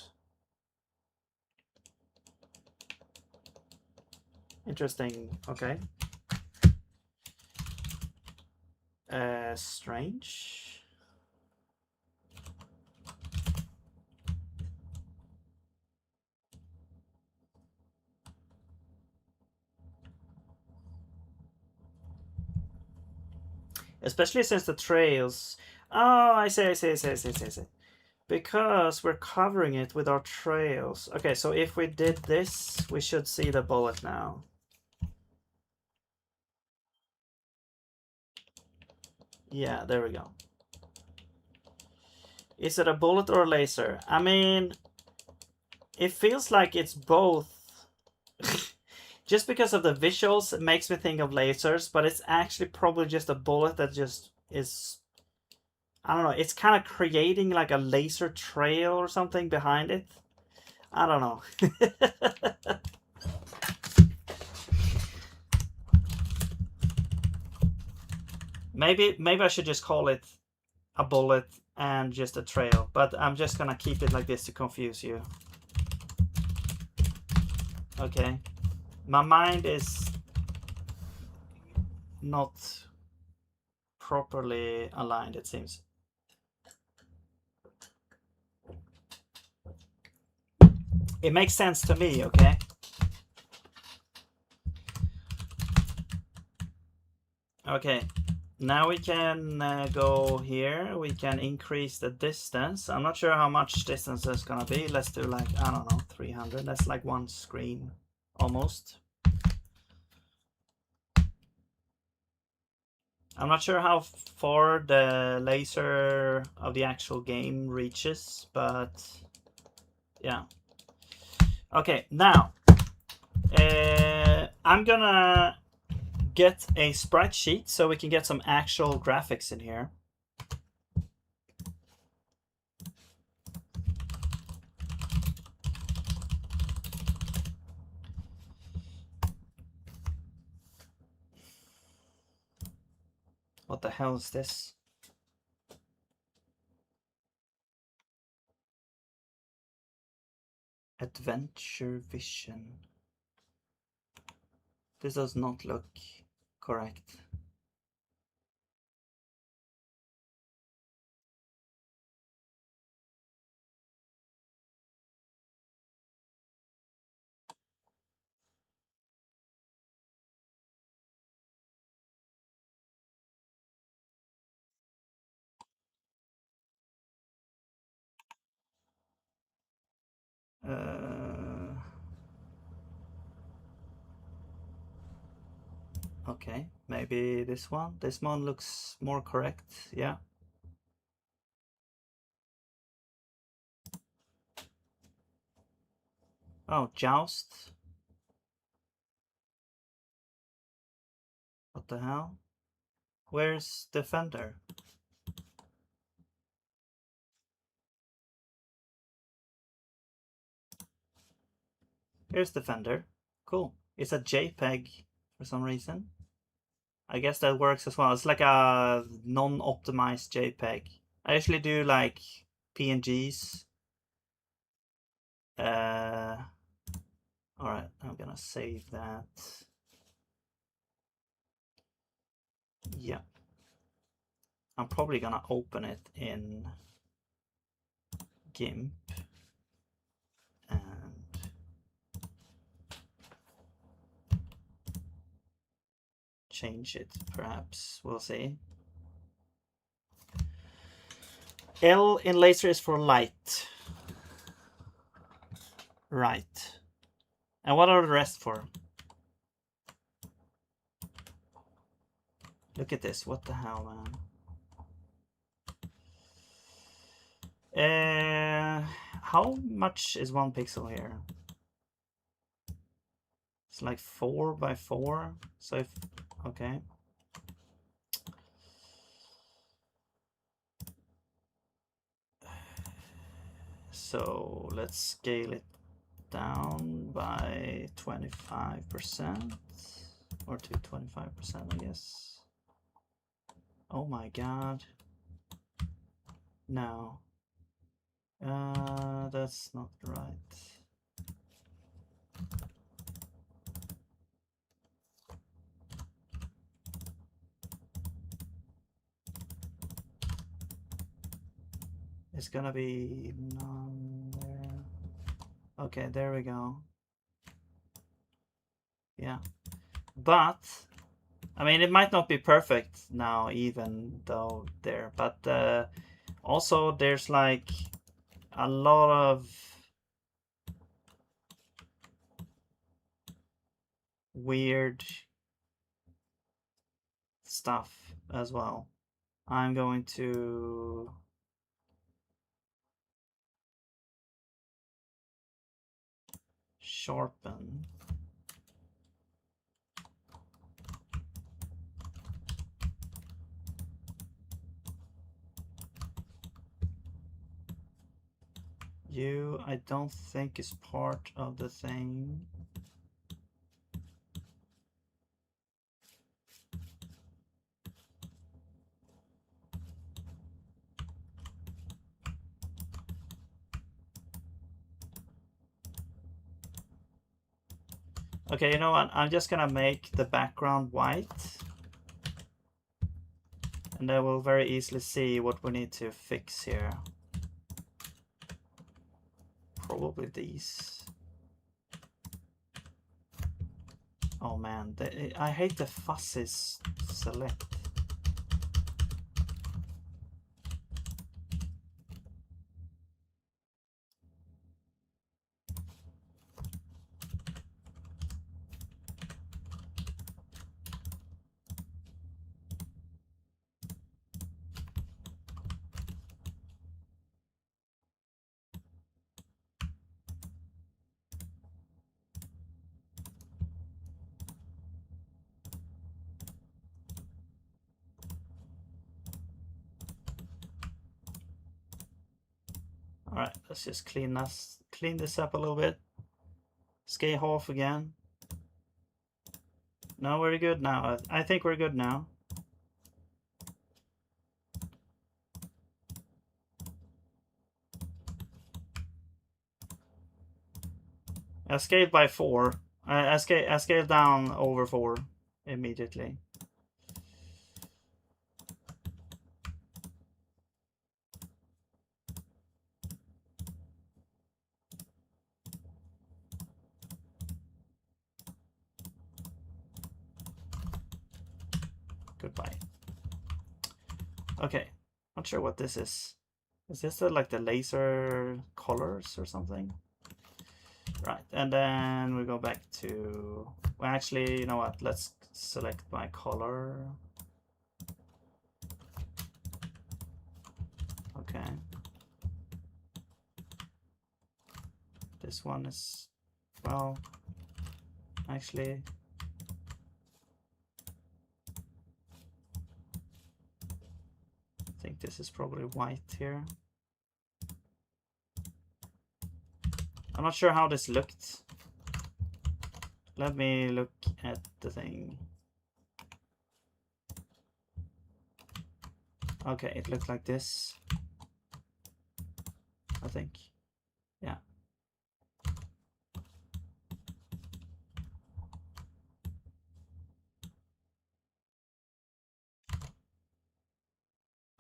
Interesting. Okay. Strange. Especially since the trails... Oh, I see. Because we're covering it with our trails. Okay, so if we did this, we should see the bullet now. Yeah, there we go. Is it a bullet or a laser? I mean, it feels like it's both. Just because of the visuals, it makes me think of lasers, but it's actually probably just a bullet that just is... I don't know, it's kind of creating like a laser trail or something behind it. I don't know. Maybe I should just call it a bullet and just a trail, but I'm just gonna keep it like this to confuse you. Okay. My mind is not properly aligned, it seems. It makes sense to me, okay? Okay, now we can go here. We can increase the distance. I'm not sure how much distance it's gonna be. Let's do like, I don't know, 300. That's like one screen, almost. I'm not sure how far the laser of the actual game reaches, but yeah. Okay, now I'm gonna get a sprite sheet so we can get some actual graphics in here. What the hell is this? Adventure Vision. This does not look correct. Okay, maybe this one. This one looks more correct. Yeah. Oh, Joust. What the hell? Where's Defender? Here's Defender. Cool. It's a JPEG for some reason. I guess that works as well. It's like a non-optimized JPEG. I usually do like PNGs. Alright, I'm gonna save that. Yeah. I'm probably gonna open it in GIMP and change it, perhaps. We'll see. L in laser is for light. Right. And what are the rest for? Look at this. What the hell, man? How much is 1 pixel here? It's like 4 by 4. So if, okay. So let's scale it down by 25% or to 25%, I guess. Oh my god. No. That's not right. It's gonna be none there. Okay, there we go. Yeah. But I mean, it might not be perfect now, even though there, but also there's like a lot of weird stuff as well. I'm going to sharpen. You, I don't think is part of the thing. Okay, you know what? I'm just gonna make the background white. And I will very easily see what we need to fix here. Probably these. Oh man, I hate the fuzzies select. All right, let's just clean this up a little bit. Scale half again. No, we're good now. I think we're good now. I scaled by 4. I scaled down over 4 immediately. Goodbye. Okay, not sure what this is. Is this like the laser colors or something? Right, and then we go back to, well, actually, you know what? Let's select my color. Okay. This one is, well, actually, I think this is probably white here. I'm not sure how this looked. Let me look at the thing. Okay, it looked like this, I think. Yeah.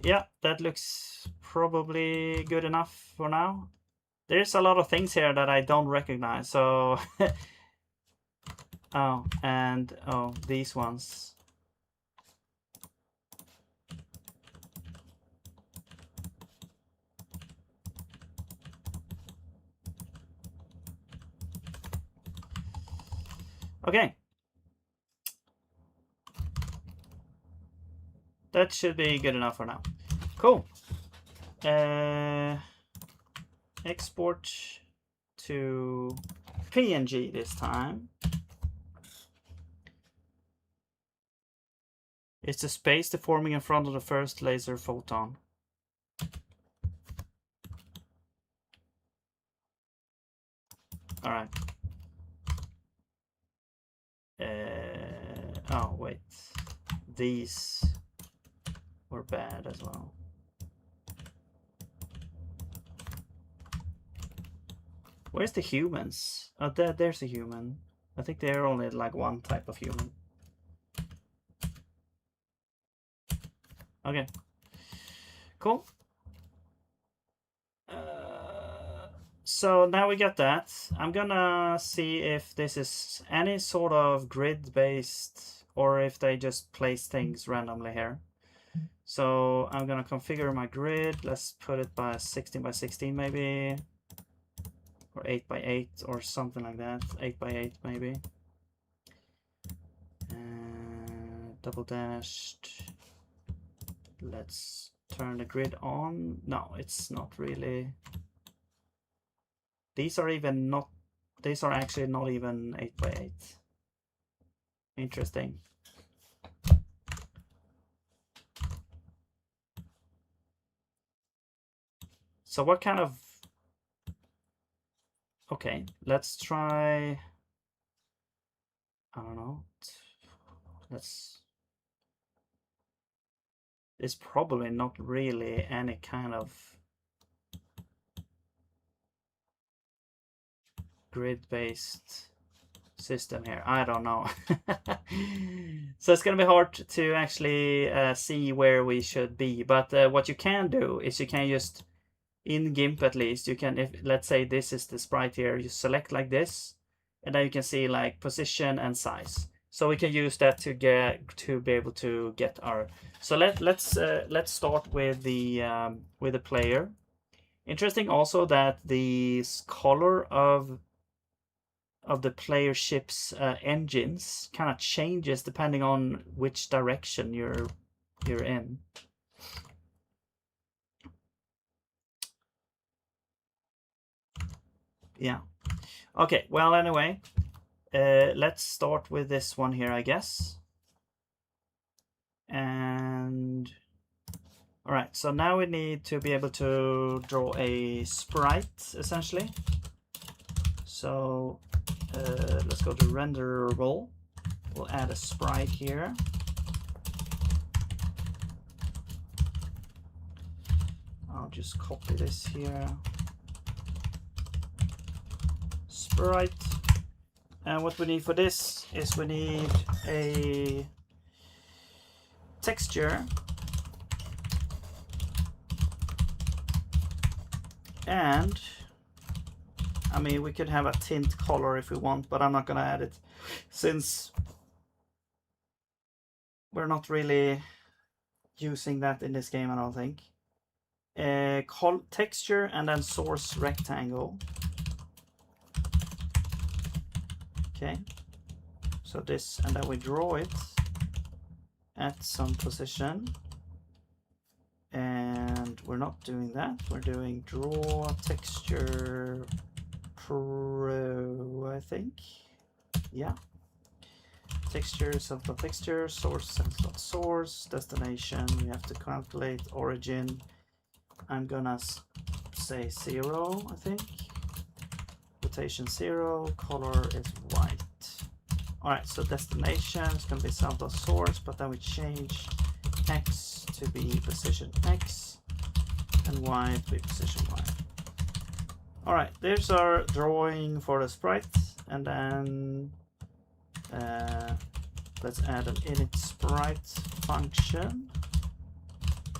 Yeah, that looks probably good enough for now. There's a lot of things here that I don't recognize, so oh, and oh, these ones. Okay. That should be good enough for now. Cool. Export to PNG this time. It's the space deforming in front of the first laser photon. All right. Oh, wait. These were bad as well. Where's the humans? Oh, there's a human. I think they're only like one type of human. Okay. Cool. So now we got that. I'm gonna see if this is any sort of grid-based or if they just place things randomly here. So I'm gonna configure my grid. Let's put it by 16 by 16 maybe, or 8 by 8 or something like that. 8 by 8 maybe. Double dashed. Let's turn the grid on. No, it's not really. These are even not, these are actually not even 8 by 8. Interesting. So what kind of, okay, let's try, I don't know, it's probably not really any kind of grid-based system here. I don't know. So it's gonna be hard to actually see where we should be, but what you can do is you can just, in GIMP at least, you can, if let's say this is the sprite here, you select like this, and then you can see like position and size. So we can use that to be able to get our. So let's start with the player. Interesting also that the color of the player ship's engines kind of changes depending on which direction you're in. Yeah. Okay. Well, anyway, let's start with this one here, I guess. And all right. So now we need to be able to draw a sprite, essentially. So let's go to renderable. We'll add a sprite here. I'll just copy this here. Sprite. And what we need for this is we need a texture and I mean we could have a tint color if we want, but I'm not gonna add it since we're not really using that in this game, I don't think. Texture and then source rectangle. Okay, so this, and then we draw it at some position. And we're not doing that. We're doing draw texture pro, I think. Yeah. Texture, self.texture, source, self.source, destination. We have to calculate origin. I'm gonna say 0, I think. Rotation 0, color is white. Alright, so destination is gonna be self.source, but then we change X to be position X and Y to be position Y. Alright, there's our drawing for the sprite, and then let's add an init sprite function,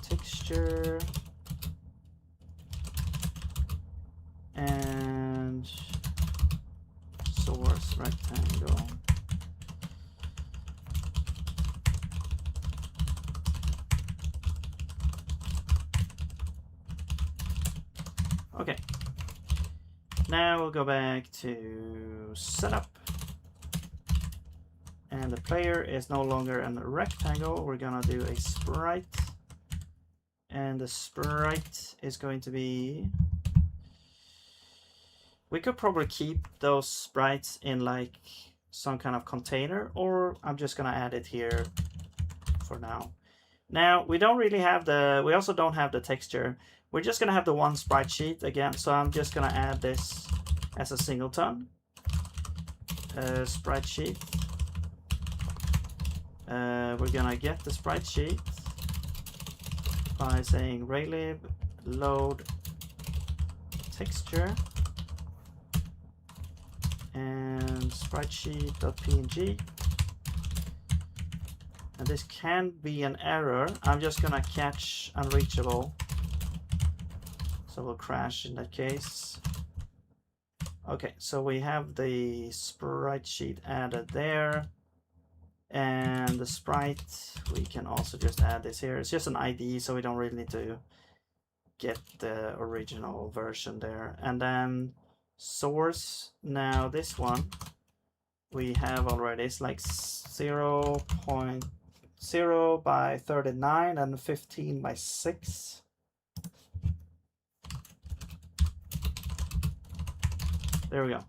texture, and source rectangle. Okay, now we'll go back to setup, and the player is no longer a rectangle. We're gonna do a sprite, and the sprite is going to be, we could probably keep those sprites in like some kind of container, or I'm just gonna add it here for now. Now we don't really have the, we also don't have the texture. We're just gonna have the one sprite sheet again, so I'm just gonna add this as a singleton. Sprite sheet. We're gonna get the sprite sheet by saying raylib load texture and sprite sheet.png. And this can be an error. I'm just gonna catch unreachable. So we'll crash in that case. Okay, so we have the sprite sheet added there. And the sprite, we can also just add this here. It's just an ID, so we don't really need to get the original version there. And then source, now this one we have already. It's like 0.0 by 39 and 15 by 6. There we go.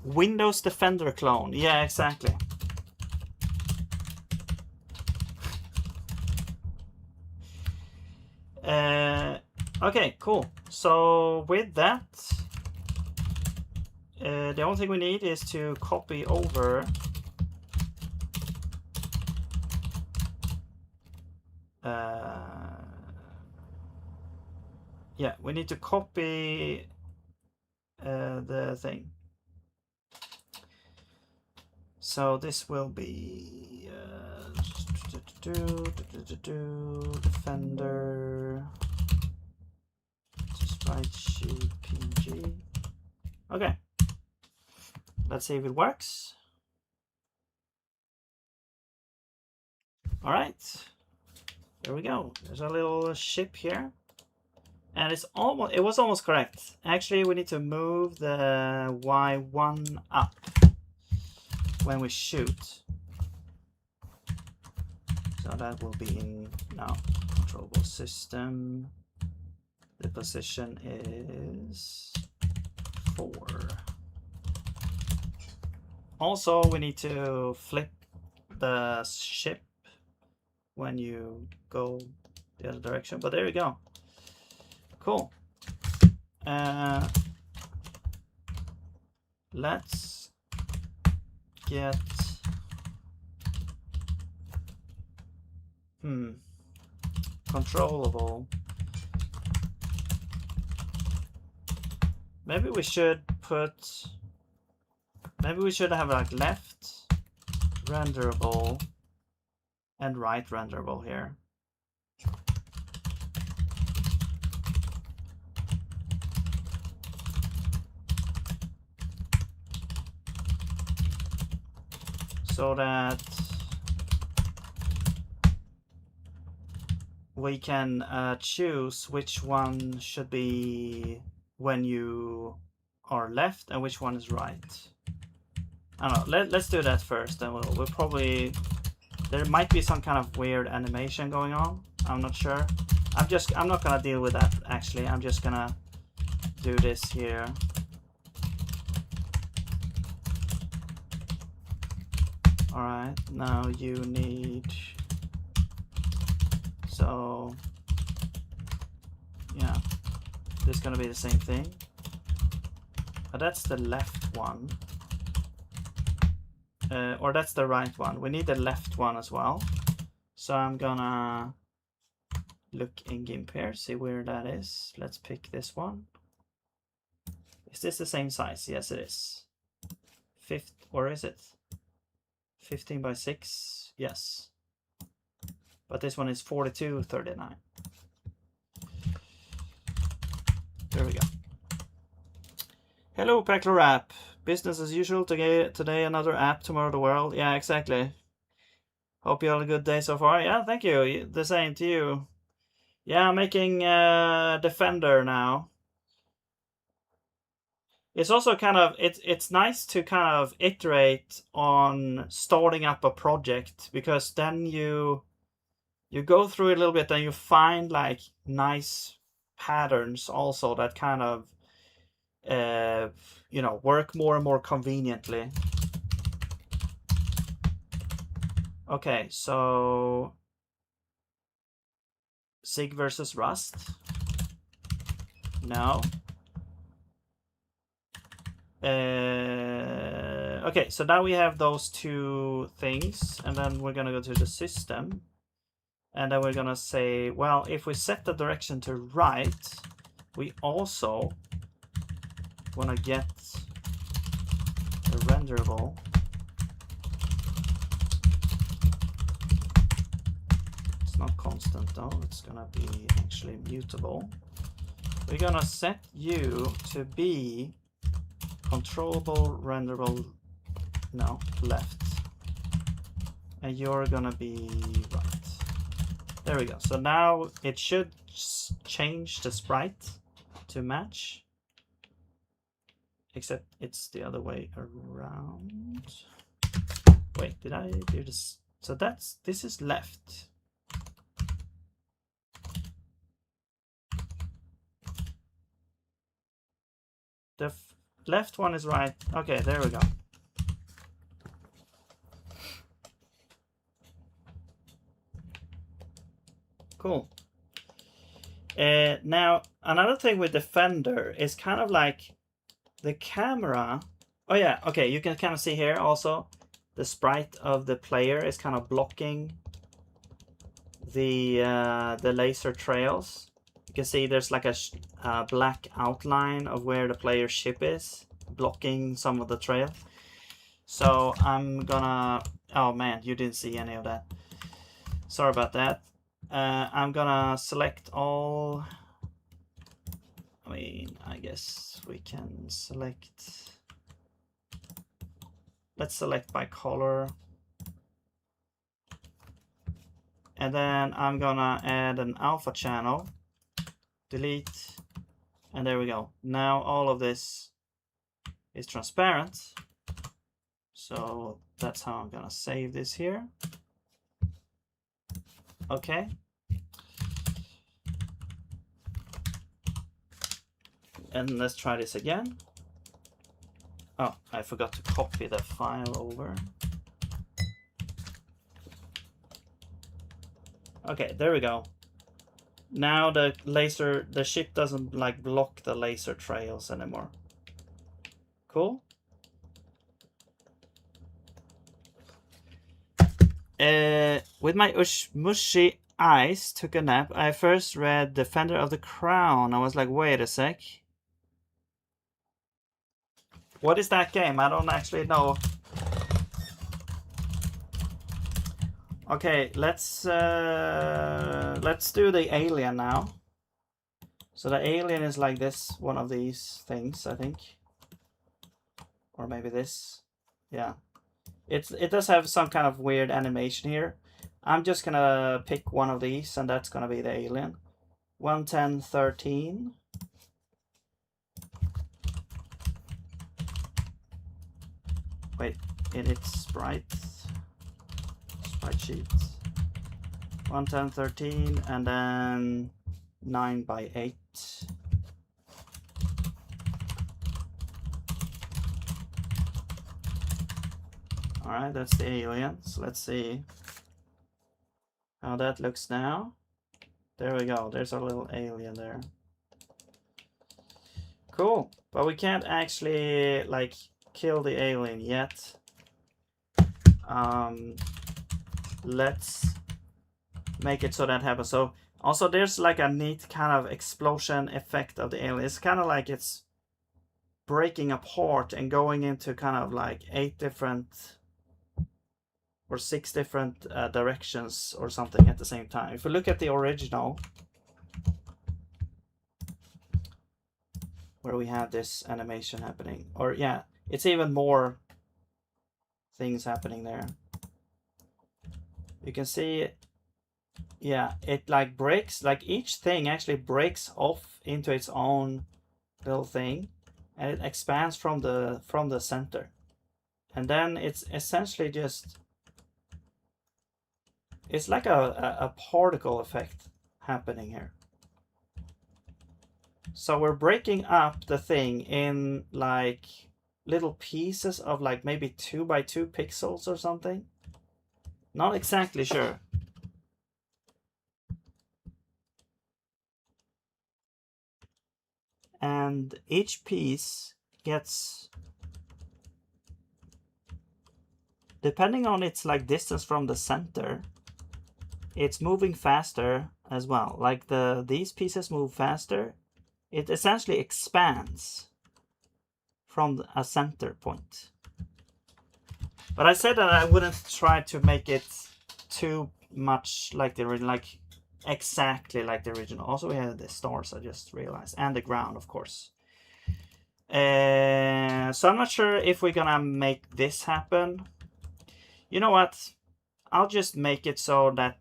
Windows Defender clone. Yeah, exactly. Okay, cool. So with that, the only thing we need is to copy over yeah, we need to copy the thing. So this will be Defender sprite sheet PNG. Okay, let's see if it works. All right, there we go. There's a little ship here. And it's almost, it was almost correct. Actually, we need to move the Y1 up when we shoot. So that will be in now controllable system. The position is 4. Also, we need to flip the ship when you go the other direction, but there you go. Cool. Let's get controllable maybe we should put, maybe we should have like left renderable and right renderable here. So that we can choose which one should be when you are left and which one is right. I don't know. Let's do that first, and we'll probably, there might be some kind of weird animation going on. I'm not sure. I'm not gonna deal with that actually. I'm just gonna do this here. All right, now you need, so yeah, this is gonna be the same thing. But that's the left one. Or that's the right one. We need the left one as well. So I'm gonna look in GIMP here, see where that is. Let's pick this one. Is this the same size? Yes, it is. Or is it 15 by 6? Yes. But this one is 4239. There we go. Hello, Peckler app. Business as usual. Today another app, tomorrow the world. Yeah, exactly. Hope you had a good day so far. Yeah, thank you. The same to you. Yeah, I'm making Defender now. It's also kind of, it's nice to kind of iterate on starting up a project, because then you go through it a little bit and you find like nice patterns also that kind of you know, work more and more conveniently. Okay, so Zig versus Rust. No. Okay, so now we have those two things, and then we're gonna go to the system, and then we're gonna say, well, if we set the direction to right, we also want to get the renderable. It's not constant though, it's gonna be actually mutable. We're gonna set you to be controllable renderable, no, left, and you're gonna be right. There we go. So now it should change the sprite to match, except it's the other way around. Wait, did I do this? So this is left. The left one is right. Okay, there we go. Cool. Now, another thing with Defender is kind of like the camera. Oh yeah, okay, you can kind of see here also the sprite of the player is kind of blocking the laser trails. You can see there's like a black outline of where the player's ship is, blocking some of the trail. So I'm gonna, oh man, you didn't see any of that. Sorry about that. I'm gonna select all. I mean, I guess we can select. Let's select by color. And then I'm gonna add an alpha channel. Delete. And there we go. Now all of this is transparent. So that's how I'm gonna save this here. Okay. And let's try this again. Oh, I forgot to copy the file over. Okay, there we go. Now the ship doesn't like block the laser trails anymore. Cool. With my mushy eyes took a nap. I first read Defender of the Crown. I was like, wait a sec. What is that game? I don't actually know. Okay, let's do the alien now. So the alien is like this, one of these things, I think. Or maybe this. Yeah. It does have some kind of weird animation here. I'm just gonna pick one of these, and that's gonna be the alien. 11013. Wait, in its sprite sheet. 11013, and then 9x8. Alright, that's the alien. So let's see how that looks now. There we go. There's our little alien there. Cool. But we can't actually like kill the alien yet. Let's make it so that happens. So also there's like a neat kind of explosion effect of the alien. It's kind of like it's breaking apart and going into kind of like 8 different or 6 different directions or something at the same time. If we look at the original, where we have this animation happening, or yeah, it's even more things happening there. You can see, yeah, it like breaks, like each thing actually breaks off into its own little thing, and it expands from the center, and then it's essentially just, it's like a particle effect happening here. So we're breaking up the thing in like little pieces of like maybe 2 by 2 pixels or something. Not exactly sure. And each piece gets, depending on its like distance from the center, it's moving faster as well. Like these pieces move faster. It essentially expands from a center point. But I said that I wouldn't try to make it too much like the original, like exactly like the original. Also, we have the stars, I just realized, and the ground, of course. So I'm not sure if we're gonna make this happen. You know what? I'll just make it so that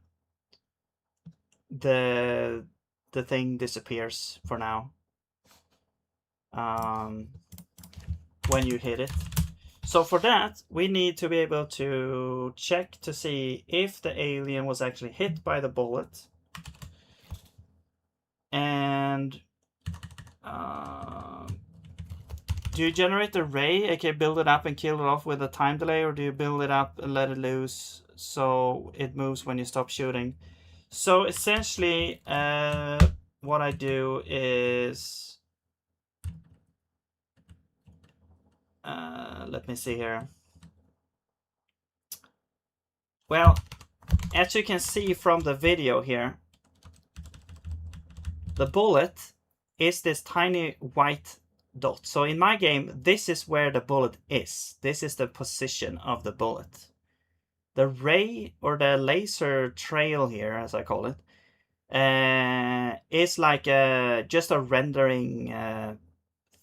the thing disappears for now. When you hit it. So for that, we need to be able to check to see if the alien was actually hit by the bullet. And do you generate the ray, aka build it up and kill it off with a time delay, or do you build it up and let it loose so it moves when you stop shooting? So essentially, what I do is, let me see here. Well, as you can see from the video here, the bullet is this tiny white dot. So in my game, this is where the bullet is. This is the position of the bullet. The ray, or the laser trail here, as I call it, is like just a rendering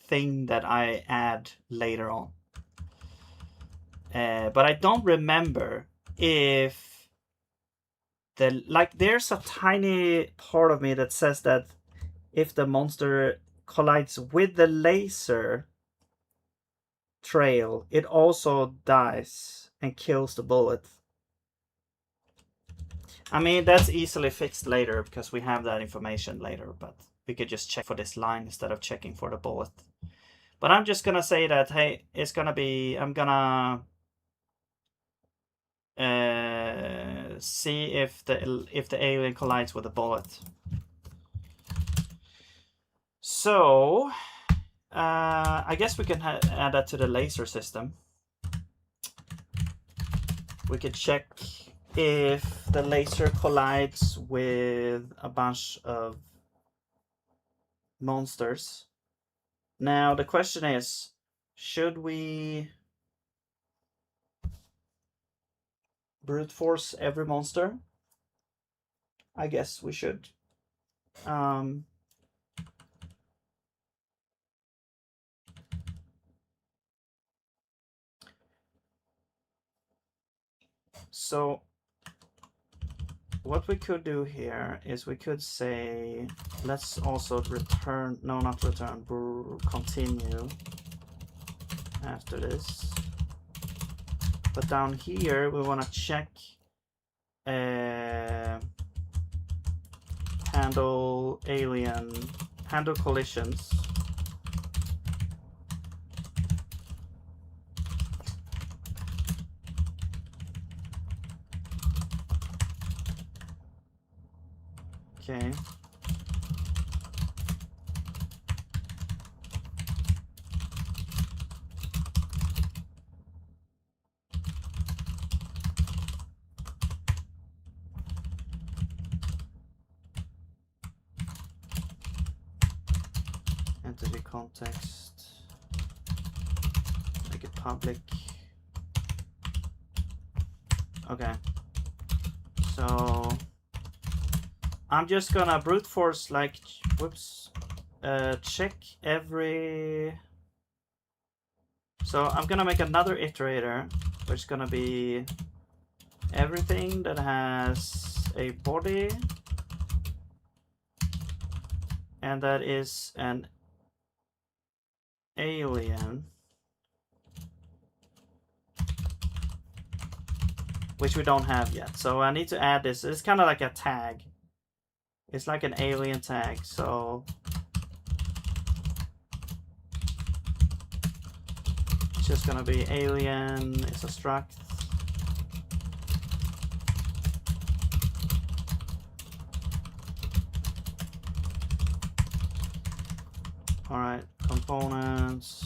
thing that I add later on. But I don't remember if there's a tiny part of me that says that if the monster collides with the laser trail, it also dies and kills the bullet. I mean, that's easily fixed later because we have that information later, but we could just check for this line instead of checking for the bullet. But I'm just gonna say that, hey, it's gonna be, I'm gonna see if the alien collides with the bullet. So I guess we can add that to the laser system. We could check if the laser collides with a bunch of monsters. Now the question is, Should we brute force every monster? I guess we should. So what we could do here is we could say, let's also return, no, not return, continue after this. But down here, we want to check handle collisions. Okay. Entity context. Make it public. Okay. So I'm just gonna brute force, like, whoops, check every. So I'm gonna make another iterator, which is gonna be everything that has a body and that is an alien, which we don't have yet. So I need to add this. It's kind of like a tag. It's like an alien tag. So it's just gonna be alien. It's a struct. All right, components.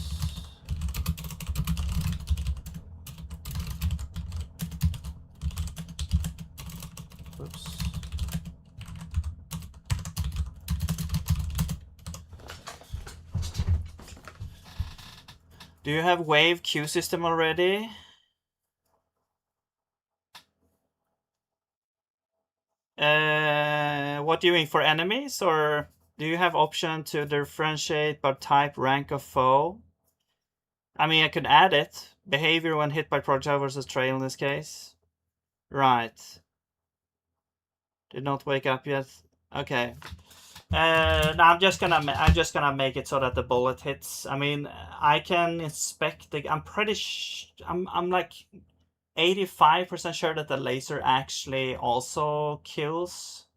Oops. Do you have wave queue system already? What do you mean, for enemies, or do you have option to differentiate by type, rank of foe? I mean, I could add it. Behavior when hit by projectile versus trail in this case. Right. Did not wake up yet. Okay. No, I'm just gonna make it so that the bullet hits. I mean, I can inspect the. I'm pretty. I'm like 85% sure that the laser actually also kills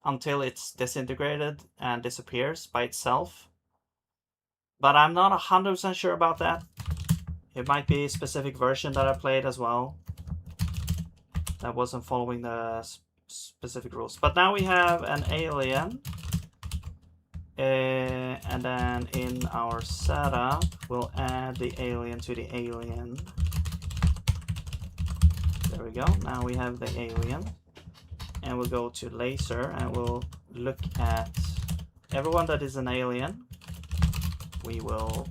until it's disintegrated and disappears by itself. But I'm not 100% sure about that. It might be a specific version that I played as well that wasn't following the specific rules. But now we have an alien. And then in our setup, we'll add the alien to the alien. There we go. Now we have the alien. And we'll go to laser and we'll look at everyone that is an alien. We will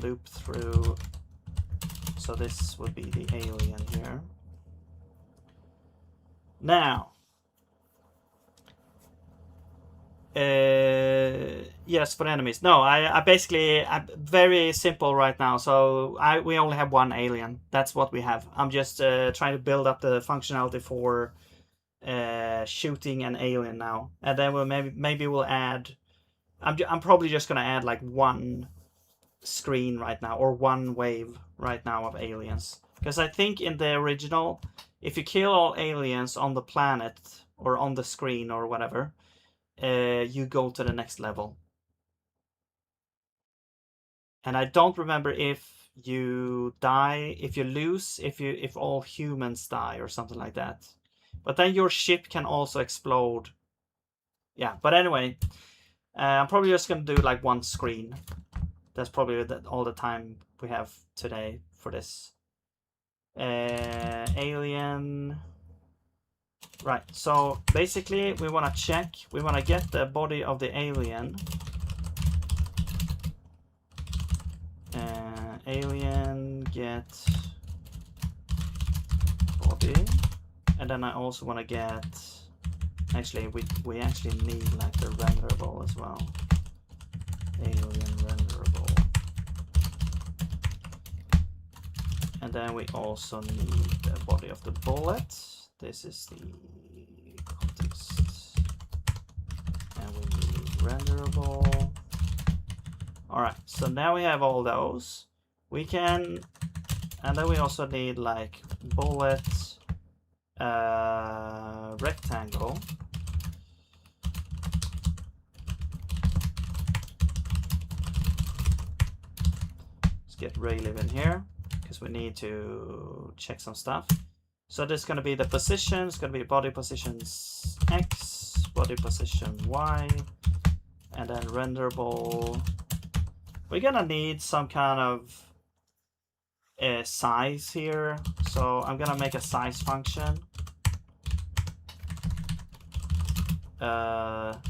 loop through. So this would be the alien here. Now, yes, for enemies. No, I basically, I'm very simple right now. So we only have one alien. That's what we have. I'm just trying to build up the functionality for shooting an alien now, and then we'll maybe we'll add. I'm probably just gonna add like one screen right now, or one wave right now of aliens, because I think in the original, if you kill all aliens on the planet or on the screen or whatever, you go to the next level. And I don't remember if you die, if you lose, if all humans die or something like that. But then your ship can also explode. Yeah, but anyway, I'm probably just gonna do like one screen. That's probably all the time we have today for this. Alien. Right, so basically we want to check, we want to get the body of the alien. And alien get body, and then I also want to get, actually we actually need like the renderable as well. Alien renderable. And then we also need the body of the bullet. This is the context. And we need renderable. Alright, so now we have all those. We can, and then we also need like bullet rectangle. Let's get raylib in here because we need to check some stuff. So there's going to be the position, it's going to be body positions X, body position Y, and then renderable. We're going to need some kind of size here, so I'm gonna make a size function.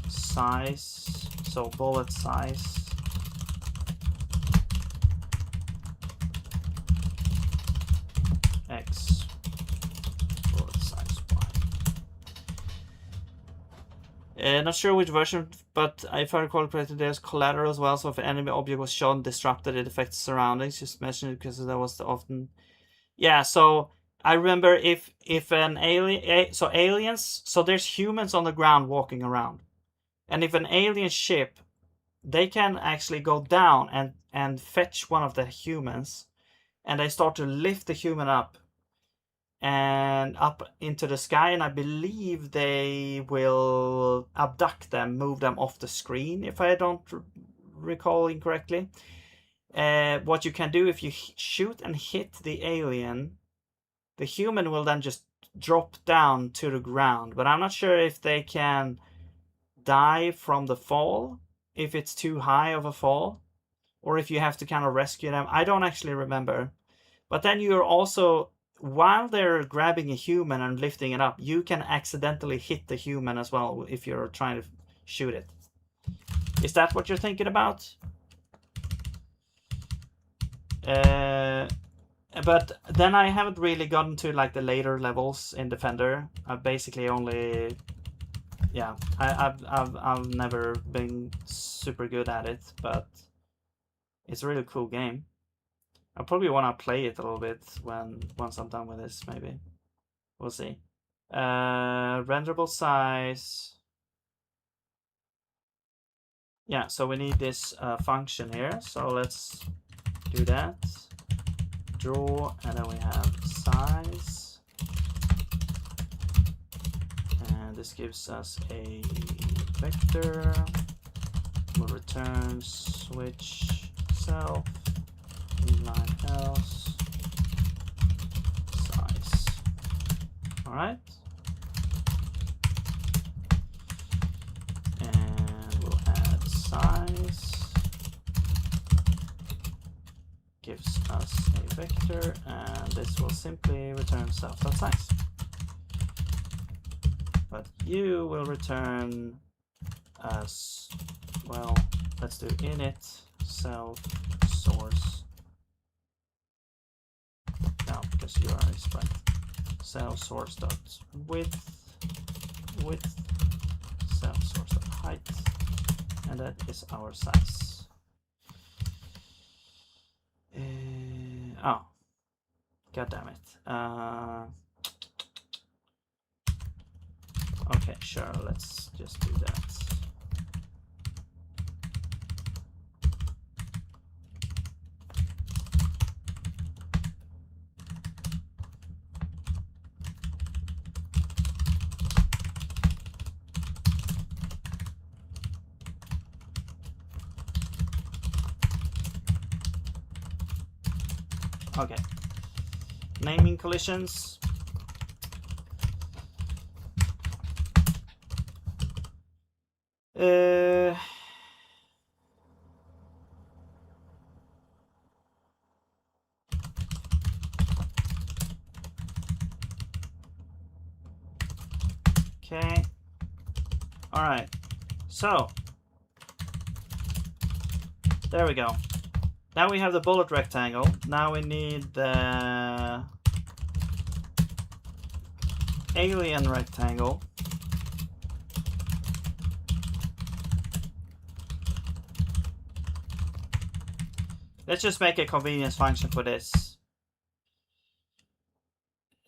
Size, so bullet size. X, bullet size Y. Not sure which version, but if I recall correctly, there's collateral as well. So if an enemy object was shown disrupted, it affects surroundings. Just mention it because that was often. Yeah. So I remember if an alien, so aliens, so there's humans on the ground walking around, and if an alien ship, they can actually go down and fetch one of the humans, and they start to lift the human up and up into the sky, and I believe they will abduct them, move them off the screen, if I don't recall incorrectly. What you can do, if you shoot and hit the alien, the human will then just drop down to the ground, but I'm not sure if they can die from the fall, if it's too high of a fall, or if you have to kind of rescue them. I don't actually remember. But then you're also, while they're grabbing a human and lifting it up, you can accidentally hit the human as well if you're trying to shoot it. Is that what you're thinking about? But then I haven't really gotten to like the later levels in Defender. I've basically only, yeah, I've never been super good at it, but it's a really cool game. I probably want to play it a little bit once I'm done with this, maybe. We'll see. Renderable size. Yeah, so we need this function here. So let's do that. Draw, and then we have size. And this gives us a vector. We'll return switch self. Inline else size. All right, and we'll add size. Gives us a vector, and this will simply return self.size. But you will return as well. Let's do init self source. Now, because you are a sprite, self source dot width self source dot height, and that is our size. Oh, god damn it. Okay, sure, let's just do that. Okay. Naming collisions. Okay. All right. So there we go. Now we have the bullet rectangle. Now we need the alien rectangle. Let's just make a convenience function for this.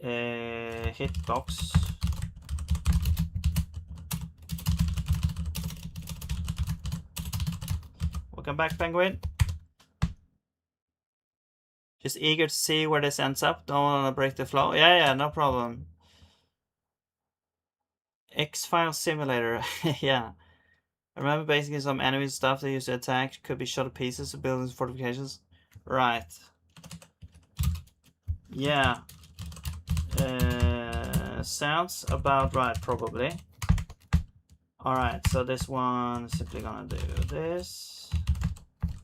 Hitbox. Welcome back, Penguin. Just eager to see where this ends up. Don't want to break the flow. Yeah, no problem. X-File Simulator. Yeah. I remember basically some enemy stuff they used to attack could be shot to pieces of buildings and fortifications. Right. Yeah. Sounds about right, probably. Alright, so this one is simply gonna do this.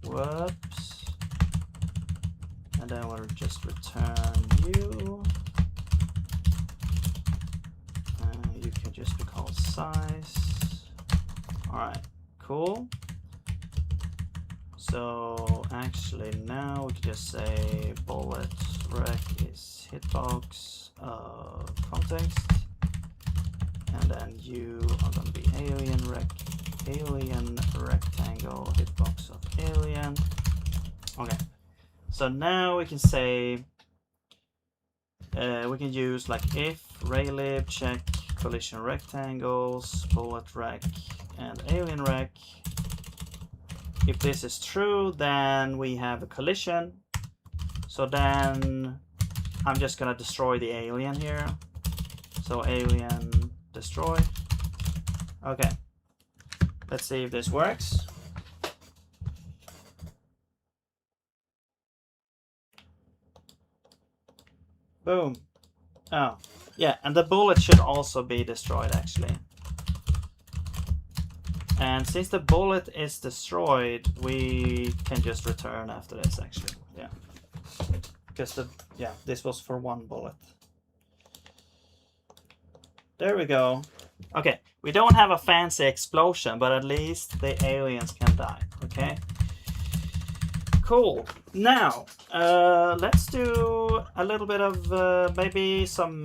Whoops. And then we'll just return you. You can just be called size. Alright, cool. So actually now we can just say bullet rec is hitbox of context. And then you are gonna be alien rectangle hitbox of alien. Okay. So now we can say we can use like if raylib check collision rectangles bullet rec and alien rec. If this is true, then we have a collision. So then I'm just gonna destroy the alien here. So alien destroy. Okay. Let's see if this works. Boom. Oh, yeah, and the bullet should also be destroyed actually. And since the bullet is destroyed, we can just return after this actually. Yeah. Because this was for one bullet. There we go. Okay, we don't have a fancy explosion, but at least the aliens can die. Okay. Cool. Now, let's do a little bit of maybe some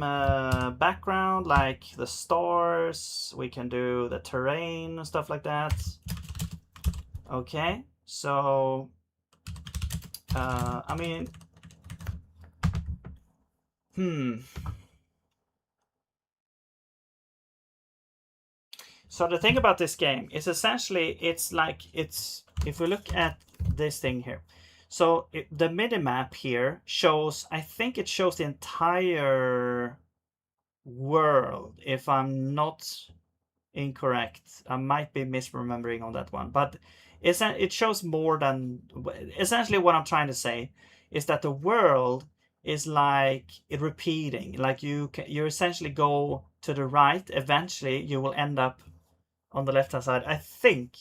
background, like the stars. We can do the terrain and stuff like that. Okay, so I mean, So the thing about this game is essentially it's if we look at this thing here. So the minimap here shows, I think it shows the entire world, if I'm not incorrect. I might be misremembering on that one, but it shows more than, essentially what I'm trying to say is that the world is like it repeating, like you essentially go to the right, eventually you will end up on the left hand side. I think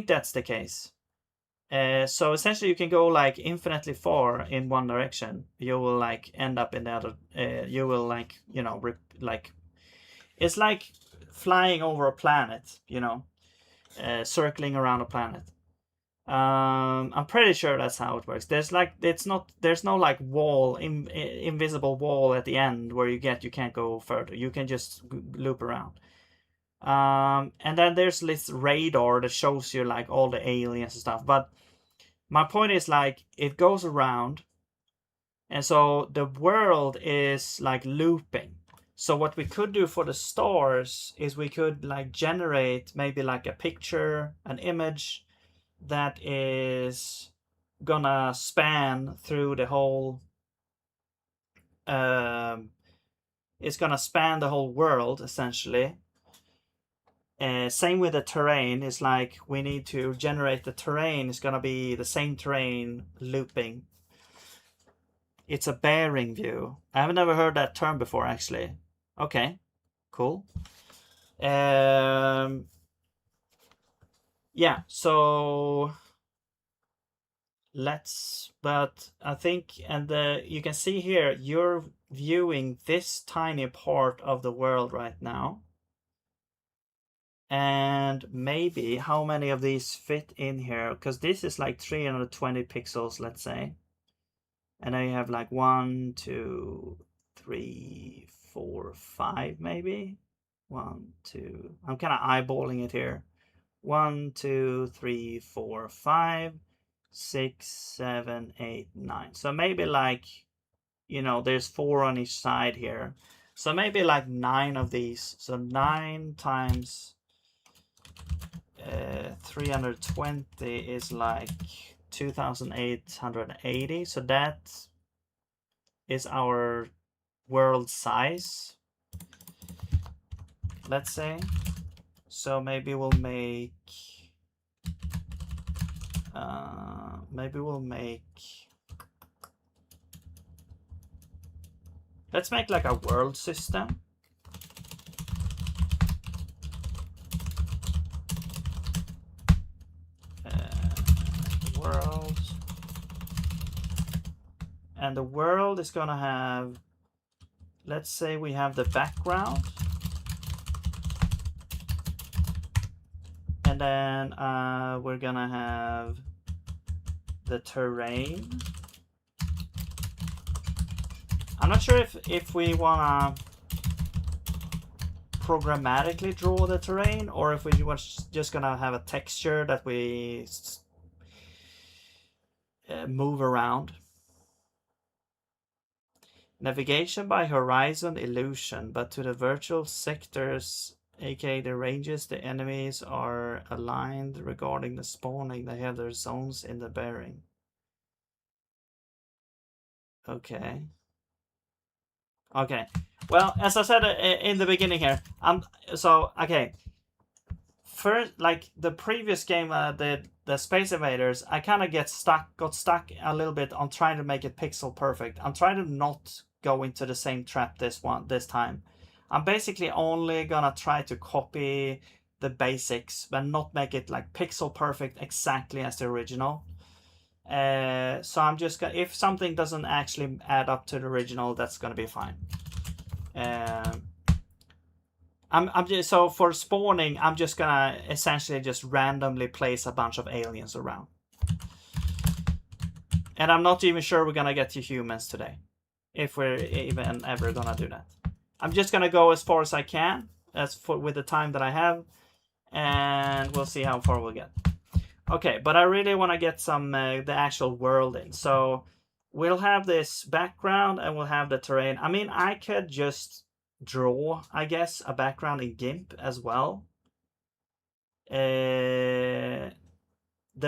that's the case. So essentially you can go like infinitely far in one direction. You will like end up in the other. You will like, you know, like it's like flying over a planet, you know, circling around a planet. I'm pretty sure that's how it works. There's like, there's no like wall, invisible wall at the end where you can't go further. You can just loop around. And then there's this radar that shows you like all the aliens and stuff. But my point is like it goes around, and so the world is like looping. So what we could do for the stars is we could like generate maybe like a picture, an image that is gonna span through the whole. It's gonna span the whole world essentially. Same with the terrain. It's like we need to generate the terrain. It's gonna be the same terrain looping. It's a bearing view. I haven't never heard that term before actually. Okay, cool. Yeah, so but I think, and you can see here, you're viewing this tiny part of the world right now. And maybe how many of these fit in here? Because this is like 320 pixels, let's say. And then you have like 1, 2, 3, 4, 5 maybe. 1, 2. I'm kind of eyeballing it here. 1, 2, 3, 4, 5, 6, 7, 8, 9. So maybe like, you know, there's 4 on each side here. So maybe like 9 of these. So 9 times 320 is like 2,880. So that is our world size, let's say. So maybe we'll make let's make like a world system. World. And the world is gonna have, let's say we have the background. And then we're gonna have the terrain. I'm not sure if we wanna programmatically draw the terrain or if we just gonna have a texture that we move around. Navigation by horizon illusion, but to the virtual sectors, aka the ranges, the enemies are aligned regarding the spawning. They have their zones in the bearing. Okay. Okay. Well, as I said in the beginning here, okay. First, like the previous game, the Space Invaders, I kind of got stuck a little bit on trying to make it pixel perfect. I'm trying to not go into the same trap this time. I'm basically only gonna try to copy the basics, but not make it like pixel perfect exactly as the original. So I'm just gonna, if something doesn't actually add up to the original, that's gonna be fine. So for spawning, I'm just gonna essentially just randomly place a bunch of aliens around. And I'm not even sure we're gonna get to humans today, if we're even ever gonna do that. I'm just gonna go as far as I can, with the time that I have, and we'll see how far we'll get. Okay, but I really want to get some the actual world in. So we'll have this background and we'll have the terrain. I mean, I could just draw, I guess, a background in GIMP as well. The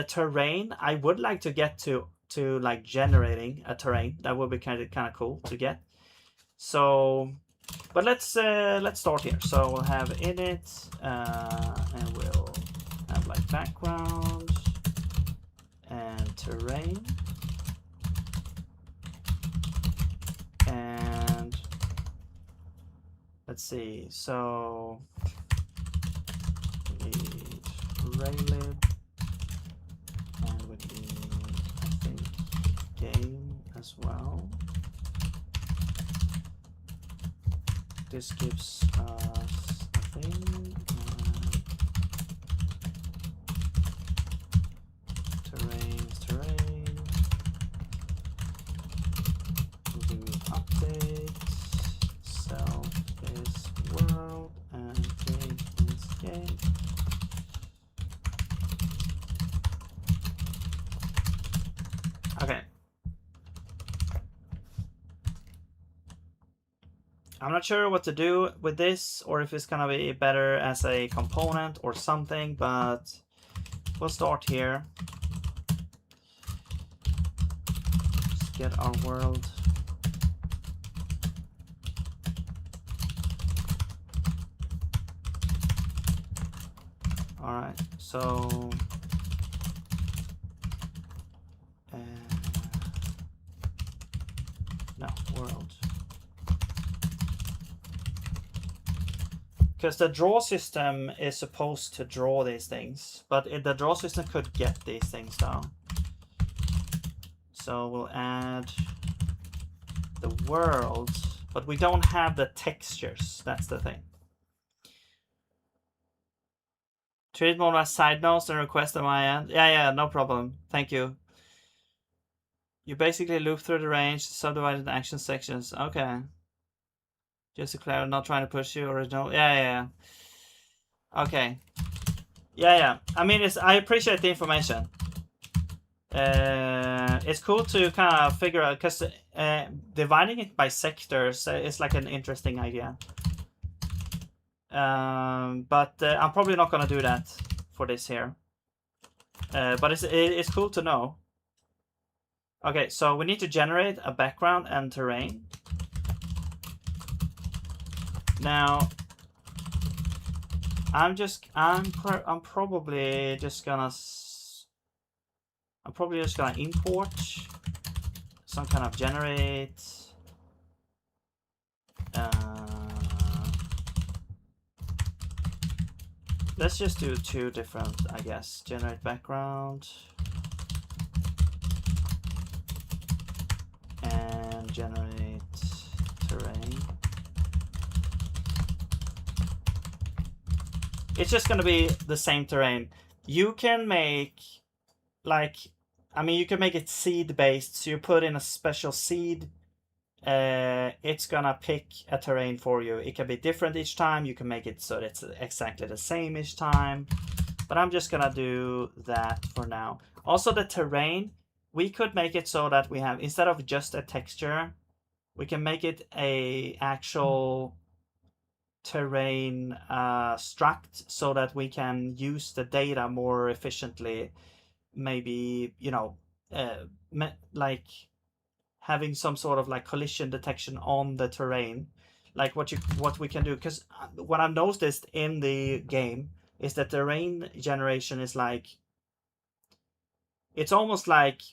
terrain, I would like to get to like generating a terrain. That would be kind of cool to get. So, but let's start here. So we'll have init and we'll have like background and terrain, and let's see. So we need raylib, and we need, I think, game as well. This gives us a thing. Terrain. We'll do update, self is world, and game is game. Okay. I'm not sure what to do with this, or if it's gonna be better as a component or something, but we'll start here. Just get our world. All right, so no, world. Because the draw system is supposed to draw these things, but the draw system could get these things down. So we'll add the world, but we don't have the textures. That's the thing. Treat more as side notes and request on my end. Yeah, no problem. Thank you. You basically loop through the range, subdivided action sections. Okay. Just to clarify, not trying to push you original. Yeah. Okay. Yeah. I mean, I appreciate the information. It's cool to kind of figure out, because dividing it by sectors is like an interesting idea. But I'm probably not gonna do that for this here. But it's cool to know. Okay, so we need to generate a background and terrain. Now, I'm probably just gonna import some kind of generate. Let's just do two different, I guess. Generate background and generate terrain. It's just gonna be the same terrain. You can make, like, I mean, you can make it seed based. So you put in a special seed. It's gonna pick a terrain for you. It can be different each time. You can make it so it's exactly the same each time. But I'm just gonna do that for now. Also, the terrain, we could make it so that we have, instead of just a texture, we can make it a actual terrain struct, so that we can use the data more efficiently. Maybe, you know, like having some sort of like collision detection on the terrain, like what we can do. Because what I've noticed in the game is that terrain generation is like, it's almost like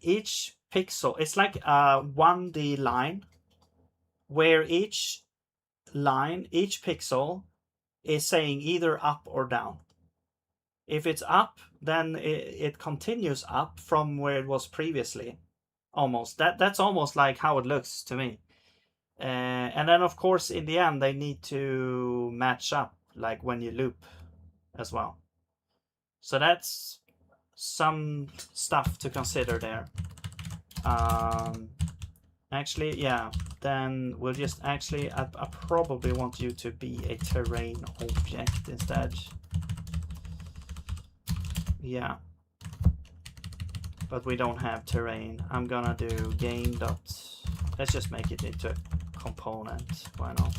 each pixel, it's like a 1D line, where each pixel is saying either up or down. If it's up, then it continues up from where it was previously. Almost. That's almost like how it looks to me. And then, of course, in the end, they need to match up, like when you loop as well. So that's some stuff to consider there. Actually, yeah, then we'll just actually, I probably want you to be a terrain object instead. Yeah, but we don't have terrain. I'm gonna do game dot, let's just make it into a component. Why not?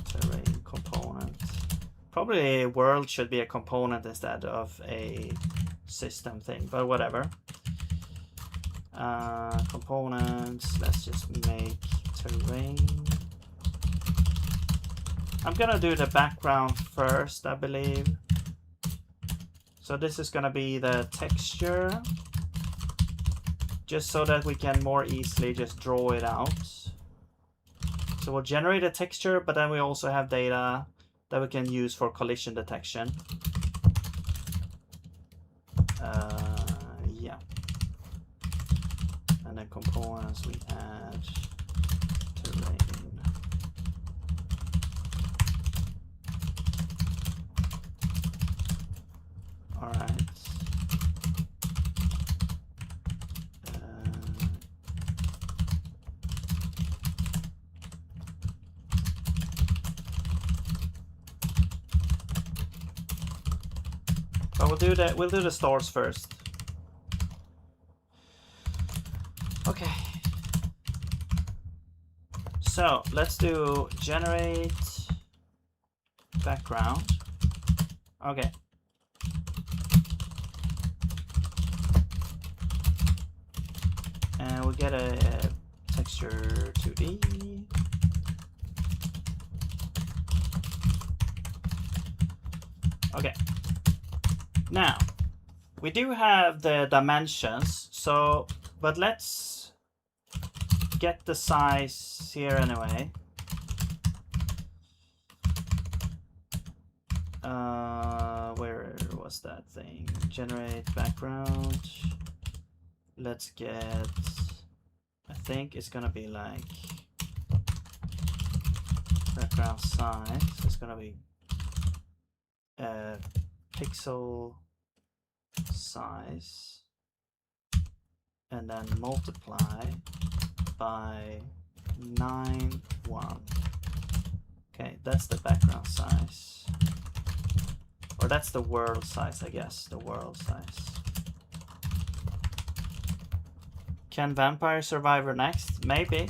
Terrain component. Probably world should be a component instead of a system thing, but whatever. Components, let's just make terrain. I'm gonna do the background first, I believe. So this is gonna be the texture, just so that we can more easily just draw it out. So we'll generate a texture, but then we also have data that we can use for collision detection. Yeah. And then components, we add terrain. All right. But we'll do the stores first. Okay. So let's do generate background. Okay. And we'll get a texture 2D. Okay. Now, we do have the dimensions, so, but let's get the size here anyway. Where was that thing? Generate background. Let's get, I think it's gonna be like background size. It's gonna be pixel size, and then multiply by 9.1. Okay, that's the background size. Or that's the world size, I guess. The world size. Can Vampire Survivor next? Maybe.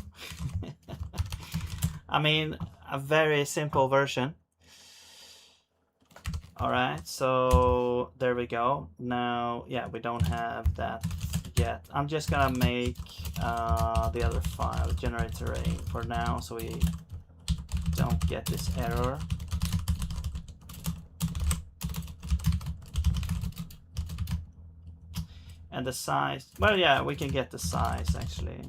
I mean, a very simple version. Alright, so there we go. Now, yeah, we don't have that yet. I'm just gonna make the other file, generate terrain, for now, so we don't get this error. And the size, well, yeah, we can get the size actually.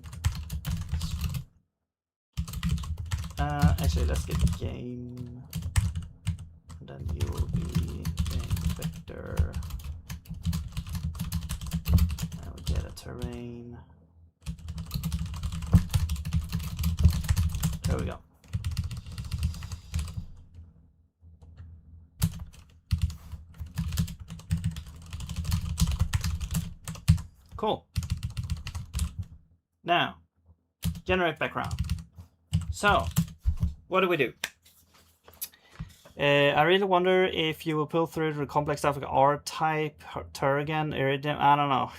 Actually, let's get the game. And then you will be game vector. And we get a terrain. There we go. Cool. Now, generate background. So, what do we do? I really wonder if you will pull through the complex stuff like R-type, Turrigan, Iridium, I don't know.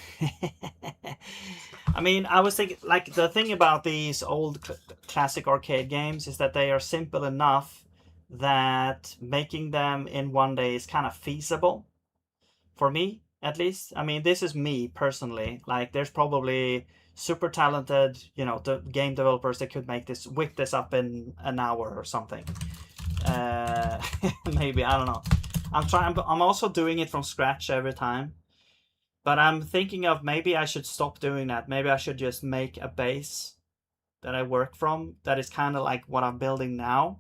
I mean, I was thinking, like, the thing about these old classic arcade games is that they are simple enough that making them in one day is kind of feasible. For me, at least. I mean, this is me personally. Like, there's probably super talented, you know, the game developers that could make this, whip this up in an hour or something. Maybe, I don't know. I'm also doing it from scratch every time. But I'm thinking of maybe I should stop doing that. Maybe I should just make a base that I work from that is kind of like what I'm building now.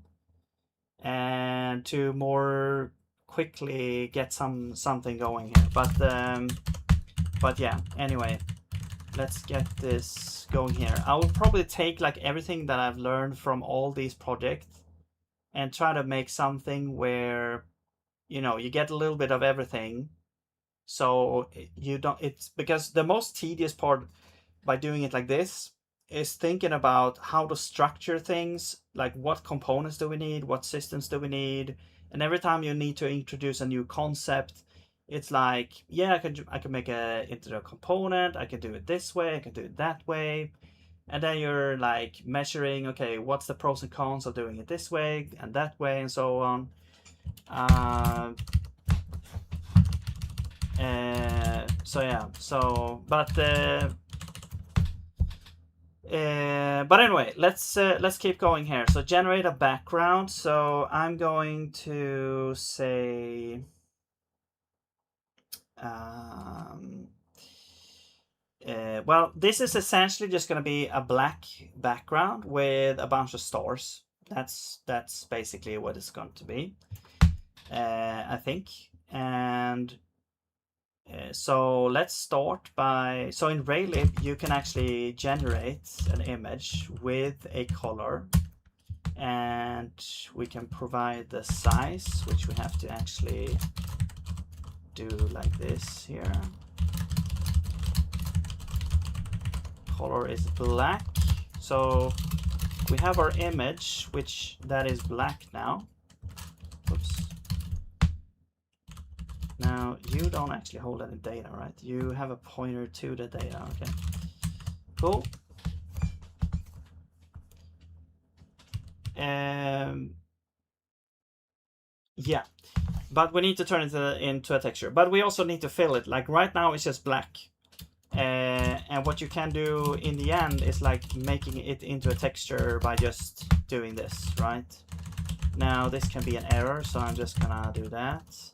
And to more quickly get something going here. But yeah, anyway, let's get this going here. I will probably take like everything that I've learned from all these projects and try to make something where, you know, you get a little bit of everything. So you don't, it's because the most tedious part by doing it like this is thinking about how to structure things, like what components do we need, what systems do we need, and every time you need to introduce a new concept, it's like, yeah, I can make a into a component, I can do it this way, I can do it that way, and then you're like measuring, okay, what's the pros and cons of doing it this way and that way, and so on. So yeah, so but anyway, let's keep going here. So generate a background. So I'm going to say well, this is essentially just going to be a black background with a bunch of stars. That's basically what it's going to be, I think. And so let's start by, so in Raylib you can actually generate an image with a color, and we can provide the size, which we have to actually do like this here. Color is black, so we have our image, which that is black now. Oops. Now, you don't actually hold any data, right? You have a pointer to the data, okay. Cool. Yeah, but we need to turn it into a texture. But we also need to fill it. Like right now it's just black. And what you can do in the end is like making it into a texture by just doing this, right? Now this can be an error, so I'm just gonna do that.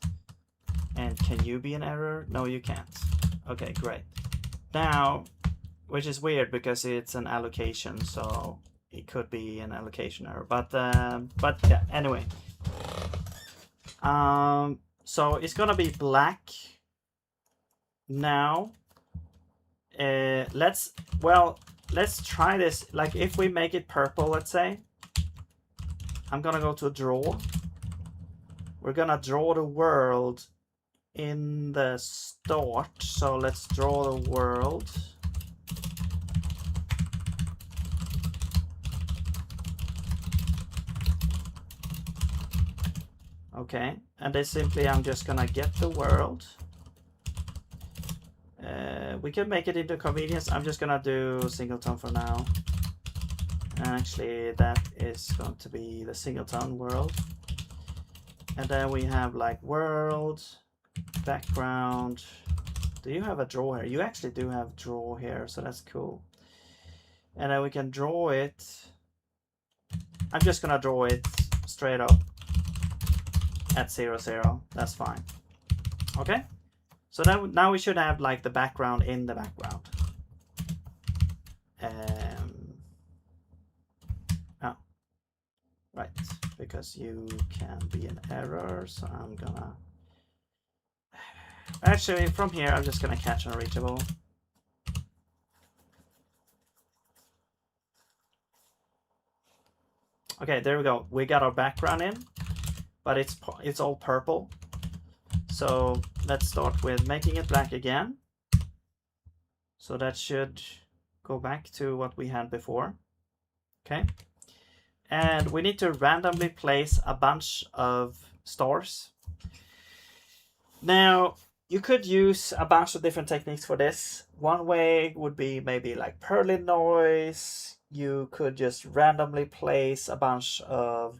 And can you be an error? No, you can't. Okay, great. Now, which is weird because it's an allocation, so it could be an allocation error. But yeah, anyway. So it's gonna be black now. Let's try this. Like if we make it purple, let's say. I'm gonna go to draw. We're gonna draw the world in the start. So let's draw the world. Okay, and then simply I'm just gonna get the world. We can make it into convenience. I'm just gonna do singleton for now. And actually that is going to be the singleton world. And then we have like world, background. Do you have a draw here? You actually do have draw here, so that's cool. And then we can draw it. I'm just gonna draw it straight up at 0, 0. That's fine. Okay. So now we should have like the background in the background. Oh, right, because you can be an error. So I'm gonna actually from here I'm just gonna catch unreachable. Okay, there we go. We got our background in, but it's all purple. So let's start with making it black again. So that should go back to what we had before. Okay. And we need to randomly place a bunch of stars. Now, you could use a bunch of different techniques for this. One way would be maybe like Perlin noise. You could just randomly place a bunch of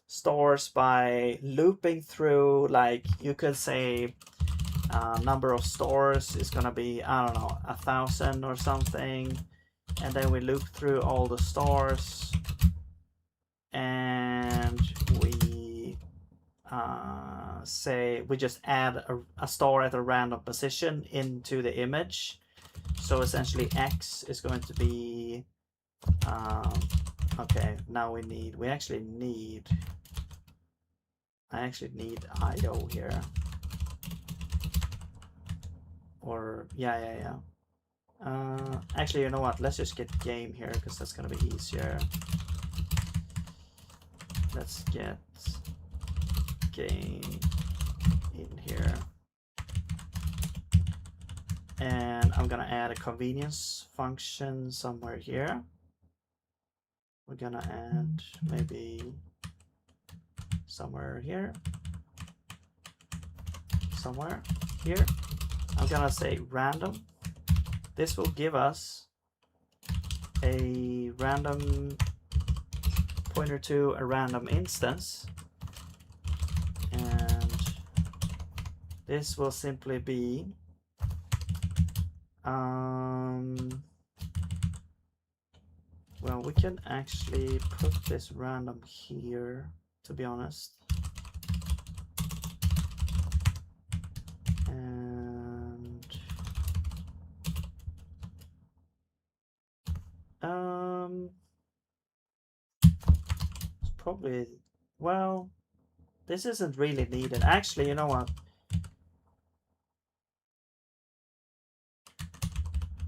stars by looping through, like you could say number of stars is gonna be, I don't know, 1,000 or something, and then we loop through all the stars and we say we just add a star at a random position into the image. So essentially X is going to be okay, now we actually need IO here. Or yeah. Actually, you know what? Let's just get game here because that's gonna be easier. Let's get game in here. And I'm gonna add a convenience function somewhere here. We're gonna add maybe somewhere here. Somewhere here. I'm gonna say random. This will give us a random pointer to a random instance. And this will simply be well, we can actually put this random here, to be honest. And it's probably, well, this isn't really needed. Actually, you know what?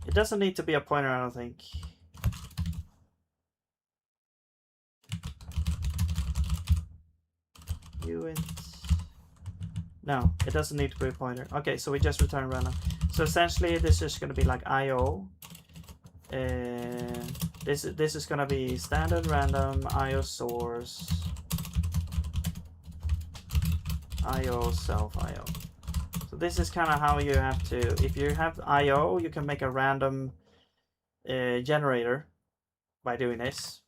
It doesn't need to be a pointer, I don't think. Uint. No, it doesn't need to be a pointer. Okay, so we just return random. So essentially, this is going to be like IO. This is going to be standard random IO source IO self IO. So this is kind of how you have to, if you have IO, you can make a random generator by doing this.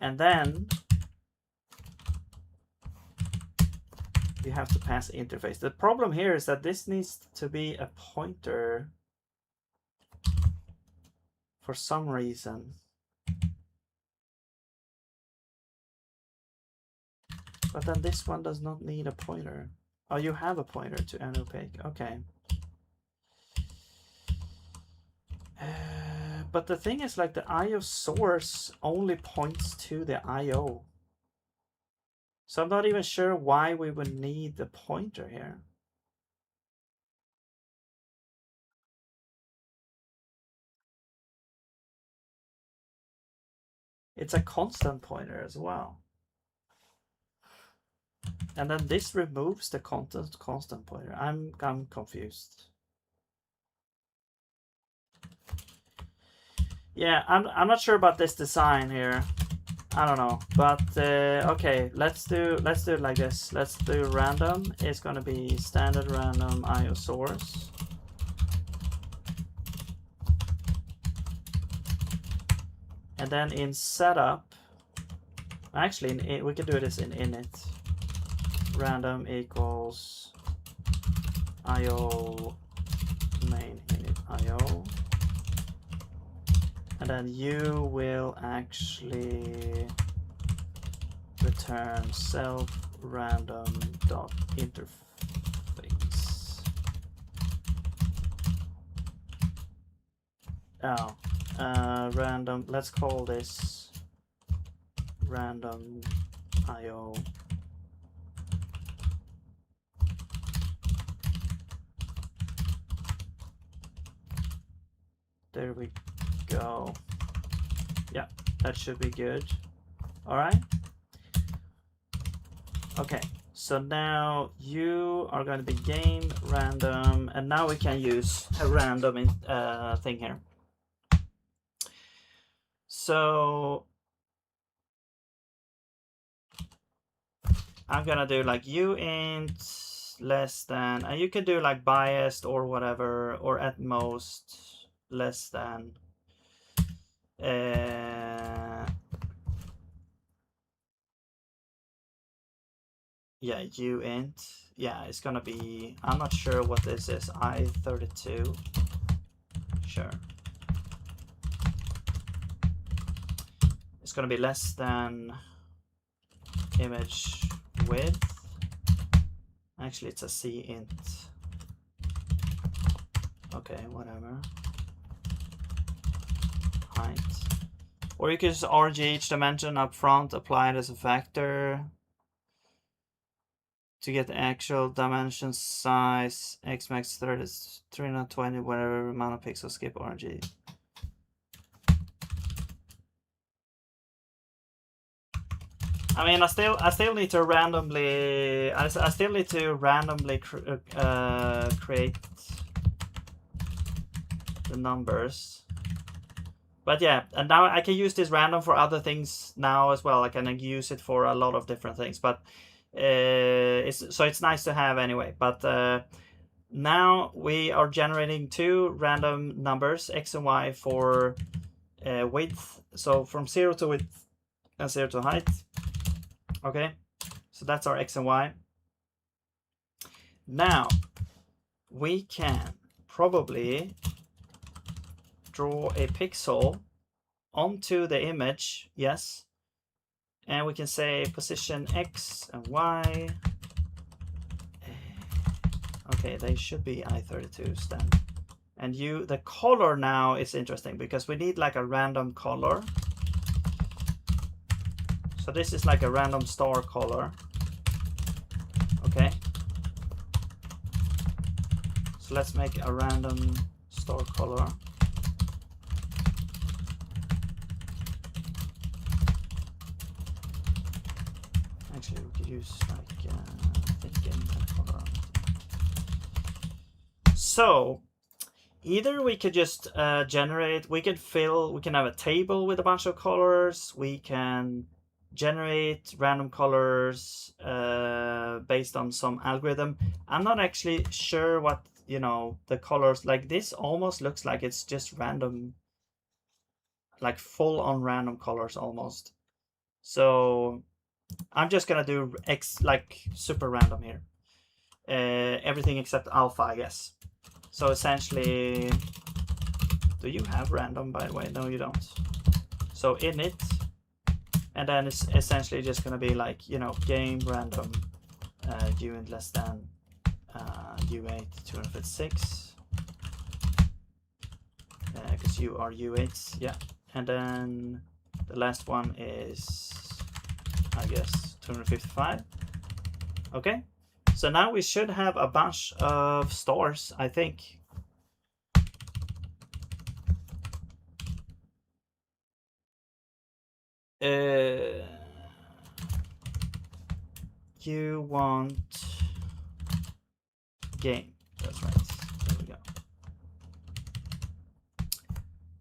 And then you have to pass interface. The problem here is that this needs to be a pointer for some reason. But then this one does not need a pointer. Oh, you have a pointer to anopaque. Okay. But the thing is, like, the IO source only points to the IO. So I'm not even sure why we would need the pointer here. It's a constant pointer as well. And then this removes the content constant pointer. I'm confused. Yeah, I'm not sure about this design here. I don't know, but okay, let's do it like this. Let's do random. It's gonna be standard random IO source. And then in setup, actually we can do this in init. Random equals IO main init IO. And then you will actually return self random dot interface. Oh, random. Let's call this random IO. There we go. Yeah, that should be good. All right. Okay, so now you are going to be game random, and now we can use a random thing here. So I'm gonna do like uint less than, and you can do like biased or whatever, or at most less than. Yeah, uint. Yeah, it's gonna be, I'm not sure what this is, I32. Sure. It's gonna be less than image width. Actually, it's a cint. Okay, whatever. Height. Or you can just RG each dimension up front, apply it as a factor to get the actual dimension size. X max 30, 320, whatever amount of pixels, skip RG. I mean, I still need to randomly. I still need to randomly create the numbers. But yeah, and now I can use this random for other things now as well. I can use it for a lot of different things. But it's nice to have anyway. But now we are generating two random numbers, x and y, for width. So from 0 to width and 0 to height. Okay, so that's our x and y. Now we can probably draw a pixel onto the image, yes, and we can say position x and y. Okay, they should be I32s then. And the color now is interesting because we need like a random color. So this is like a random star color. Okay. So let's make a random star color. Actually, we could use like thinking color. So either we could just generate, we can have a table with a bunch of colors. We can generate random colors based on some algorithm. I'm not actually sure what, the colors, like this almost looks like it's just random, like full on random colors almost. So I'm just gonna do X, like super random here. Everything except alpha, I guess. So essentially, do you have random, by the way? No, you don't. So init, and then it's essentially just gonna be like, game random uint less than u8 256, because you are u8s, yeah. And then the last one is, I guess, 255. Okay, so now we should have a bunch of stars, I think. you want game. That's right. There we go.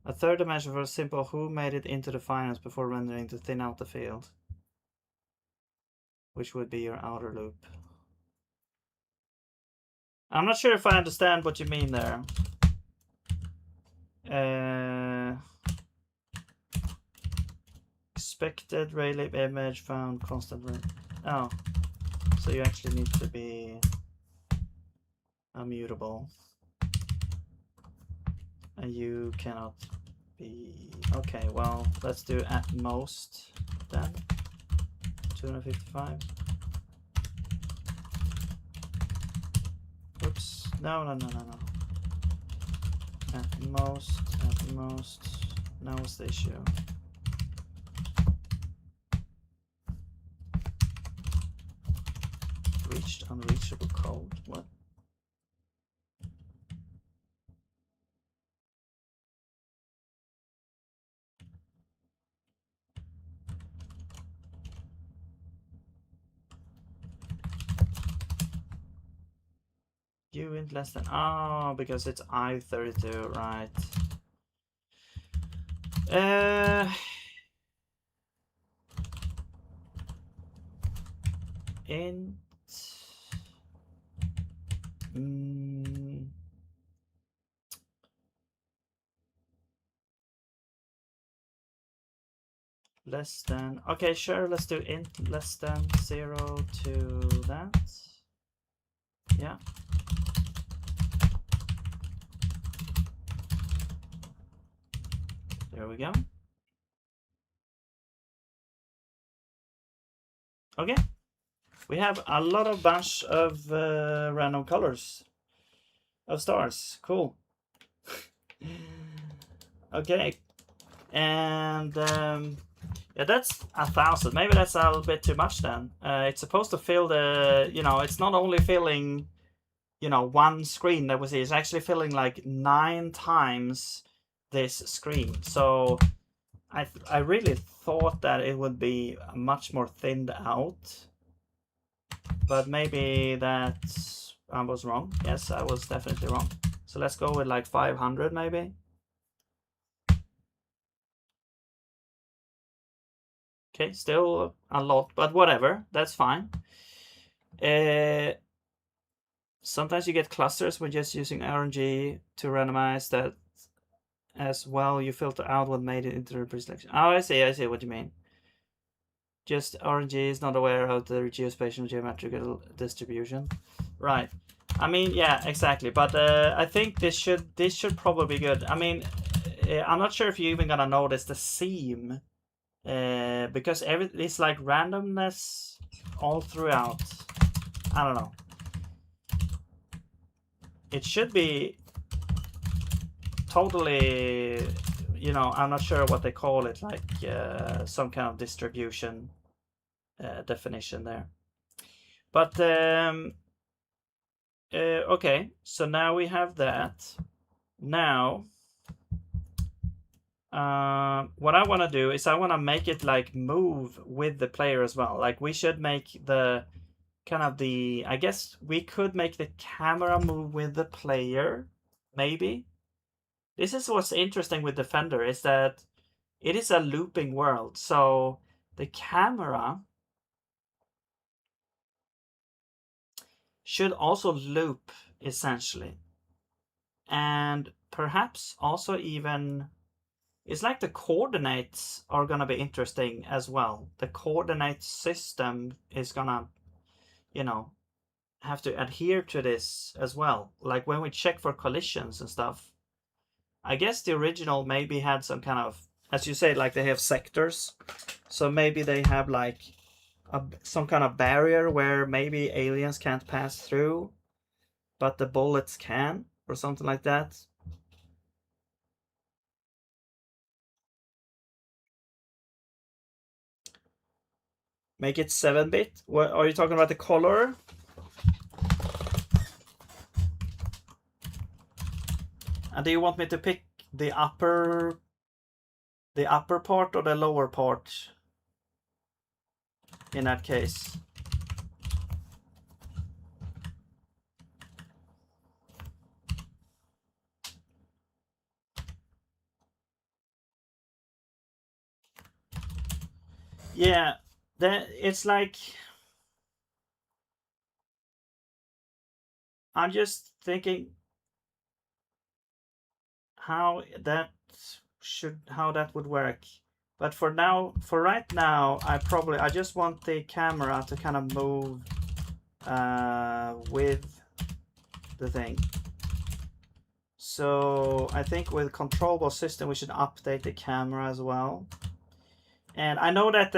A third dimension for a simple who made it into the finals before rendering to thin out the field, which would be your outer loop. I'm not sure if I understand what you mean there. Expected raylib image found constant rate. Oh, so you actually need to be immutable, and you cannot be. Okay, well, let's do at most then 255. Oops, no. At most, now what's the issue? Reached unreachable code, what? You int less than, oh, because it's I32, right? Int less than, okay, sure, let's do int less than 0 to that. Yeah. There we go. Okay. We have a lot of bunch of random colors of stars. Cool. Okay. And yeah, that's 1,000. Maybe that's a little bit too much then. It's supposed to fill the, you know, it's not only filling, you know, one screen that we see. It's actually filling like 9 times this screen. So I really thought that it would be much more thinned out. But maybe that I was wrong. Yes, I was definitely wrong. So let's go with like 500 maybe. Okay, still a lot, but whatever, that's fine. Sometimes you get clusters when just using RNG to randomize that as well. You filter out what made it into the preselection. Oh, I see what you mean. Just RNG is not aware of the geospatial geometrical distribution. Right. I mean, yeah, exactly. But I think this should probably be good. I mean, I'm not sure if you're even gonna notice the seam, because it's like randomness all throughout. I don't know. It should be totally, you know, I'm not sure what they call it, like some kind of distribution definition there. But okay, so now we have that. Now, what I want to do is I want to make it like move with the player as well. Like we should make the kind of the, I guess we could make the camera move with the player, maybe. This is what's interesting with Defender, is that it is a looping world. So the camera should also loop essentially. And perhaps also even, it's like the coordinates are gonna be interesting as well. The coordinate system is gonna, you know, have to adhere to this as well. Like when we check for collisions and stuff, I guess the original maybe had some kind of, as you say, like they have sectors. So maybe they have like some kind of barrier where maybe aliens can't pass through, but the bullets can, or something like that. Make it 7-bit. What are you talking about, the color? And do you want me to pick the upper part or the lower part in that case? Yeah, that it's like I'm just thinking how that how that would work. But for now, for right now, I just want the camera to kind of move with the thing. So I think with controllable system, we should update the camera as well. And I know that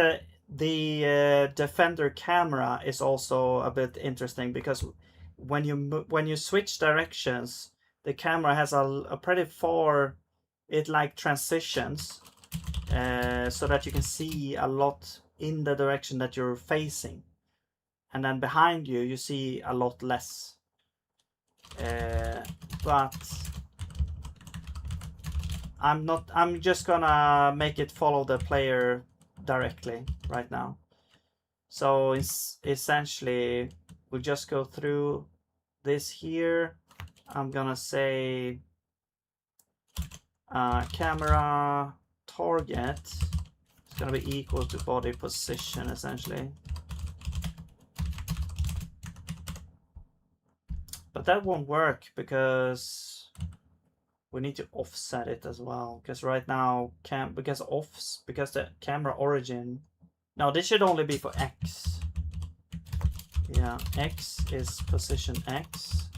the Defender camera is also a bit interesting because when you switch directions, the camera has a pretty far, it like transitions so that you can see a lot in the direction that you're facing, and then behind you you see a lot less. But I'm just gonna make it follow the player directly right now. So it's essentially we just go through this here. I'm gonna say camera target is gonna be equal to body position essentially. But that won't work because we need to offset it as well. Because right now because the camera origin. No, this should only be for X. Yeah, X is position X.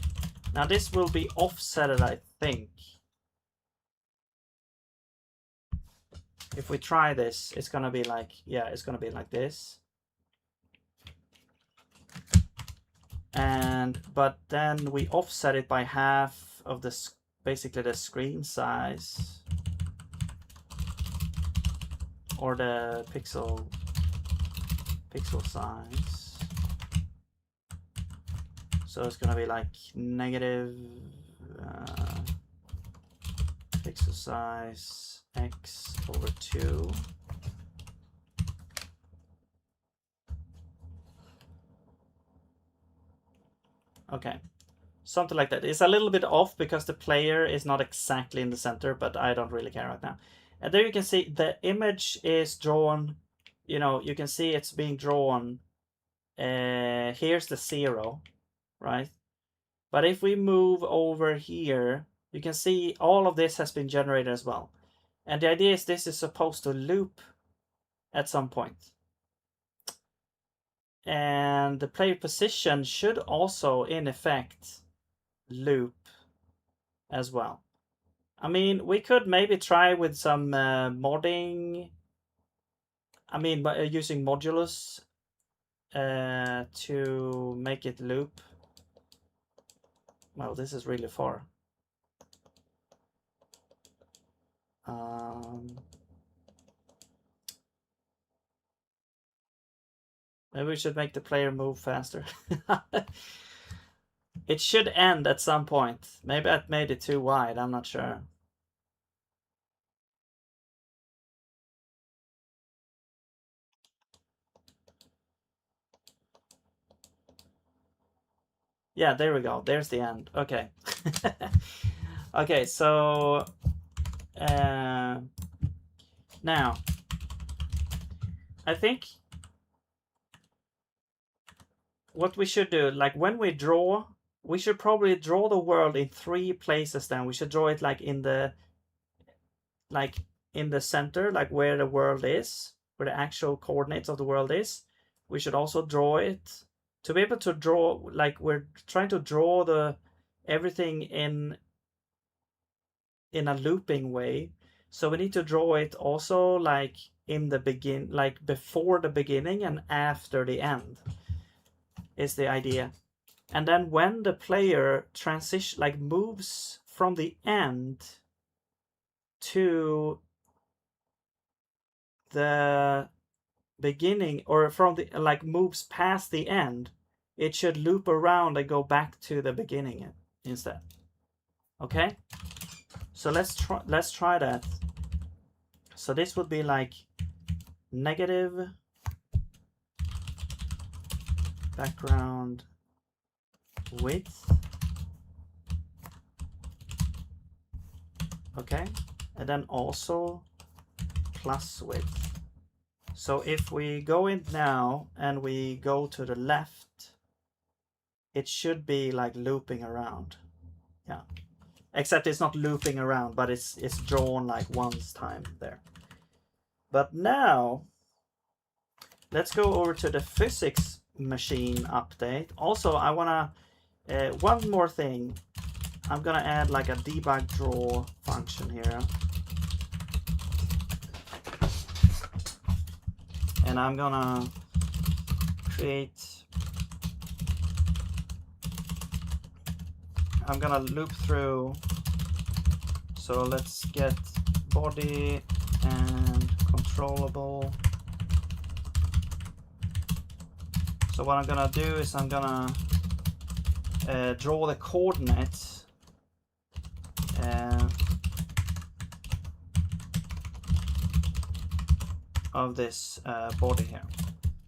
Now this will be offsetted, I think. If we try this, it's gonna be like, yeah, it's gonna be like this. But then we offset it by half of this, basically the screen size or the pixel size. So it's gonna be like negative pixel size X over 2. Okay, something like that. It's a little bit off because the player is not exactly in the center, but I don't really care right now. And there you can see the image is drawn, you know, you can see it's being drawn. Here's the 0, right? But if we move over here, you can see all of this has been generated as well. And the idea is this is supposed to loop at some point. And the player position should also, in effect, loop as well. I mean, we could maybe try with some modding. I mean, by using modulus to make it loop. Well, this is really far. Maybe we should make the player move faster. It should end at some point. Maybe I made it too wide, I'm not sure. Yeah, there we go. There's the end. Okay. Okay, so now I think what we should do, like when we draw, we should probably draw the world in 3 places. Then we should draw it like in the center, like where the world is, where the actual coordinates of the world is. We should also draw it to be able to draw, like we're trying to draw the everything in a looping way. So we need to draw it also like in the begin, like before the beginning and after the end is the idea. And then when the player transition, like moves from the end to the beginning, or from the, like moves past the end, it should loop around and go back to the beginning instead. Okay, so let's try that. So this would be like negative background width. Okay, and then also plus width. So if we go in now and we go to the left, it should be like looping around. Yeah. Except it's not looping around, but it's drawn like once time there. But now, let's go over to the physics machine update. Also, I wanna, one more thing. I'm gonna add like a debug draw function here. And I'm gonna create, I'm gonna loop through. So let's get body and controllable. So what I'm gonna do is I'm gonna draw the coordinates of this body here.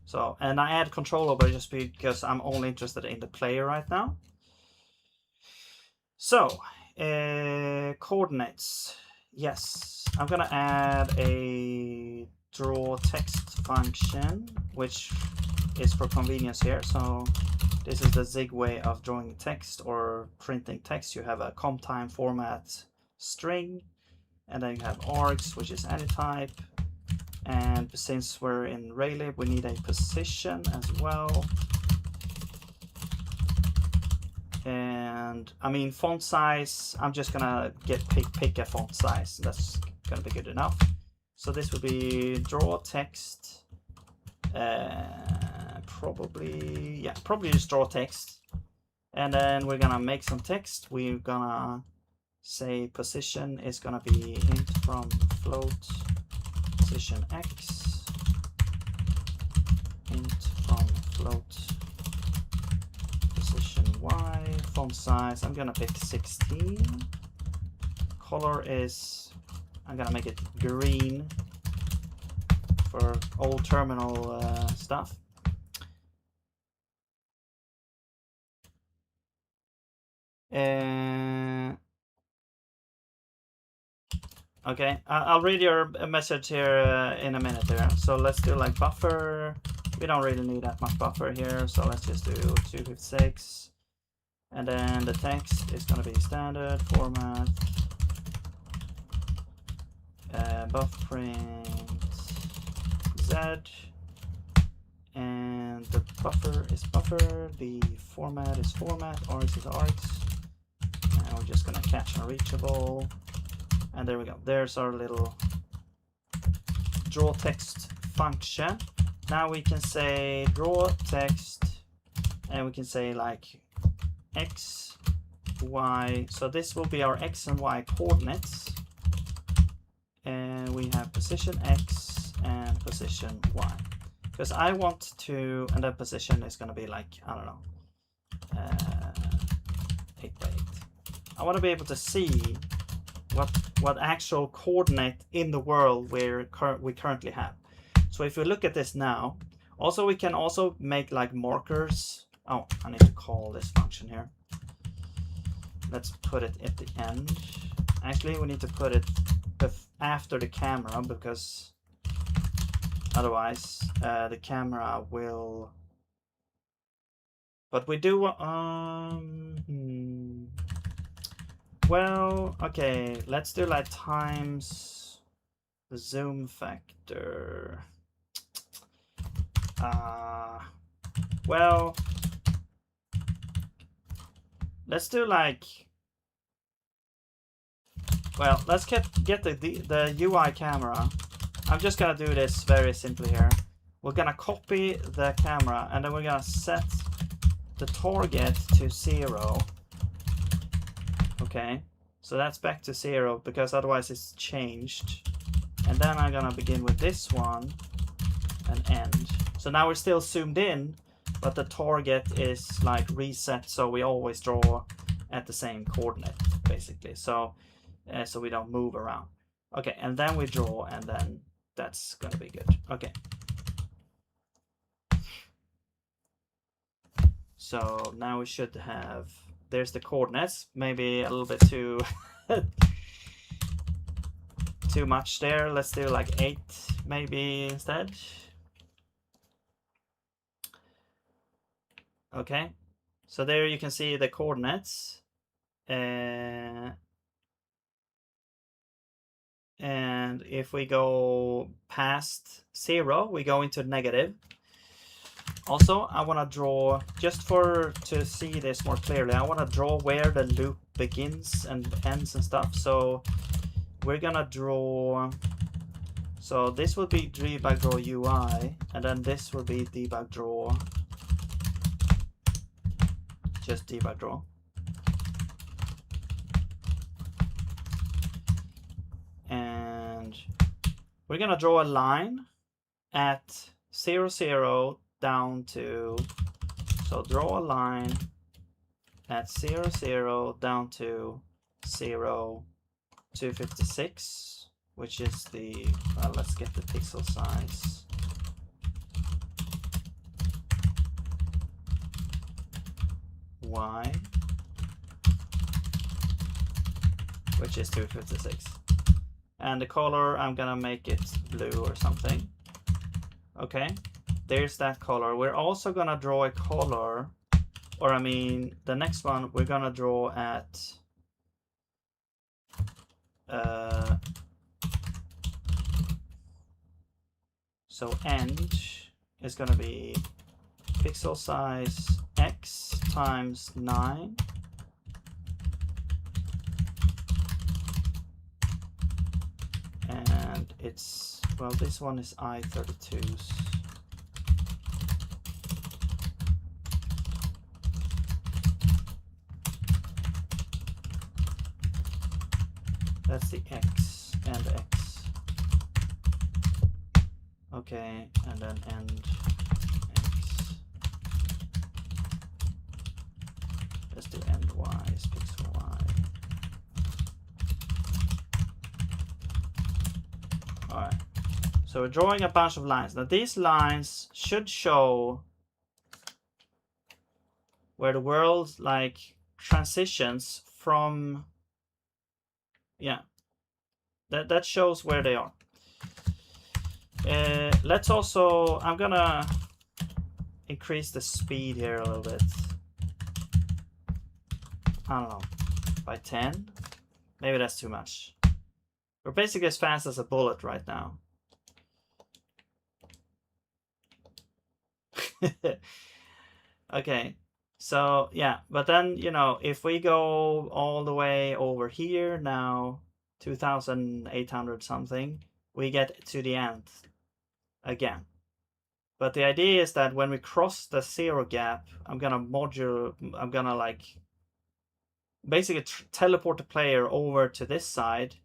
So, and I add controllable just because I'm only interested in the player right now. So, coordinates. Yes, I'm gonna add a draw text function, which is for convenience here. So this is the zig way of drawing text or printing text. You have a comp time format string, and then you have args, which is any type. And since we're in Raylib, we need a position as well. And I mean, font size, I'm just gonna pick a font size. That's gonna be good enough. So this would be draw text. Probably just draw text. And then we're gonna make some text. We're gonna say position is gonna be int from float position x, int from float position y, font size, I'm gonna pick 16. Color is, I'm gonna make it green for old terminal stuff. Okay, I'll read your message here in a minute here. So let's do like buffer. We don't really need that much buffer here, so let's just do 256. And then the text is going to be standard format. Buff print Z. And the buffer is buffer. The format is format. Args is args. And we're just going to catch unreachable. And there we go. There's our little draw text function. Now we can say draw text, and we can say like x, y. So this will be our x and y coordinates. And we have position x and position y. Because I want to, and that position is going to be like, I don't know, 8 by 8. I want to be able to see what actual coordinate in the world we currently have. So if we look at this now, also we can also make like markers. Oh, I need to call this function here. Let's put it at the end. Actually, we need to put it after the camera, because otherwise the camera will. But we do. Well, okay, let's do like times the zoom factor. Well, let's do like, well, let's get the UI camera. I'm just gonna do this very simply here. We're gonna copy the camera, and then we're gonna set the target to 0. Okay, so that's back to 0, because otherwise it's changed. And then I'm gonna begin with this one and end. So now we're still zoomed in, but the target is like reset, so we always draw at the same coordinate basically. So so we don't move around. Okay, and then we draw, and then that's gonna be good. Okay. So now we should have, there's the coordinates, maybe a little bit too too much there. Let's do like 8 maybe instead. Okay, so there you can see the coordinates. And if we go past 0, we go into negative. Also, I want to draw, just to see this more clearly, I want to draw where the loop begins and ends and stuff. So we're gonna draw, so this will be debug draw UI, and then this will be debug draw, just debug draw. And we're gonna draw a line at 0, 0 down to, so draw a line at 0, 0 down to 0, 256, which is the, well, let's get the pixel size. Y, which is 256. And the color, I'm gonna make it blue or something. Okay, there's that color. We're also gonna draw a color, or I mean, the next one we're gonna draw at so end is gonna be pixel size X times 9. And it's, well, this one is I32s. That's the X and X. Okay, and then end X. Let's do end Y is pixel Y. Alright, so we're drawing a bunch of lines. Now these lines should show where the world like transitions from, yeah, that shows where they are. Let's also, I'm gonna increase the speed here a little bit. I don't know, by 10? Maybe that's too much. We're basically as fast as a bullet right now. Okay, so yeah, but then, you know, if we go all the way over here now, 2,800 something, we get to the end again. But the idea is that when we cross the 0 gap, I'm gonna like basically teleport the player over to this side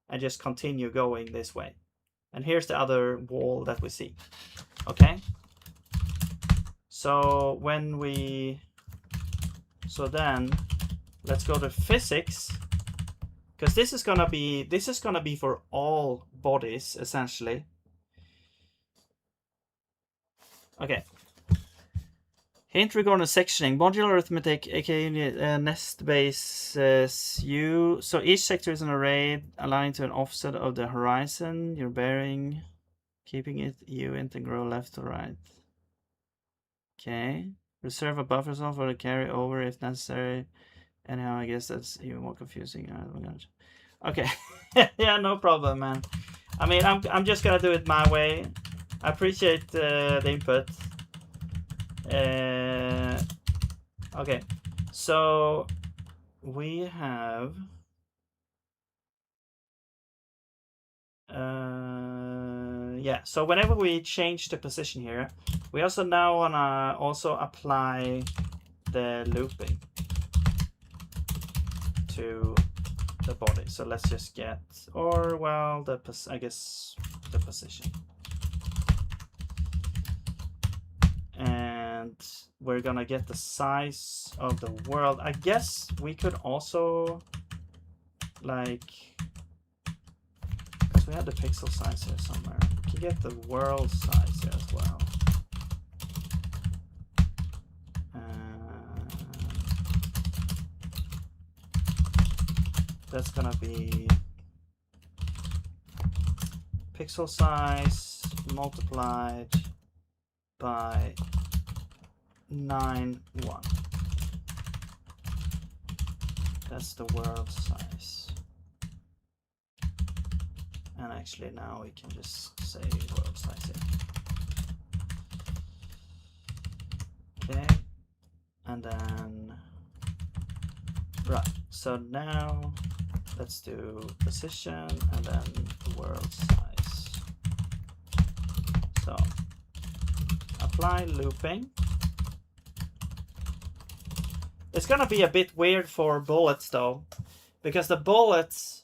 and just continue going this way. And here's the other wall that we see. Okay, so when we, so then let's go to physics, because this is gonna be for all bodies essentially. Okay, hint regarding sectioning. Modular arithmetic, aka nest bases U. So each sector is an array aligned to an offset of the horizon, your bearing, keeping it U integral left to right. Okay. Reserve a buffer zone for the carry over if necessary. Anyhow, I guess that's even more confusing. Okay. Yeah, no problem, man. I mean, I'm just gonna do it my way. I appreciate the input. Okay, so we have yeah, so whenever we change the position here, we also now wanna also apply the looping to the body. So let's just get, or well, I guess the position. And we're gonna get the size of the world. I guess we could also, like, because we have the pixel size here somewhere, we can get the world size here as well. That's gonna be pixel size multiplied by 9, 1. That's the world size. And actually now we can just say world size here. Okay. And then, right. So now let's do position and then world size. So apply looping. It's gonna be a bit weird for bullets though, because the bullets,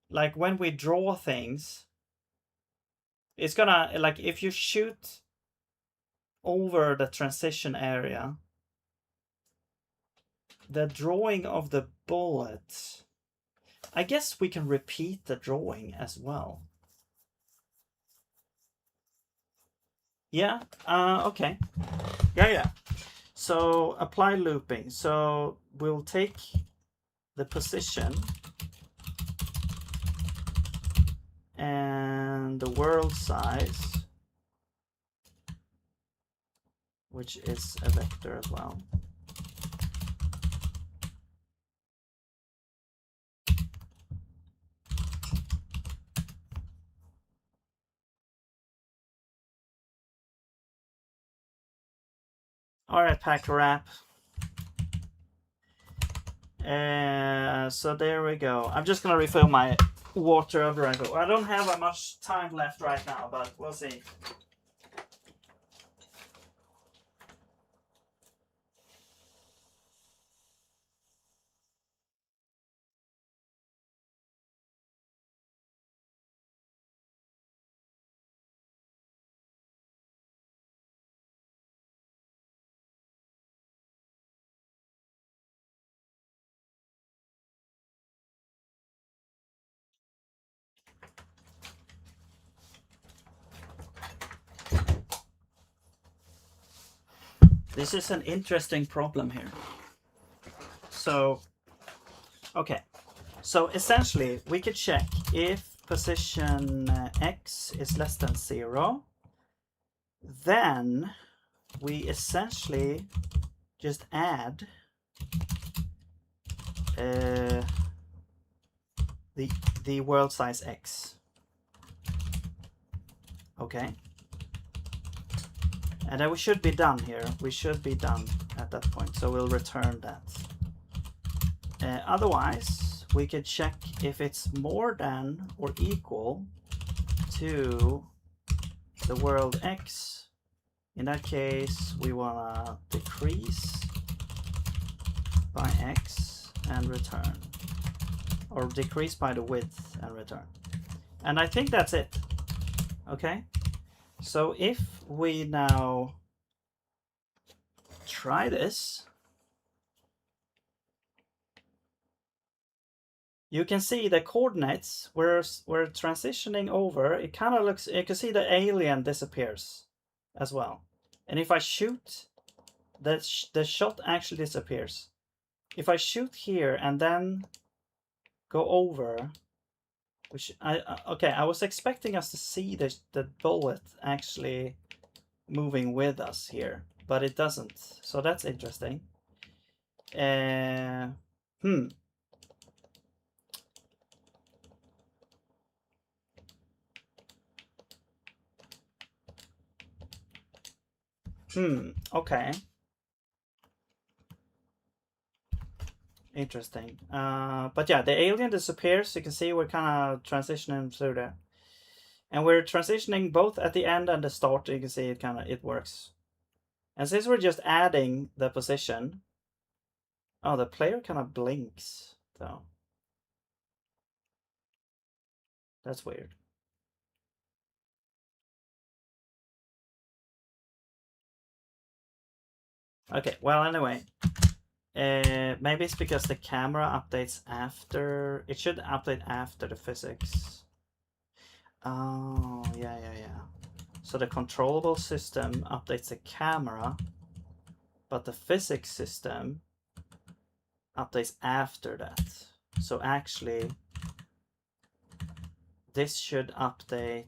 like when we draw things, it's gonna, like if you shoot over the transition area, the drawing of the bullet, I guess we can repeat the drawing as well. Yeah, okay. Yeah. So apply looping. So we'll take the position and the world size, which is a vector as well. All right, pack wrap. So there we go. I'm just gonna refill my water. I don't have much time left right now, but we'll see. This is an interesting problem here. So, okay. So essentially, we could check if position X is less than 0, then we essentially just add the world size X. Okay. And then we should be done here. We should be done at that point. So we'll return that. Otherwise, we could check if it's more than or equal to the world X. In that case, we want to decrease by X and return. Or decrease by the width and return. And I think that's it. Okay. So if we now try this, you can see the coordinates we're transitioning over. It kind of looks, you can see the alien disappears as well. And if I shoot, the shot actually disappears. If I shoot here and then go over, which I was expecting us to see the bullet actually moving with us here, but it doesn't. So that's interesting. Okay. Interesting. But yeah, the alien disappears. You can see we're kind of transitioning through there. And we're transitioning both at the end and the start. You can see it works. And since we're just adding the position, oh, the player kind of blinks though. That's weird. Okay, well, anyway. Maybe it's because the camera updates after. It should update after the physics. Oh, yeah. So the controllable system updates the camera, but the physics system updates after that. So actually, this should update.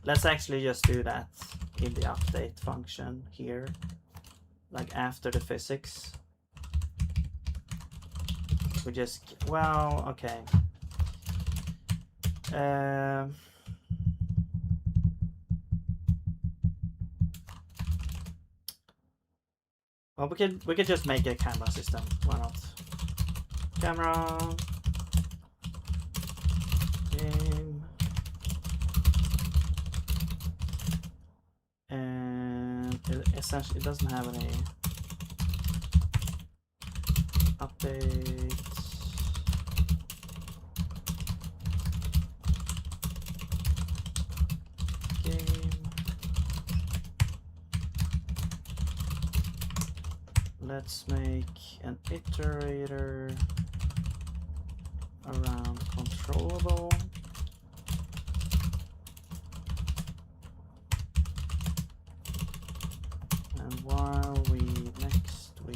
Let's actually just do that in the update function here, like after the physics. We just, well, okay. Well, we could just make a camera system. Why not? Camera game, and essentially it doesn't have any updates. Game. Let's make an iterator around controllable. And while we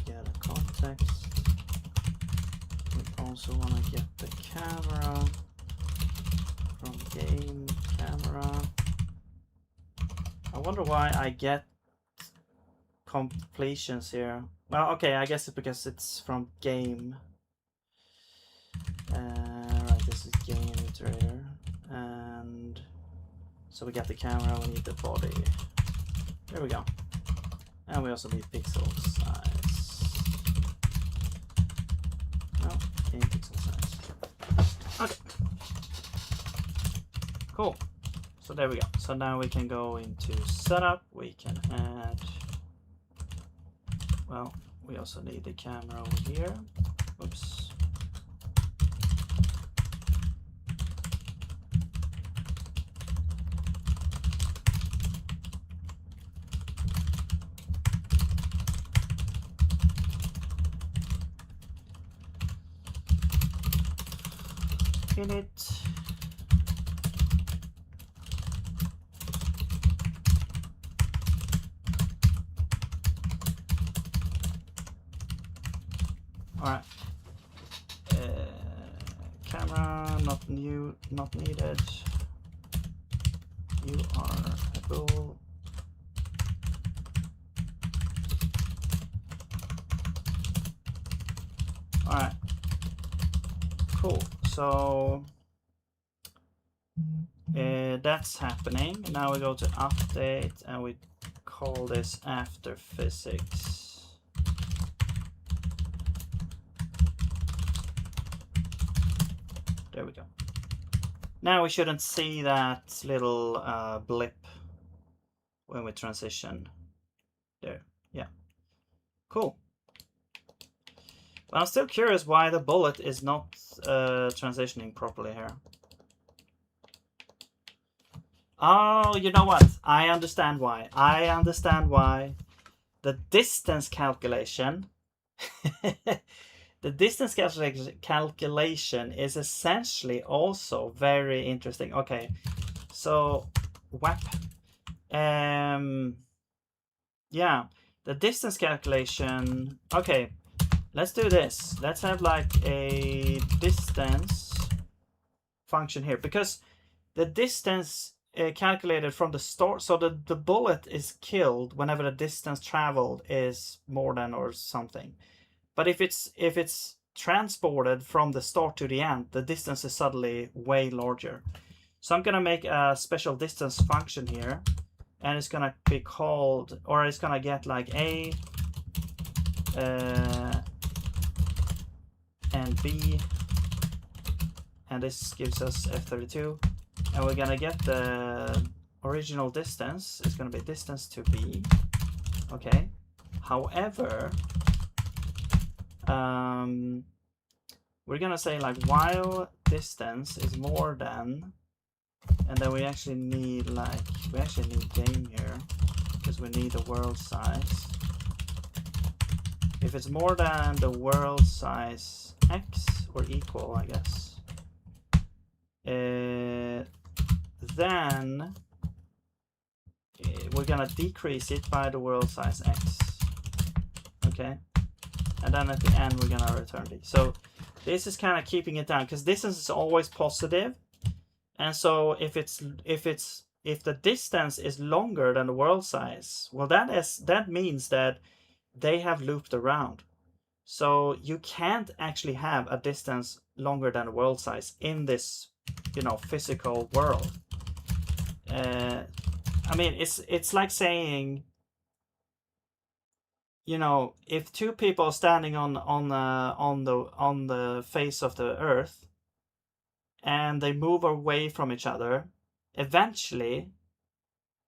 get a context, we also want to get the camera from game camera. I wonder why I get completions here. Well, okay, I guess it's because it's from game. Right, this is game iterator, and so we got the camera, we need the body. There we go. And we also need pixel size. No, game pixel size. Okay. Cool. So there we go. So now we can go into setup. We can add, well, we also need the camera over here. Oops. In it. All right. Camera not new, not needed. You are able. All right. Cool. So that's happening. Now we go to update and we call this after physics. There we go. Now we shouldn't see that little blip when we transition. There, yeah. Cool. But I'm still curious why the bullet is not transitioning properly here. Oh, you know what? I understand why. I understand why. The distance calculation, the distance calculation is essentially also very interesting. Okay, so WAP. Yeah, the distance calculation. Okay. Let's do this. Let's have like a distance function here, because the distance calculated from the start, so the bullet is killed whenever the distance traveled is more than or something. But if it's transported from the start to the end, the distance is suddenly way larger. So I'm gonna make a special distance function here, and it's gonna be called, or it's gonna get like A and B, and this gives us F32, and we're gonna get the original distance. It's gonna be distance to B. Okay, however, we're gonna say like while distance is more than, and then we actually need game here because we need the world size. If it's more than the world size x, or equal, I guess, then we're gonna decrease it by the world size x. Okay, and then at the end we're gonna return it. So This is kind of keeping it down because distance is always positive, and so if the distance is longer than the world size, well, that means that they have looped around. So you can't actually have a distance longer than the world size in this, physical world. I mean, it's like saying, if two people are standing on the face of the earth and they move away from each other, eventually,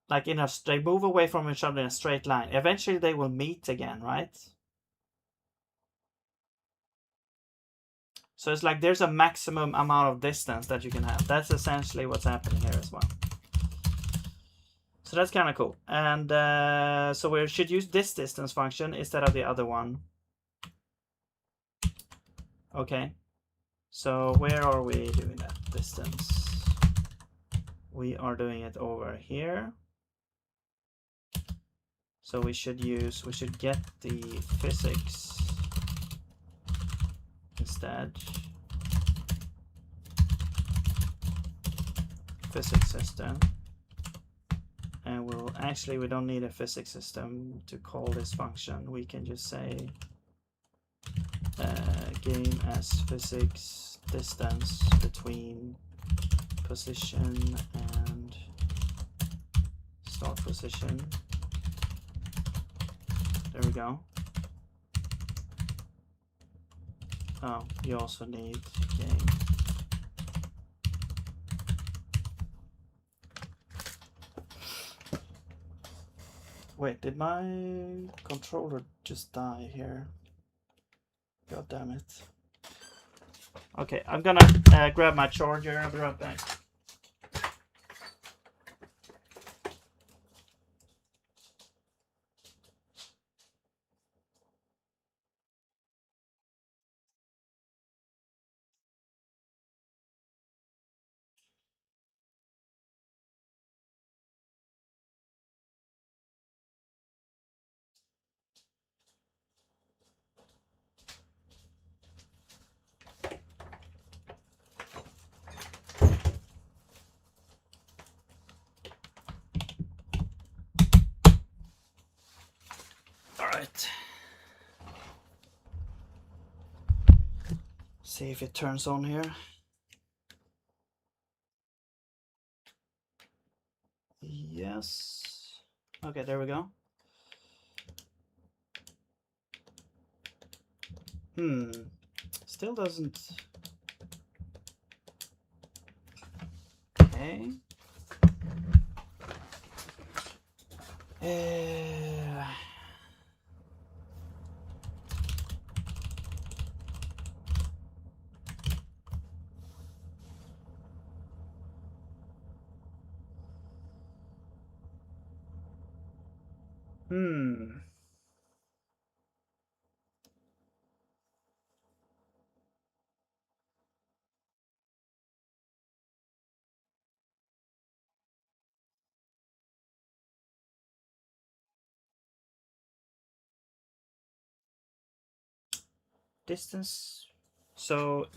like they move away from each other in a straight line. Eventually, they will meet again, right? So it's like there's a maximum amount of distance that you can have. That's essentially what's happening here as well. So that's kind of cool. And so we should use this distance function instead of the other one. Okay. So where are we doing that distance? We are doing it over here. So we should get the physics instead. Physics system. And we don't need a physics system to call this function. We can just say game as physics distance between position and start position. There we go. Oh, you also need game. Wait, did my controller just die here? God damn it. Okay, I'm gonna grab my charger. I'll be right back. Alright. See if it turns on here. Yes. Okay, there we go. Still doesn't. Okay. Distance. So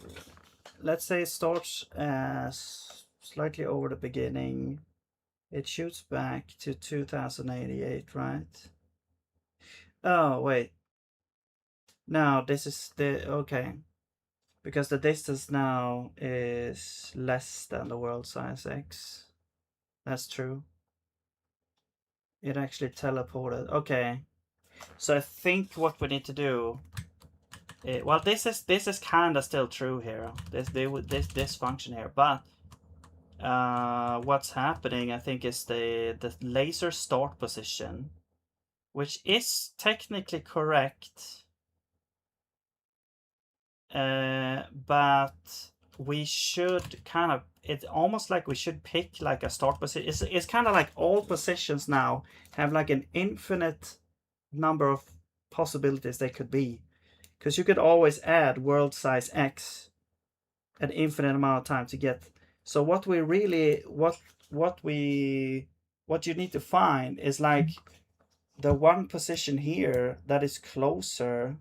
let's say it starts as slightly over the beginning. It shoots back to 2088, right? Oh, wait. No, this is the okay. Because the distance now is less than the world size x. That's true. It actually teleported. Okay. So I think what we need to do. Well, this is kind of still true here. This function here, but what's happening? I think is the laser start position, which is technically correct. But we should it's almost like we should pick like a start position. It's kind of like all positions now have like an infinite number of possibilities they could be, because you could always add world size x an infinite amount of time to get. So what you need to find is like the one position here that is closer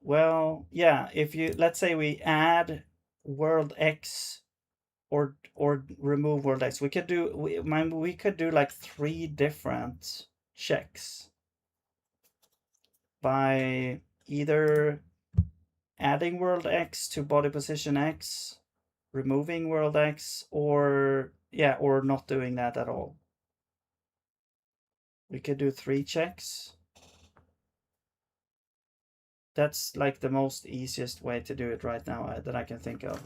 Well, yeah, if you, let's say we add world X or remove world X, we could do, we could do like 3 different checks by either adding world X to body position X, removing world X, or yeah, or not doing that at all. We could do 3 checks. That's like the most easiest way to do it right now that I can think of.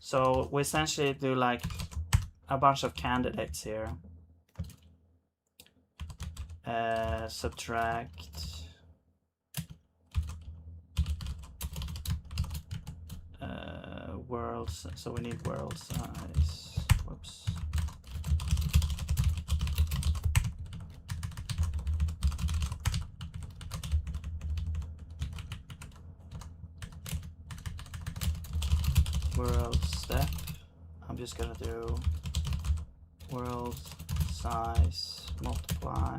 So we essentially do like a bunch of candidates here. Subtract worlds, so we need world size. Whoops. World step. I'm just gonna do world size multiply.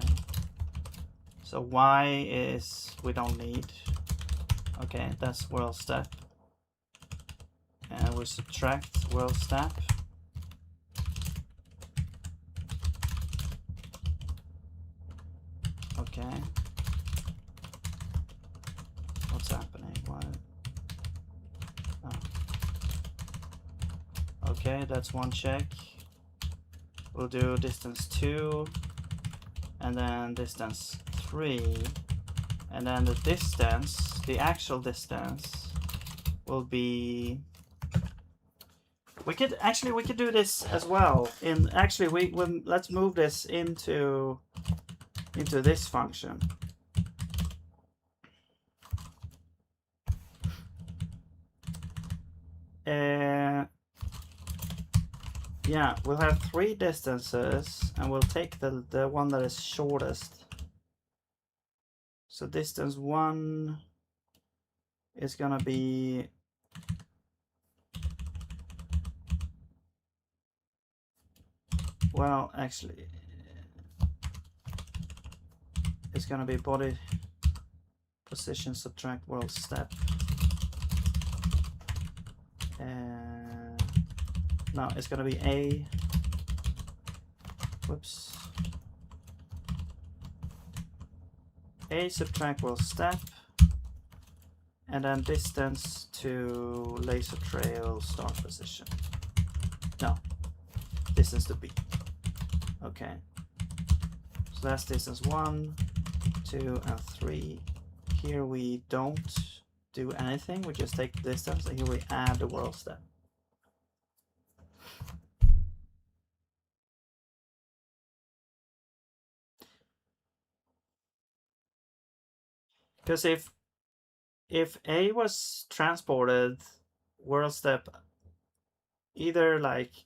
So y is we don't need. Okay, that's world step. And we subtract world step. Okay. What's happening? What? Oh. Okay, that's one check. We'll do distance 2, and then distance 3, and then the distance, the actual distance, will be. We could do this as well. Let's move this into this function. Yeah, we'll have 3 distances, and we'll take the one that is shortest. So distance 1 is gonna be well, actually, it's gonna be body position subtract world step. No, it's gonna be A. Whoops. A subtract world step, and then distance to laser trail start position. No, distance to B. Okay. So that's distance 1, 2, and 3. Here we don't do anything. We just take the distance, and here we add the world step. Because if A was transported world step either like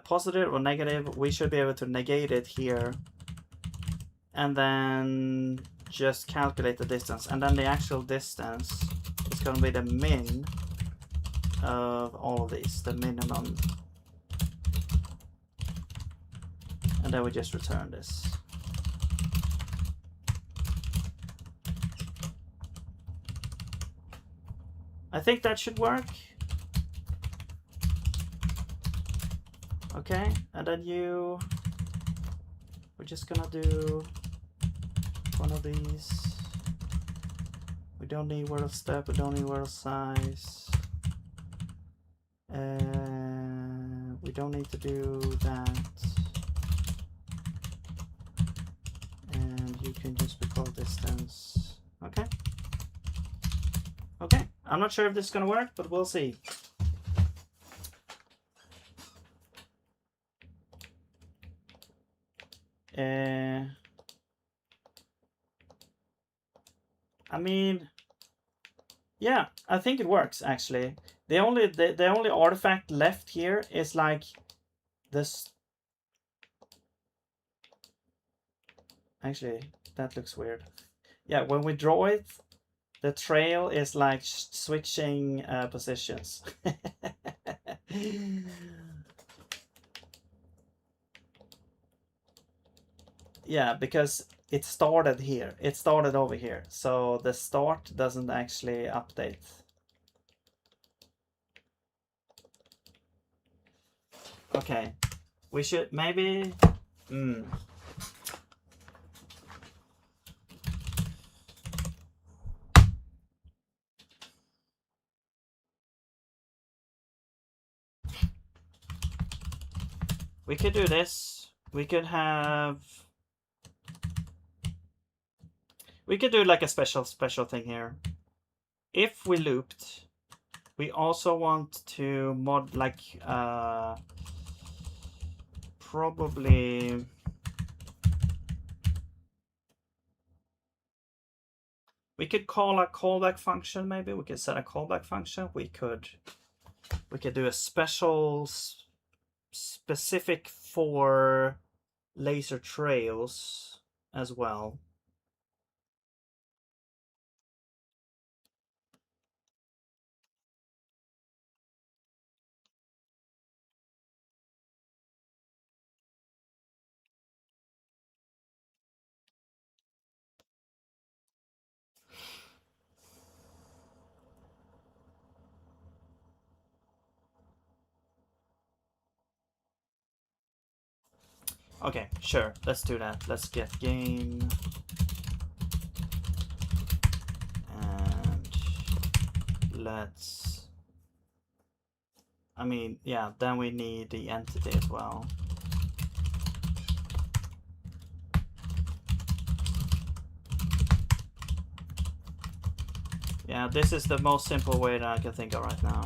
positive or negative, we should be able to negate it here and then just calculate the distance, and then the actual distance is going to be the min of all of these, the minimum, and then we just return this. I think that should work. Okay, and then we're just gonna do one of these. We don't need world step, we don't need world size. We don't need to do that. And you can just recall distance. Okay. Okay, I'm not sure if this is gonna work, but we'll see. I mean, yeah, I think it works actually. The only artifact left here is like this. Actually, that looks weird. Yeah, when we draw it, the trail is like switching positions. Yeah, because it started here. It started over here. So the start doesn't actually update. Okay. We should maybe... We could do this. We could have... We could do like a special thing here. If we looped, we also want to mod like probably... We could call a callback function maybe. We could set a callback function. We could do a special specific for laser trails as well. Okay, sure, let's do that. Let's get game and let's... I mean, yeah, then we need the entity as well. Yeah, this is the most simple way that I can think of right now.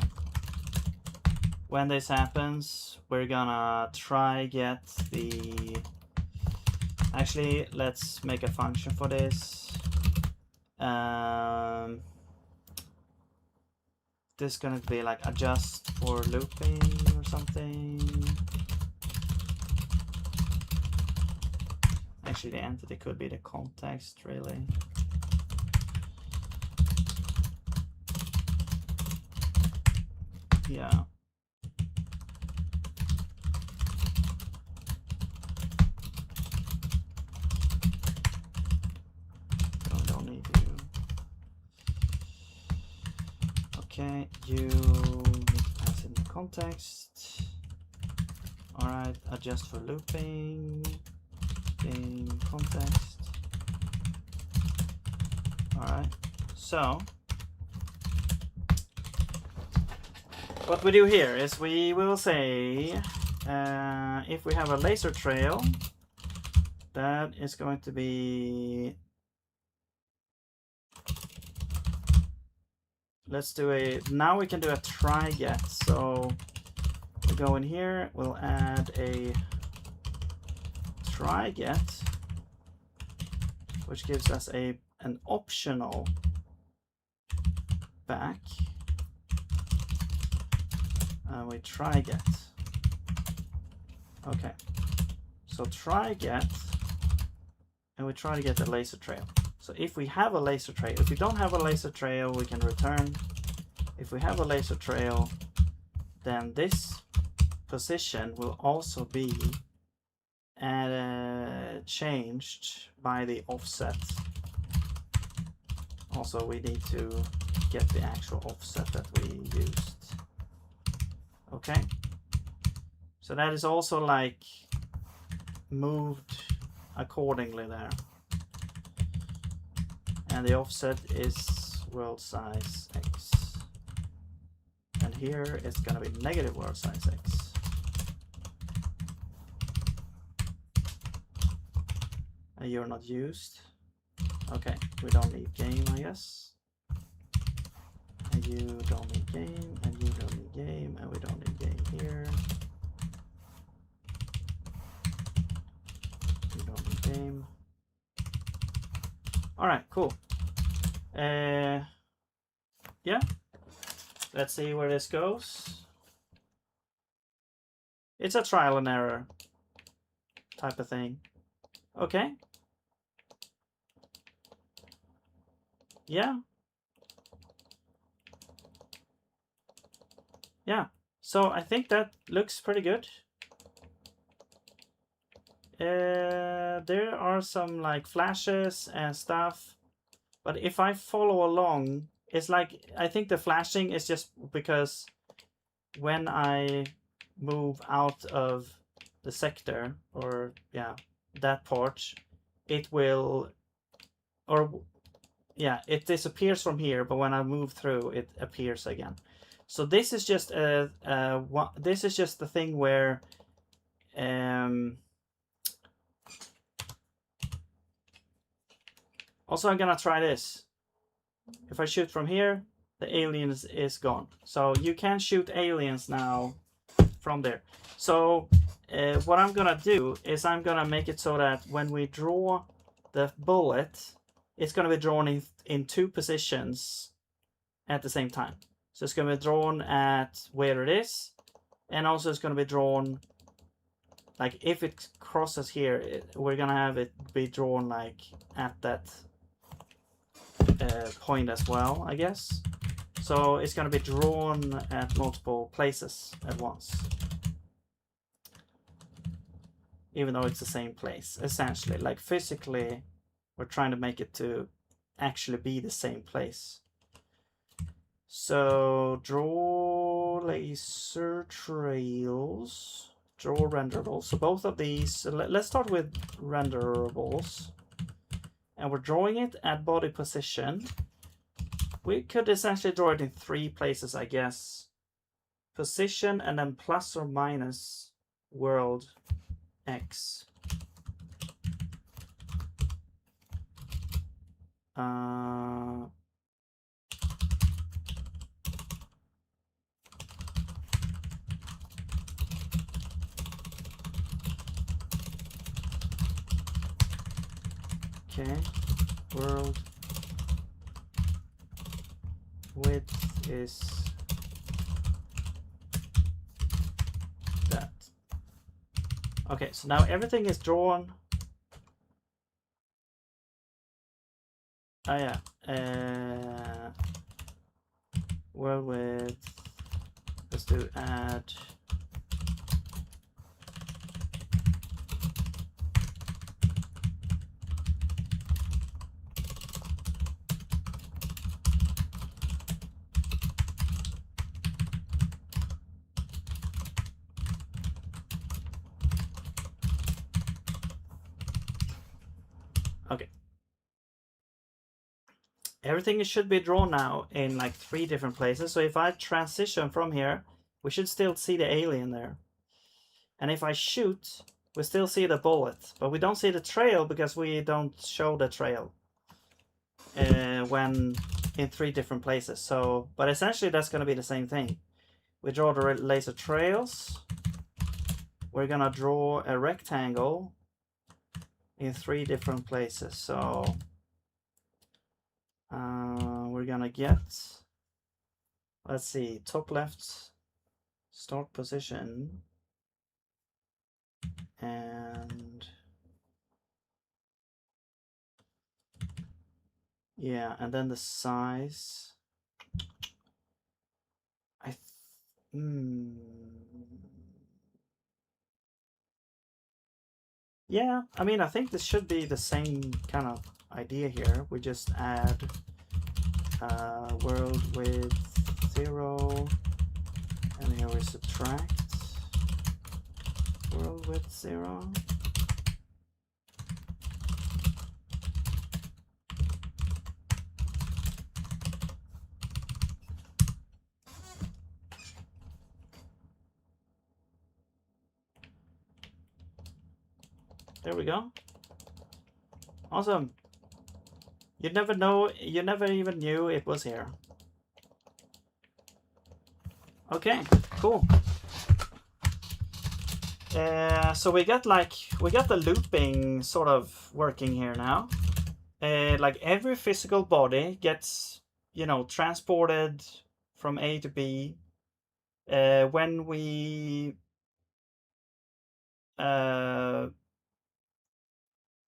When this happens, we're gonna try get the... Actually, let's make a function for this. This is gonna be like adjust for looping or something. Actually, the entity could be the context, really. Yeah. Don't need you. Okay, you need to pass in the context. Alright, adjust for looping. Game context. Alright, so what we do here is we will say if we have a laser trail, that is going to be... Let's do a... Now we can do a try get. So we go in here, we'll add a try get, which gives us an optional back. And we try get. Okay. So try get, and we try to get a laser trail. So if we have a laser trail, if we don't have a laser trail, we can return. If we have a laser trail, then this position will also be changed by the offset. Also, we need to get the actual offset that we used. Okay. So that is also like moved accordingly there. And the offset is world size X. And here it's gonna be negative world size X. And you're not used. Okay, we don't need game, I guess. And you don't need game, and you don't need game, and we don't need game here. You don't need game. Alright, cool. Yeah. Let's see where this goes. It's a trial and error type of thing. Okay. Yeah. Yeah. So I think that looks pretty good. There are some like flashes and stuff, but if I follow along, it's like, I think the flashing is just because when I move out of the sector, or yeah, that part, it will, or yeah, it disappears from here, but when I move through, it appears again. So this is just this is just the thing where also I'm gonna try this. If I shoot from here, the aliens is gone. So you can shoot aliens now from there. So what I'm gonna do is I'm gonna make it so that when we draw the bullet, it's gonna be drawn in two positions at the same time. So it's gonna be drawn at where it is, and also it's gonna be drawn, like if it crosses here, we're gonna have it be drawn like at that point as well, I guess. So it's going to be drawn at multiple places at once, even though it's the same place, essentially. Like physically, we're trying to make it to actually be the same place. So draw laser trails, draw renderables. So both of these, let's start with renderables. And we're drawing it at body position. We could essentially draw it in three places, I guess. Position and then plus or minus world X. Okay, world width is that. Okay, so now everything is drawn. Oh yeah, world width, let's do add. Okay. Everything should be drawn now in like three different places. So if I transition from here, we should still see the alien there. And if I shoot, we still see the bullet, but we don't see the trail because we don't show the trail when in three different places. So, but essentially that's going to be the same thing. We draw the laser trails. We're going to draw a rectangle in three different places. So we're going to get, let's see, top left, start position. And yeah, and then the size. Yeah, I mean, I think this should be the same kind of idea here. We just add world width 0, and here we subtract world width 0. There we go. Awesome. You never know, you never even knew it was here. Okay, cool. So we got the looping sort of working here now. Like every physical body gets, you know, transported from A to B. When we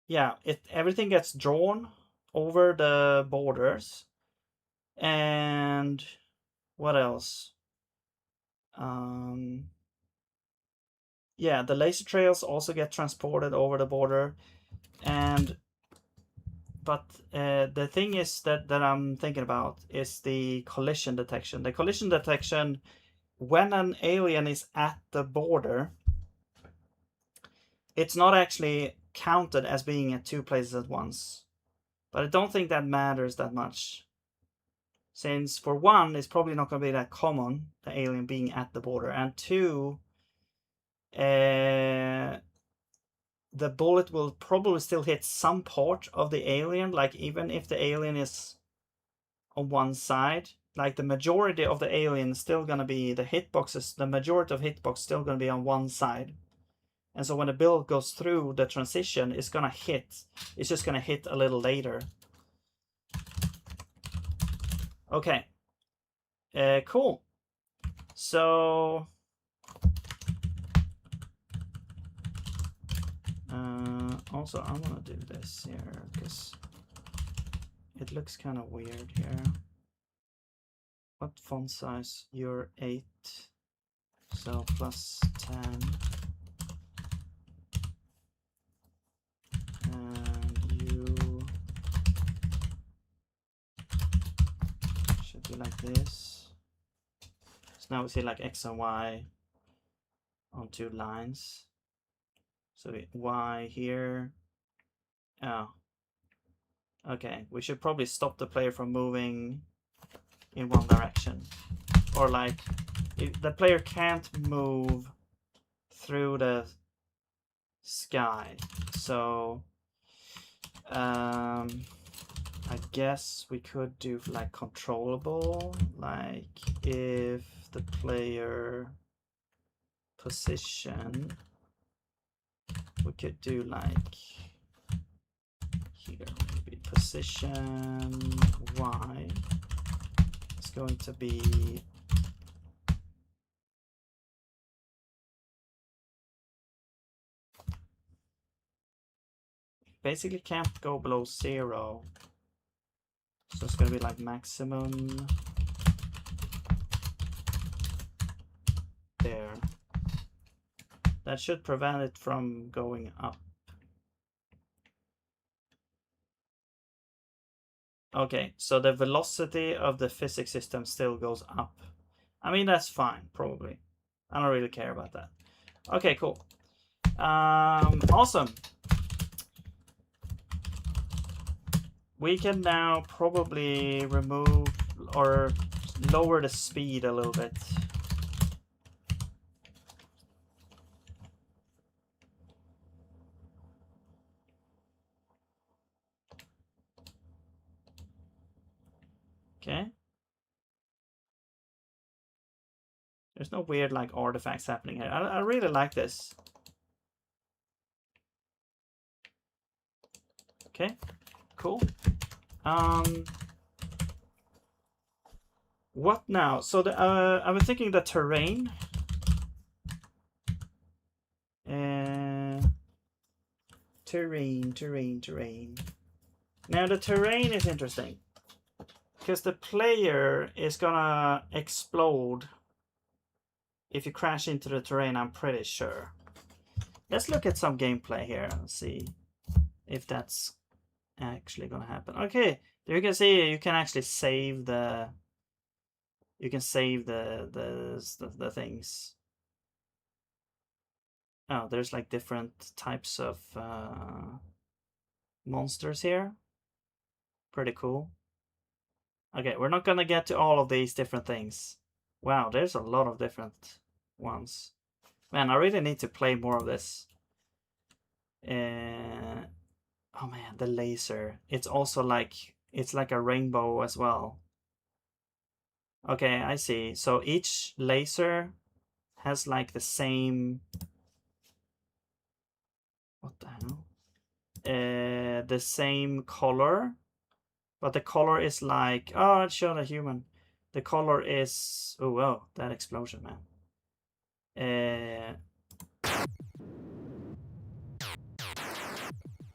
yeah, everything gets drawn over the borders. And what else? yeah, the laser trails also get transported over the border, but the thing is that I'm thinking about is the collision detection. The collision detection, when an alien is at the border, it's not actually counted as being at two places at once. But I don't think that matters that much. Since for one, it's probably not going to be that common, the alien being at the border. And two, the bullet will probably still hit some part of the alien. Like even if the alien is on one side, like the majority of the alien is still going to be, the hitboxes, the majority of hitbox still going to be on one side. And so when the bullet goes through the transition, it's going to hit. It's just going to hit a little later. Okay. Cool. So also I want to do this here because it looks kind of weird here. What font size? You're 8, so plus 10, and you should be like this. So now we see like X and Y on 2 lines. So Y here. Oh. Okay, we should probably stop the player from moving in one direction. Or like, if the player can't move through the sky. So, I guess we could do like controllable. Like if the player position, we could do like here, maybe position Y is going to be basically can't go below 0. So it's going to be like maximum there. That should prevent it from going up. Okay, so the velocity of the physics system still goes up. I mean, that's fine, probably. I don't really care about that. Okay, cool. Awesome. We can now probably remove or lower the speed a little bit. Okay. There's no weird like artifacts happening here. I really like this. Okay, cool. What now? So the I was thinking the terrain. Terrain. Now the terrain is interesting because the player is gonna explode if you crash into the terrain, I'm pretty sure. Let's look at some gameplay here and see if that's actually gonna happen. Okay, there you can see you can actually save the the things. Oh, there's like different types of monsters here. Pretty cool. Okay, we're not gonna get to all of these different things. Wow, there's a lot of different ones. Man, I really need to play more of this. Oh man, the laser. It's also like, it's like a rainbow as well. Okay, I see. So each laser has like the same... What the hell? The same color. But the color is like... Oh, it showed a human. The color is... Oh, wow, that explosion, man.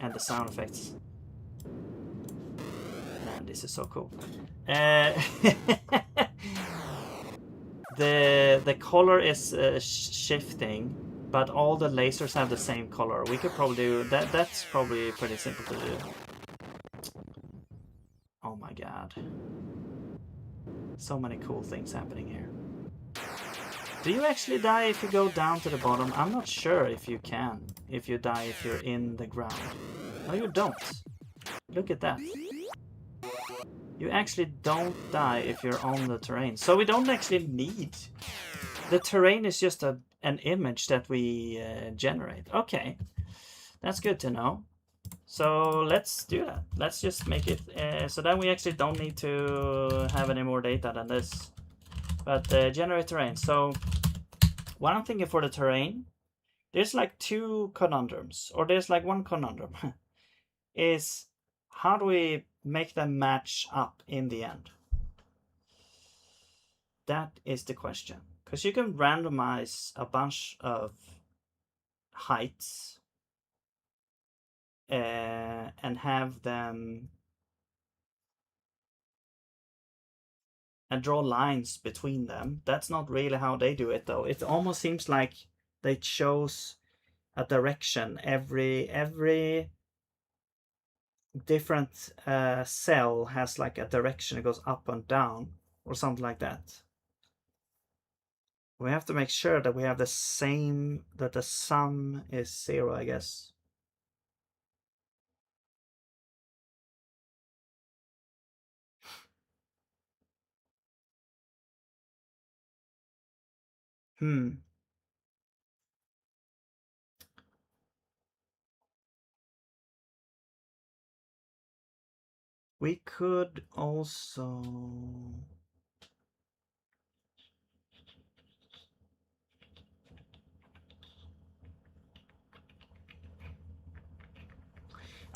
And the sound effects. Man, this is so cool. The color is shifting, but all the lasers have the same color. We could probably do that. That's probably pretty simple to do. Oh my god. So many cool things happening here. Do you actually die if you go down to the bottom? I'm not sure if you can. If you die if you're in the ground. No, you don't. Look at that. You actually don't die if you're on the terrain. So we don't actually need... The terrain is just an image that we generate. Okay. That's good to know. So let's do that. Let's just make it... so then we actually don't need to have any more data than this. But generate terrain. So what I'm thinking for the terrain, there's like two conundrums, or there's like one conundrum, is how do we make them match up in the end? That is the question. Because you can randomize a bunch of heights and have them and draw lines between them. That's not really how they do it, though. It almost seems like they chose a direction. Every different cell has like a direction. It goes up and down or something like that. We have to make sure that we have the same, that the sum is 0, I guess. We could also...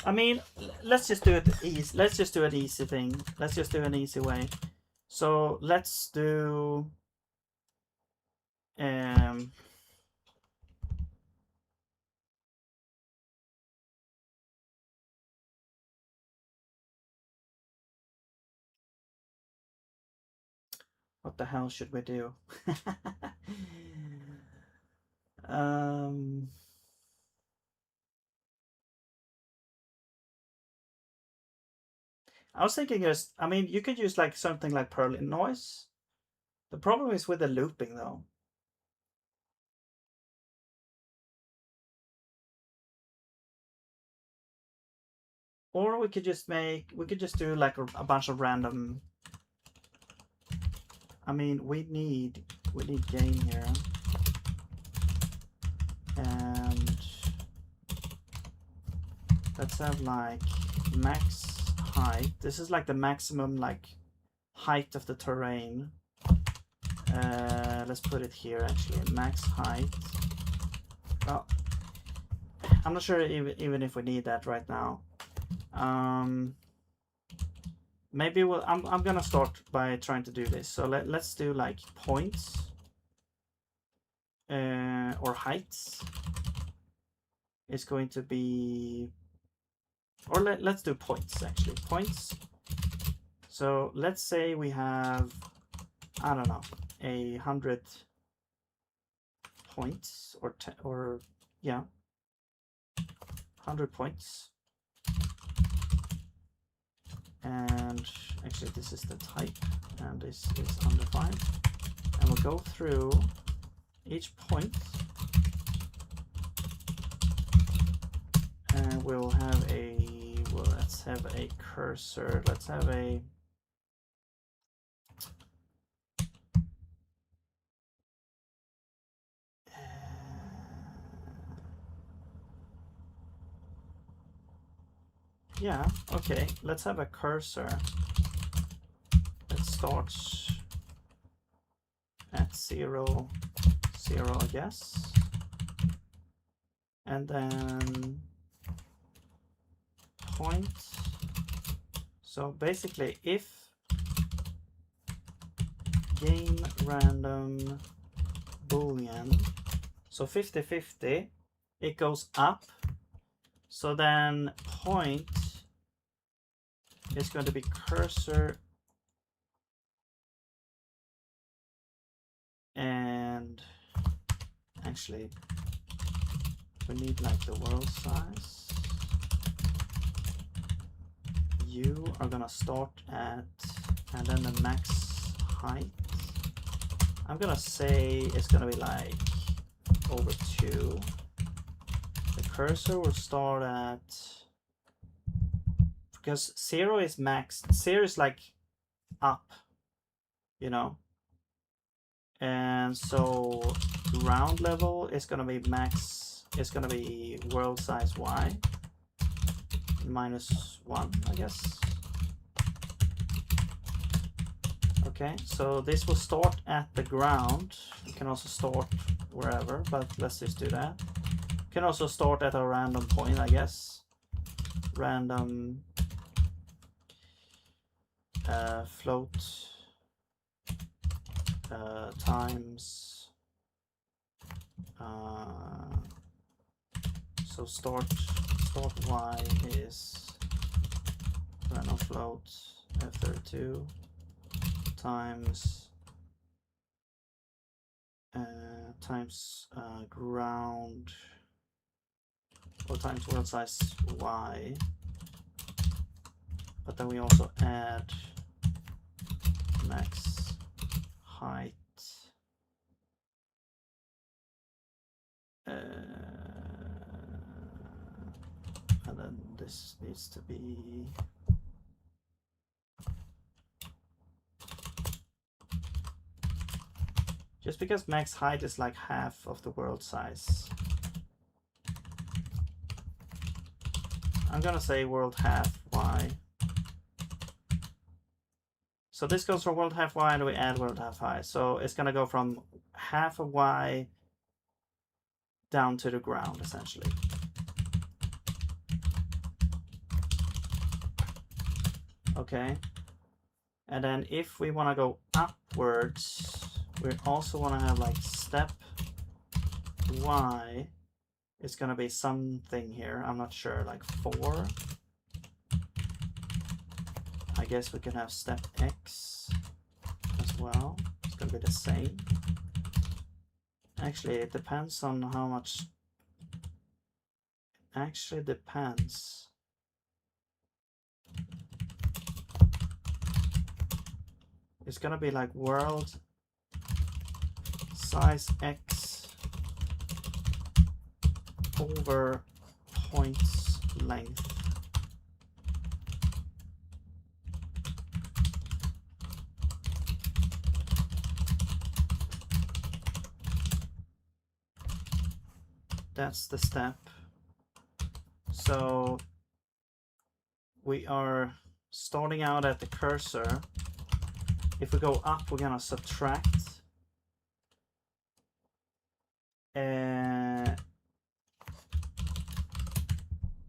I mean, let's just do it easy. Let's just do an easy thing. Let's just do an easy way. So let's do... what the hell should we do? I was thinking just, I mean, you could use like something like Perlin noise. The problem is with the looping, though. Or we could just do like a bunch of random... I mean, we need gain here. And let's have like max height. This is like the maximum like height of the terrain. Let's put it here actually. Max height. Well, I'm not sure even if we need that right now. Maybe I'm gonna start by trying to do this. So let's do like points or heights. It's going to be, or let's do points actually. Points. So let's say we have, I don't know, 100 points or yeah, 100 points. And actually this is the type and this is undefined, and we'll go through each point and we'll have a, well, let's have a cursor, let's have a yeah, okay, let's have a cursor that starts at 0, 0, I guess, and then point. So basically, if game random boolean, so 50-50, it goes up. So then point is going to be cursor and actually we need like the world size. You are gonna start at, and then the max height. I'm gonna say it's gonna be like over 2. The cursor will start at, because 0 is max, 0 is like up, you know. And so ground level is gonna be max, it's gonna be world size Y -1, I guess. Okay, so this will start at the ground. You can also start wherever, but let's just do that. You can also start at a random point, I guess. Random float times. So start Y is random float f32 times ground, or times world size Y, but then we also add max height, and then this needs to be just because max height is like half of the world size. I'm gonna say world half Y. So this goes from world half Y and we add world half Y. So it's gonna go from half of Y down to the ground essentially. Okay. And then if we wanna go upwards, we also wanna have like step Y. It's gonna be something here, I'm not sure, like 4. I guess we can have step X as well. It's gonna be the same. Actually, it depends on how much. Actually depends. It's gonna be like world size X over points length. That's the step. So we are starting out at the cursor. If we go up, we're gonna subtract.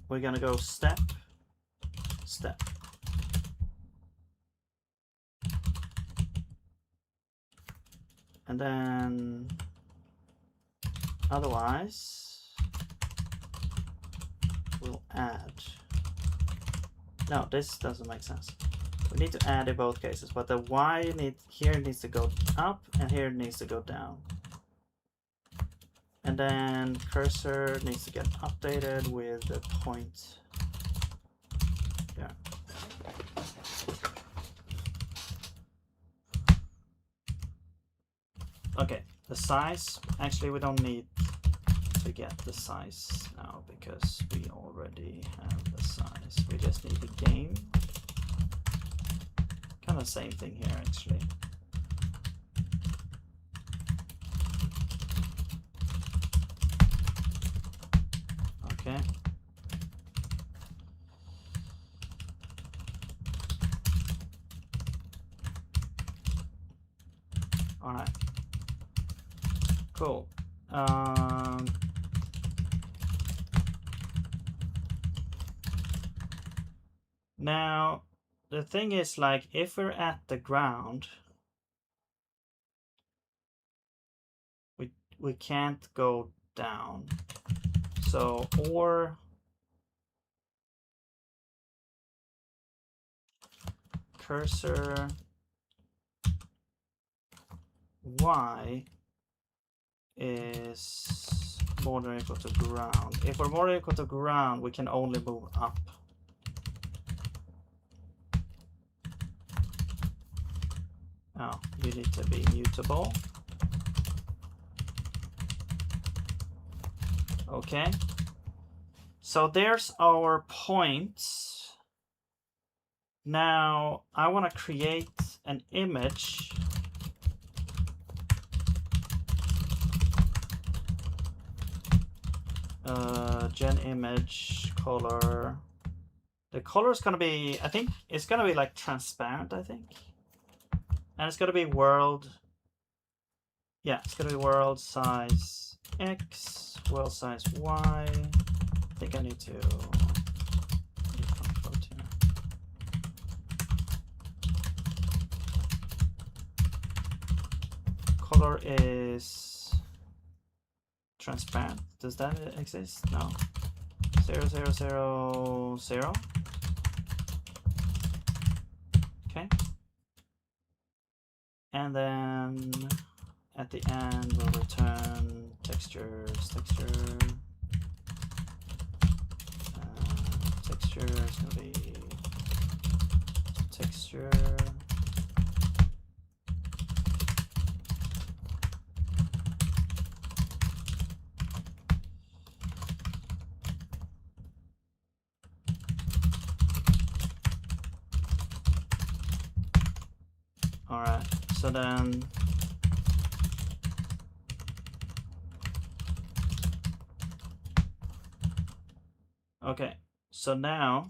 We're gonna go step, step. And then otherwise we'll add. No, this doesn't make sense. We need to add in both cases, but the Y here needs to go up and here it needs to go down. And then cursor needs to get updated with the point. Yeah. Okay, the size, actually we don't need to get the size now because we already have the size. We just need the game. Kind of same thing here actually. Okay. All right. Cool. Now, the thing is, like, if we're at the ground, we can't go down. So, or cursor Y is more than or equal to ground. If we're more than or equal to ground, we can only move up. Oh, you need to be mutable. Okay. So there's our points. Now I want to create an image. Gen image color. The color is gonna be, I think it's gonna be like transparent, I think. And it's gonna be world. Yeah, it's gonna be world size X, world size Y. I think I need to color is transparent. Does that exist? No. 0, 0, 0, 0. Okay. And then at the end we'll return textures, texture. Texture is gonna be texture. All right, so then okay, so now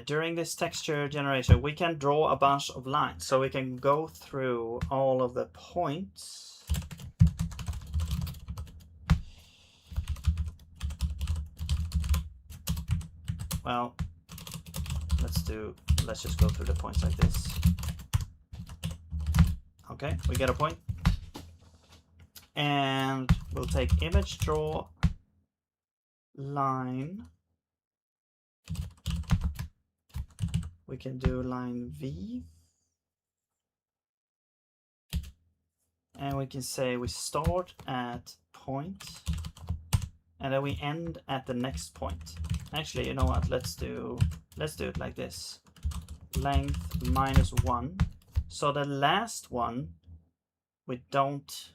during this texture generation, we can draw a bunch of lines. So we can go through all of the points. Well, let's just go through the points like this. Okay, we get a point. And we'll take image draw line. We can do line V. And we can say we start at point and then we end at the next point. Actually, you know what? Let's do it like this. Length -1. So the last one we don't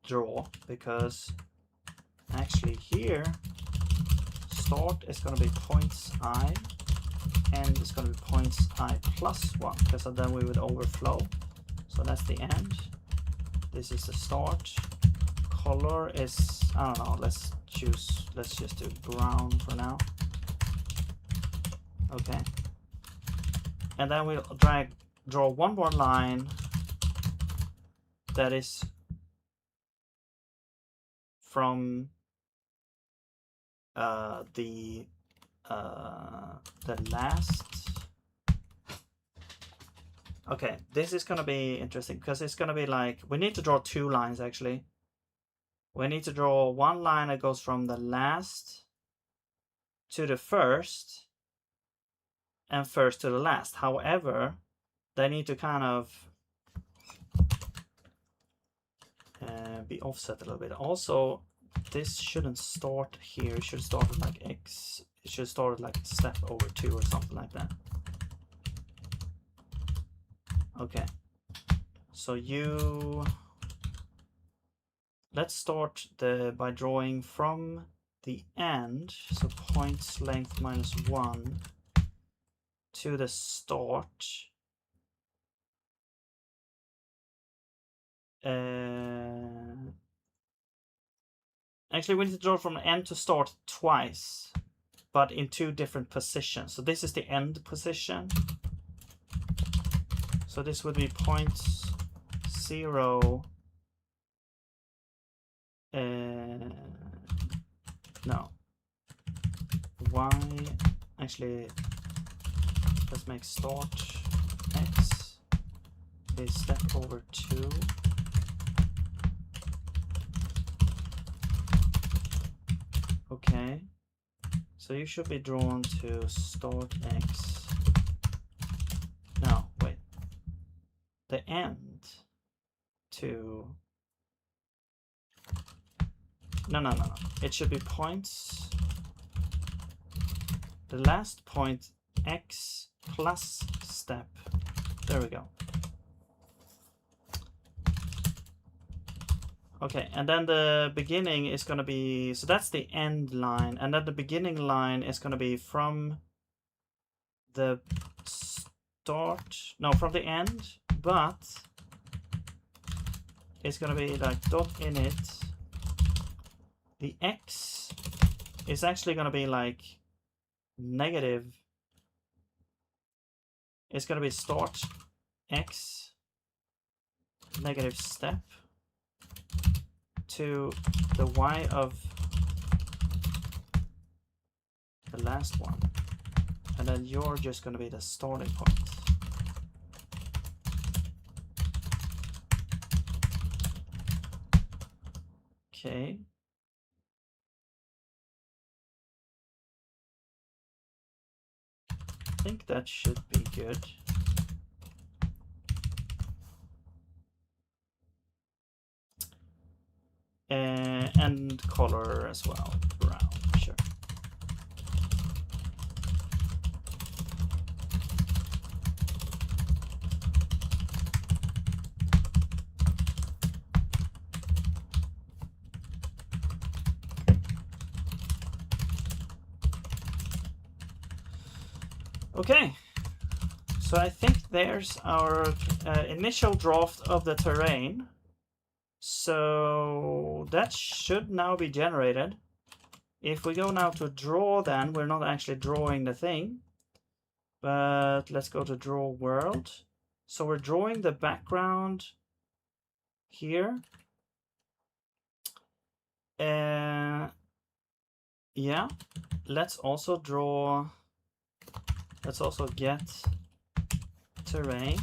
draw because actually here start is going to be points I and it's going to be points I +1 because then we would overflow. So that's the end. This is the start. Color is, I don't know, let's just do brown for now. Okay. And then we'll draw one more line that is from the last. Okay, this is gonna be interesting because it's gonna be like we need to draw two lines actually. We need to draw one line that goes from the last to the first and first to the last. However, they need to kind of be offset a little bit. Also, this shouldn't start here. It should start at like X. It should start at like step over 2 or something like that. Okay. So let's start by drawing from the end. So points length -1 to the start. Actually, we need to draw from the end to start twice, but in 2 different positions. So this is the end position. So this would be points 0. No. Y. Actually, let's make start X is step over 2. Okay. So you should be drawn to start X. No, wait. The end to No. It should be points. The last point x plus step. There we go. Okay, and then the beginning is going to be, so that's the end line, and then the beginning line is going to be from the start, no, from the end, but it's going to be like dot init. The x is actually going to be like negative. It's going to be start x negative step to the y of the last one, and then you're just going to be the starting point. Okay. I think that should be good. And color as well, brown, sure. Okay, so I think there's our initial draft of the terrain. So that should now be generated. If we go now to draw, then we're not actually drawing the thing, but let's go to draw world. So we're drawing the background here. Yeah, let's also draw, let's also get terrain.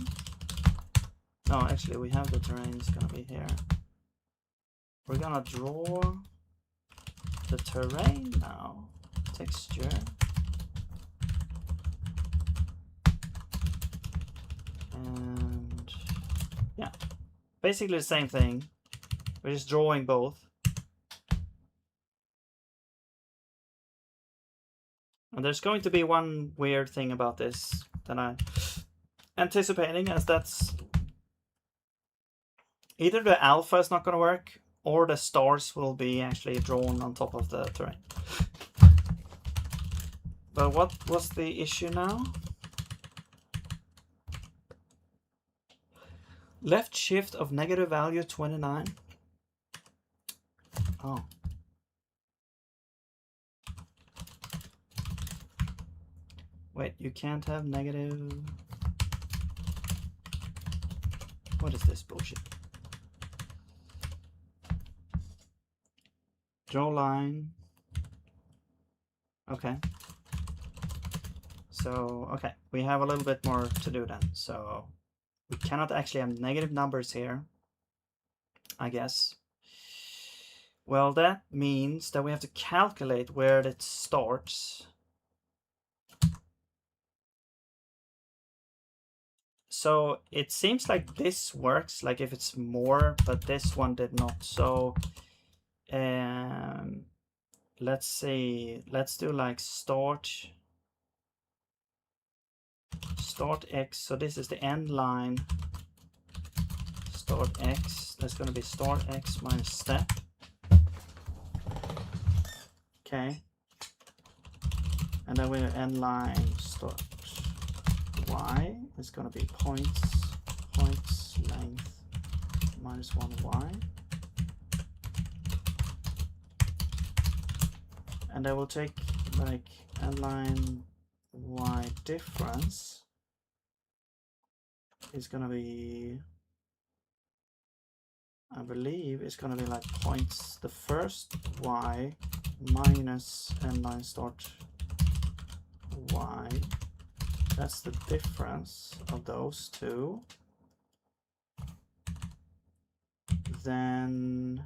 No, actually we have the terrain, it's gonna be here. We're gonna draw the terrain now, texture. And yeah, basically the same thing. We're just drawing both. And there's going to be one weird thing about this that I'm anticipating, as that's either the alpha is not going to work or the stars will be actually drawn on top of the terrain. But what was the issue now? Left shift of negative value 29. Oh. Wait, you can't have negative. What is this bullshit? Draw line. Okay. So, okay, we have a little bit more to do then. So we cannot actually have negative numbers here, I guess. Well, that means that we have to calculate where it starts. So it seems like this works, like if it's more, but this one did not. So let's see, let's do like start x. So this is the end line, start x. That's going to be start x minus step. Okay. And then we're end line start y. It's going to be points length minus 1y. And I will take like end line y difference is going to be, I believe it's going to be like points, the first y minus end line start y. That's the difference of those two. Then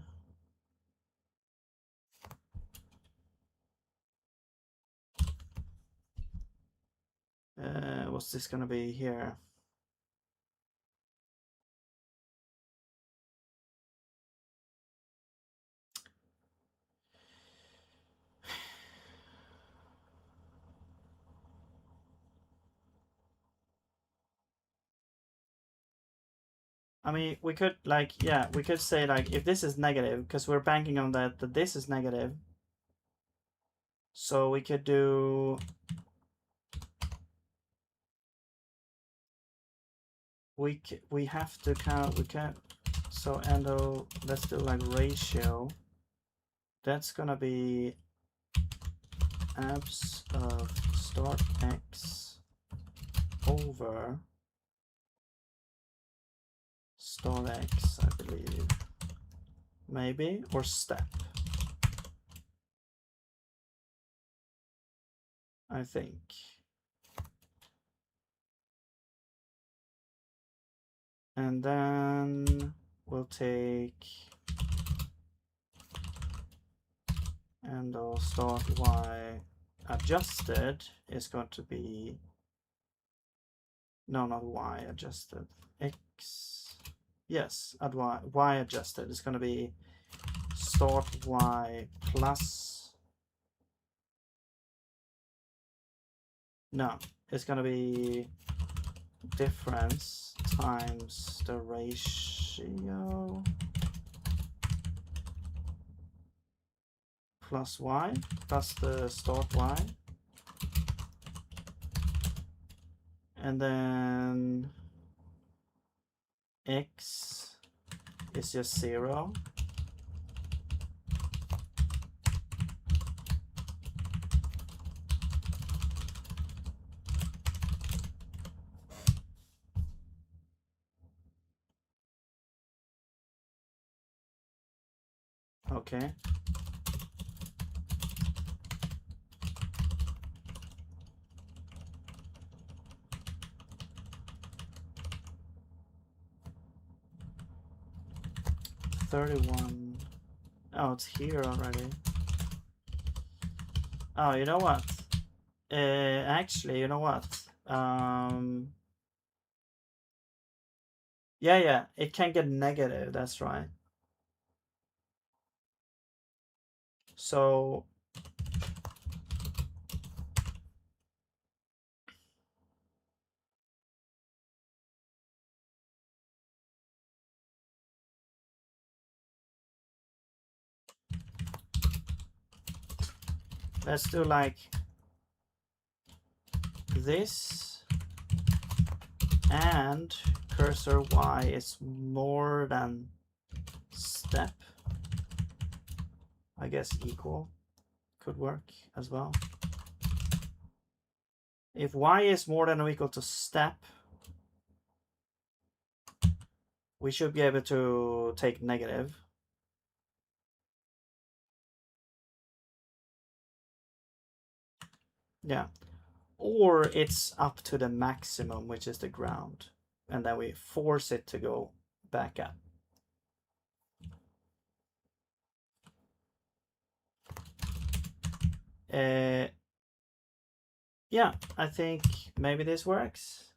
what's this going to be here? I mean, we could like, yeah, we could say like if this is negative, because we're banking on that this is negative. So we could do we have to count we can't so endo let's do like ratio. That's gonna be abs of start x over start x, I believe. Maybe, or step. I think. And then we'll take and I'll start y adjusted is going to be no, not y adjusted, x, yes, at y adjusted is going to be start y plus, no, it's going to be difference times the ratio plus y plus the start y, and then x is just 0. Okay. $31. Oh, it's here already. Oh, you know what? Actually, you know what? Yeah, it can get negative. That's right. So let's do like this, and cursor y is more than step. I guess equal could work as well. If y is more than or equal to step, we should be able to take negative. Yeah. Or it's up to the maximum, which is the ground. And then we force it to go back up. Yeah, I think maybe this works.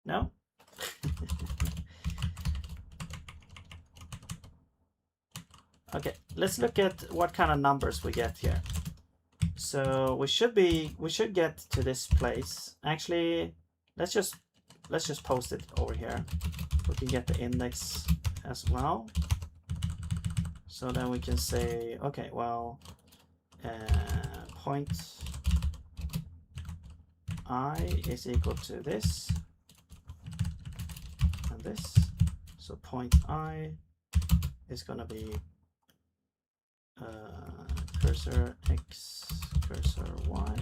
No? Okay, let's look at what kind of numbers we get here. So we should get to this place. Actually, let's just post it over here. We can get the index as well. So then we can say, okay, well, point I is equal to this and this. So point I is going to be cursor x, cursor y.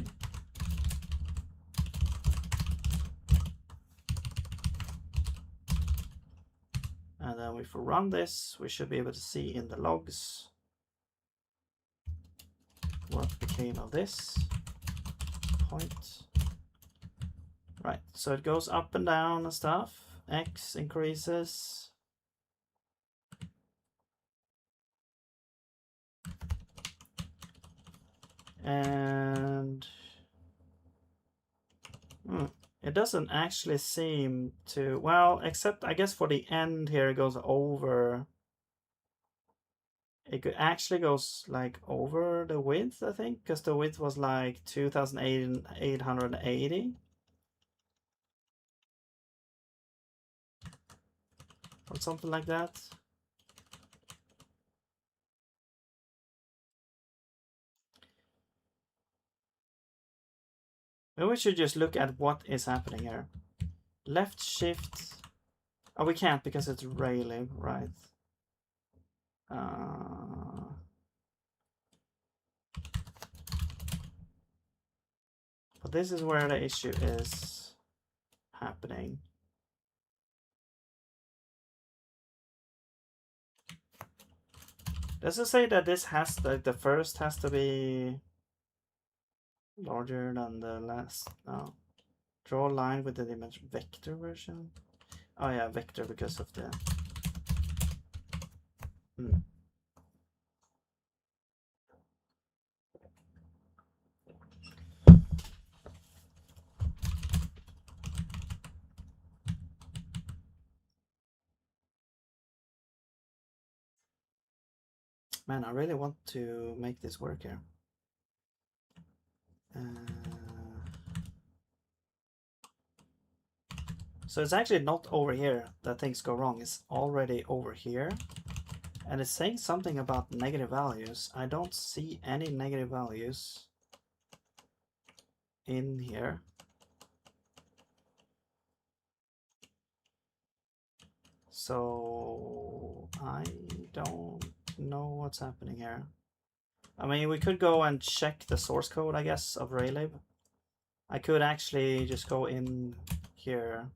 And then if we run this, we should be able to see in the logs what became of this point. Right, so it goes up and down and stuff. X increases. And it doesn't actually seem to, well, except I guess for the end here, it goes over. It actually goes like over the width, I think, because the width was like 2,880. or something like that. Maybe we should just look at what is happening here. Left shift. Oh, we can't because it's raylib, right? But this is where the issue is happening. Does it say that this has the first has to be larger than the last? No. Draw a line with the image vector version. Oh yeah, vector because of the. Man, I really want to make this work here. So it's actually not over here that things go wrong. It's already over here. And it's saying something about negative values. I don't see any negative values in here. So I don't know what's happening here. I mean, we could go and check the source code, I guess, of raylib. I could actually just go in here.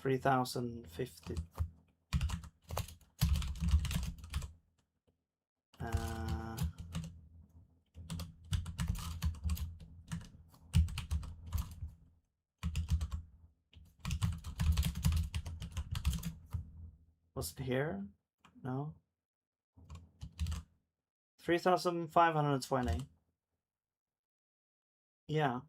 $3,050. Was it here? No. 3,520. Yeah.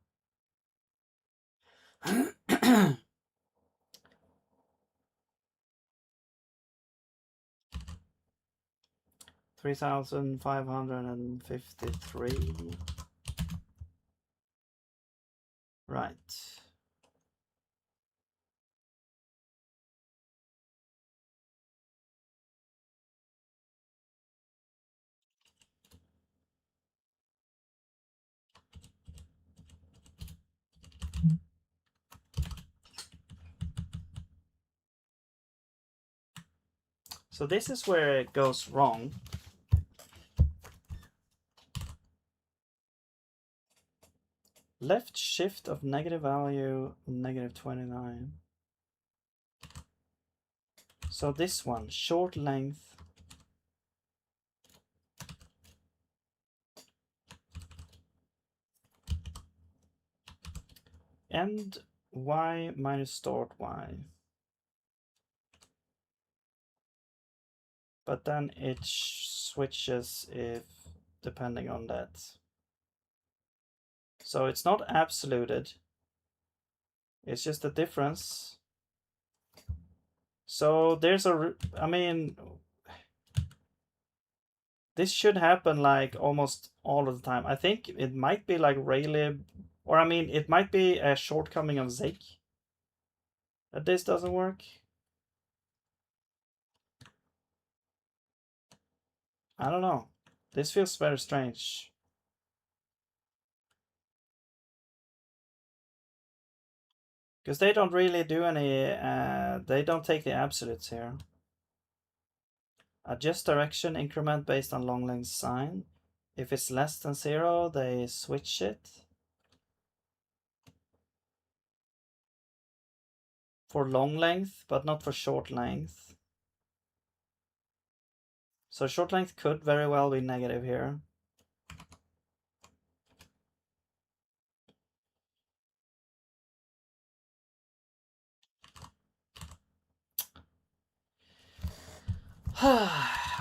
$3,553. Right. So this is where it goes wrong. Left shift of negative value, negative 29. So this one, short length. End y minus start y. But then it switches if depending on that. So it's not absoluted. It's just a difference. So there's I mean, this should happen like almost all of the time. I think it might be like raylib, or I mean, it might be a shortcoming of zig that this doesn't work. I don't know. This feels very strange. Because they don't really do any, they don't take the absolutes here. Adjust direction increment based on long length sign. If it's less than 0, they switch it. For long length, but not for short length. So short length could very well be negative here.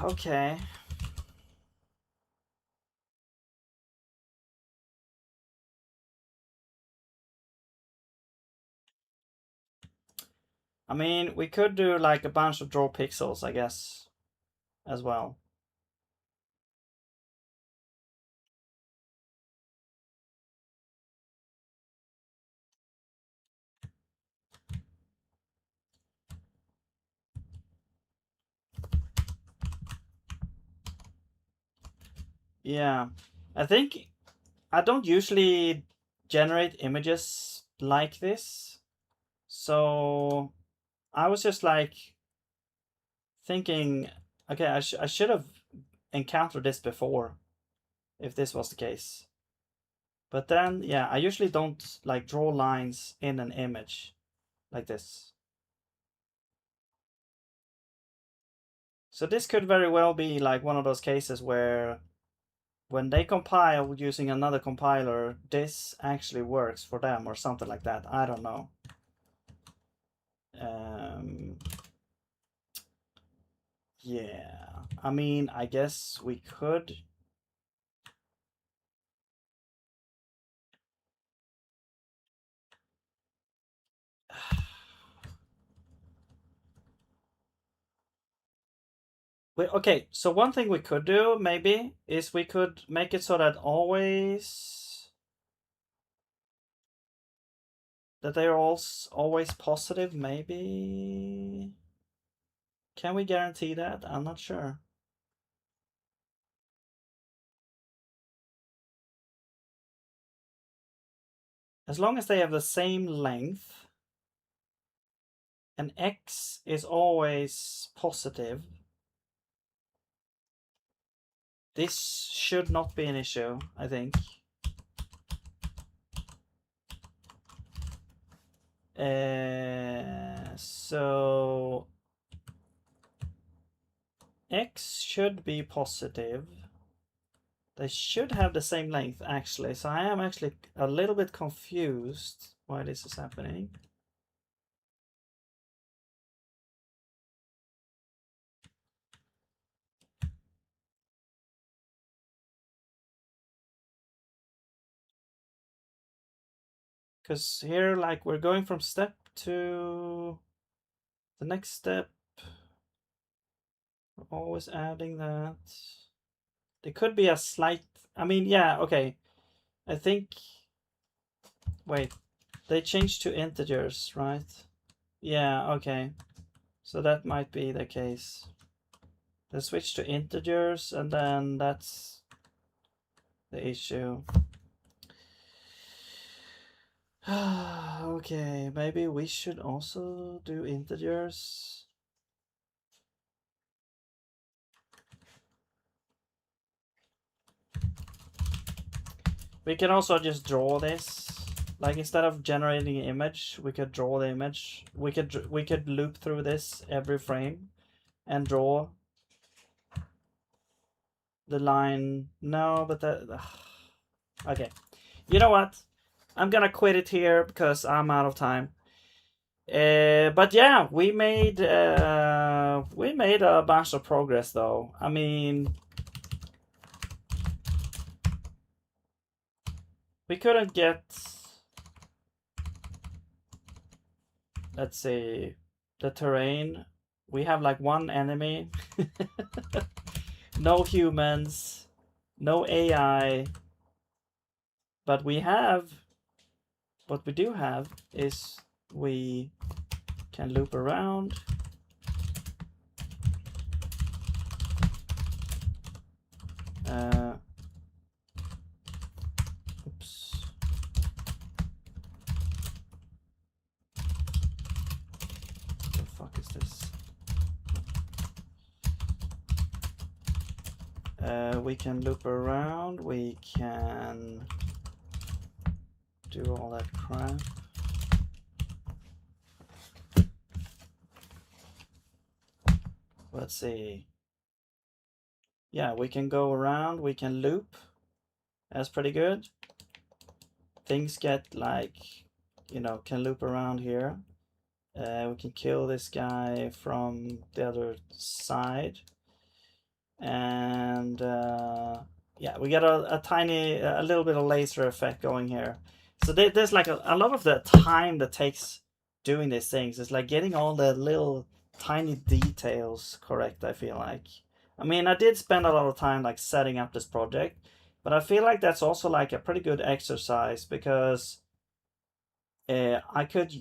Okay. I mean, we could do like a bunch of draw pixels, I guess, as well. Yeah, I think I don't usually generate images like this, so I was just like thinking, okay, I should have encountered this before if this was the case. But then, yeah, I usually don't like draw lines in an image like this. So this could very well be like one of those cases where when they compile using another compiler, this actually works for them or something like that. I don't know. Yeah, I mean, I guess we could. Wait, okay, so one thing we could do maybe is we could make it so that they are always positive. Maybe can we guarantee that? I'm not sure. As long as they have the same length and x is always positive, this should not be an issue, I think. So x should be positive. They should have the same length actually, so I am actually a little bit confused why this is happening. Because here, like, we're going from step to the next step. We're always adding that. There could be a slight, I mean, yeah, okay. I think, wait, they changed to integers, right? Yeah, okay. So that might be the case. They switched to integers and then that's the issue. Okay, maybe we should also do integers. We can also just draw this. Like instead of generating an image, we could draw the image. We could loop through this every frame and draw the line. No, but that okay. You know what? I'm gonna quit it here because I'm out of time. But yeah, we made a bunch of progress though. I mean, we couldn't get, let's see, the terrain. We have like one enemy, no humans, no AI, but what we do have is we can loop around. Oops. What the fuck is this? We can loop around, we can do all that crap. Let's see. Yeah, we can go around, we can loop. That's pretty good. Things get like, you know, can loop around here. We can kill this guy from the other side. And yeah, we get a little bit of laser effect going here. So there's like a lot of the time that takes doing these things. It's like getting all the little tiny details correct, I feel like. I mean, I did spend a lot of time like setting up this project, but I feel like that's also like a pretty good exercise because I could,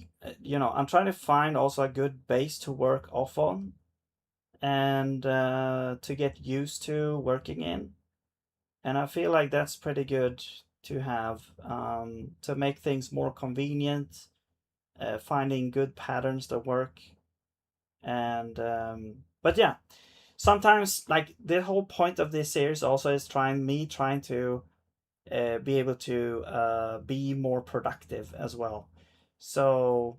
you know, I'm trying to find also a good base to work off on and to get used to working in. And I feel like that's pretty good to have, to make things more convenient, finding good patterns that work. And but yeah, sometimes like the whole point of this series also is trying to be able to be more productive as well. So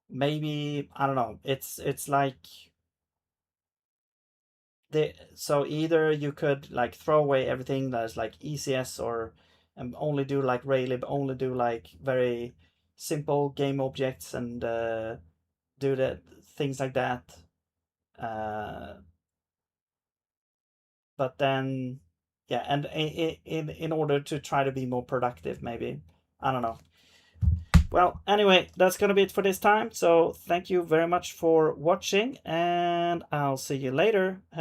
maybe I don't know. It's like so either you could like throw away everything that's like ECS, or only do like Raylib, only do like very simple game objects, and do the things like that. Uh, but then yeah, and in order to try to be more productive, maybe I don't know. Well, anyway, that's gonna be it for this time. So thank you very much for watching, and I'll see you later. Have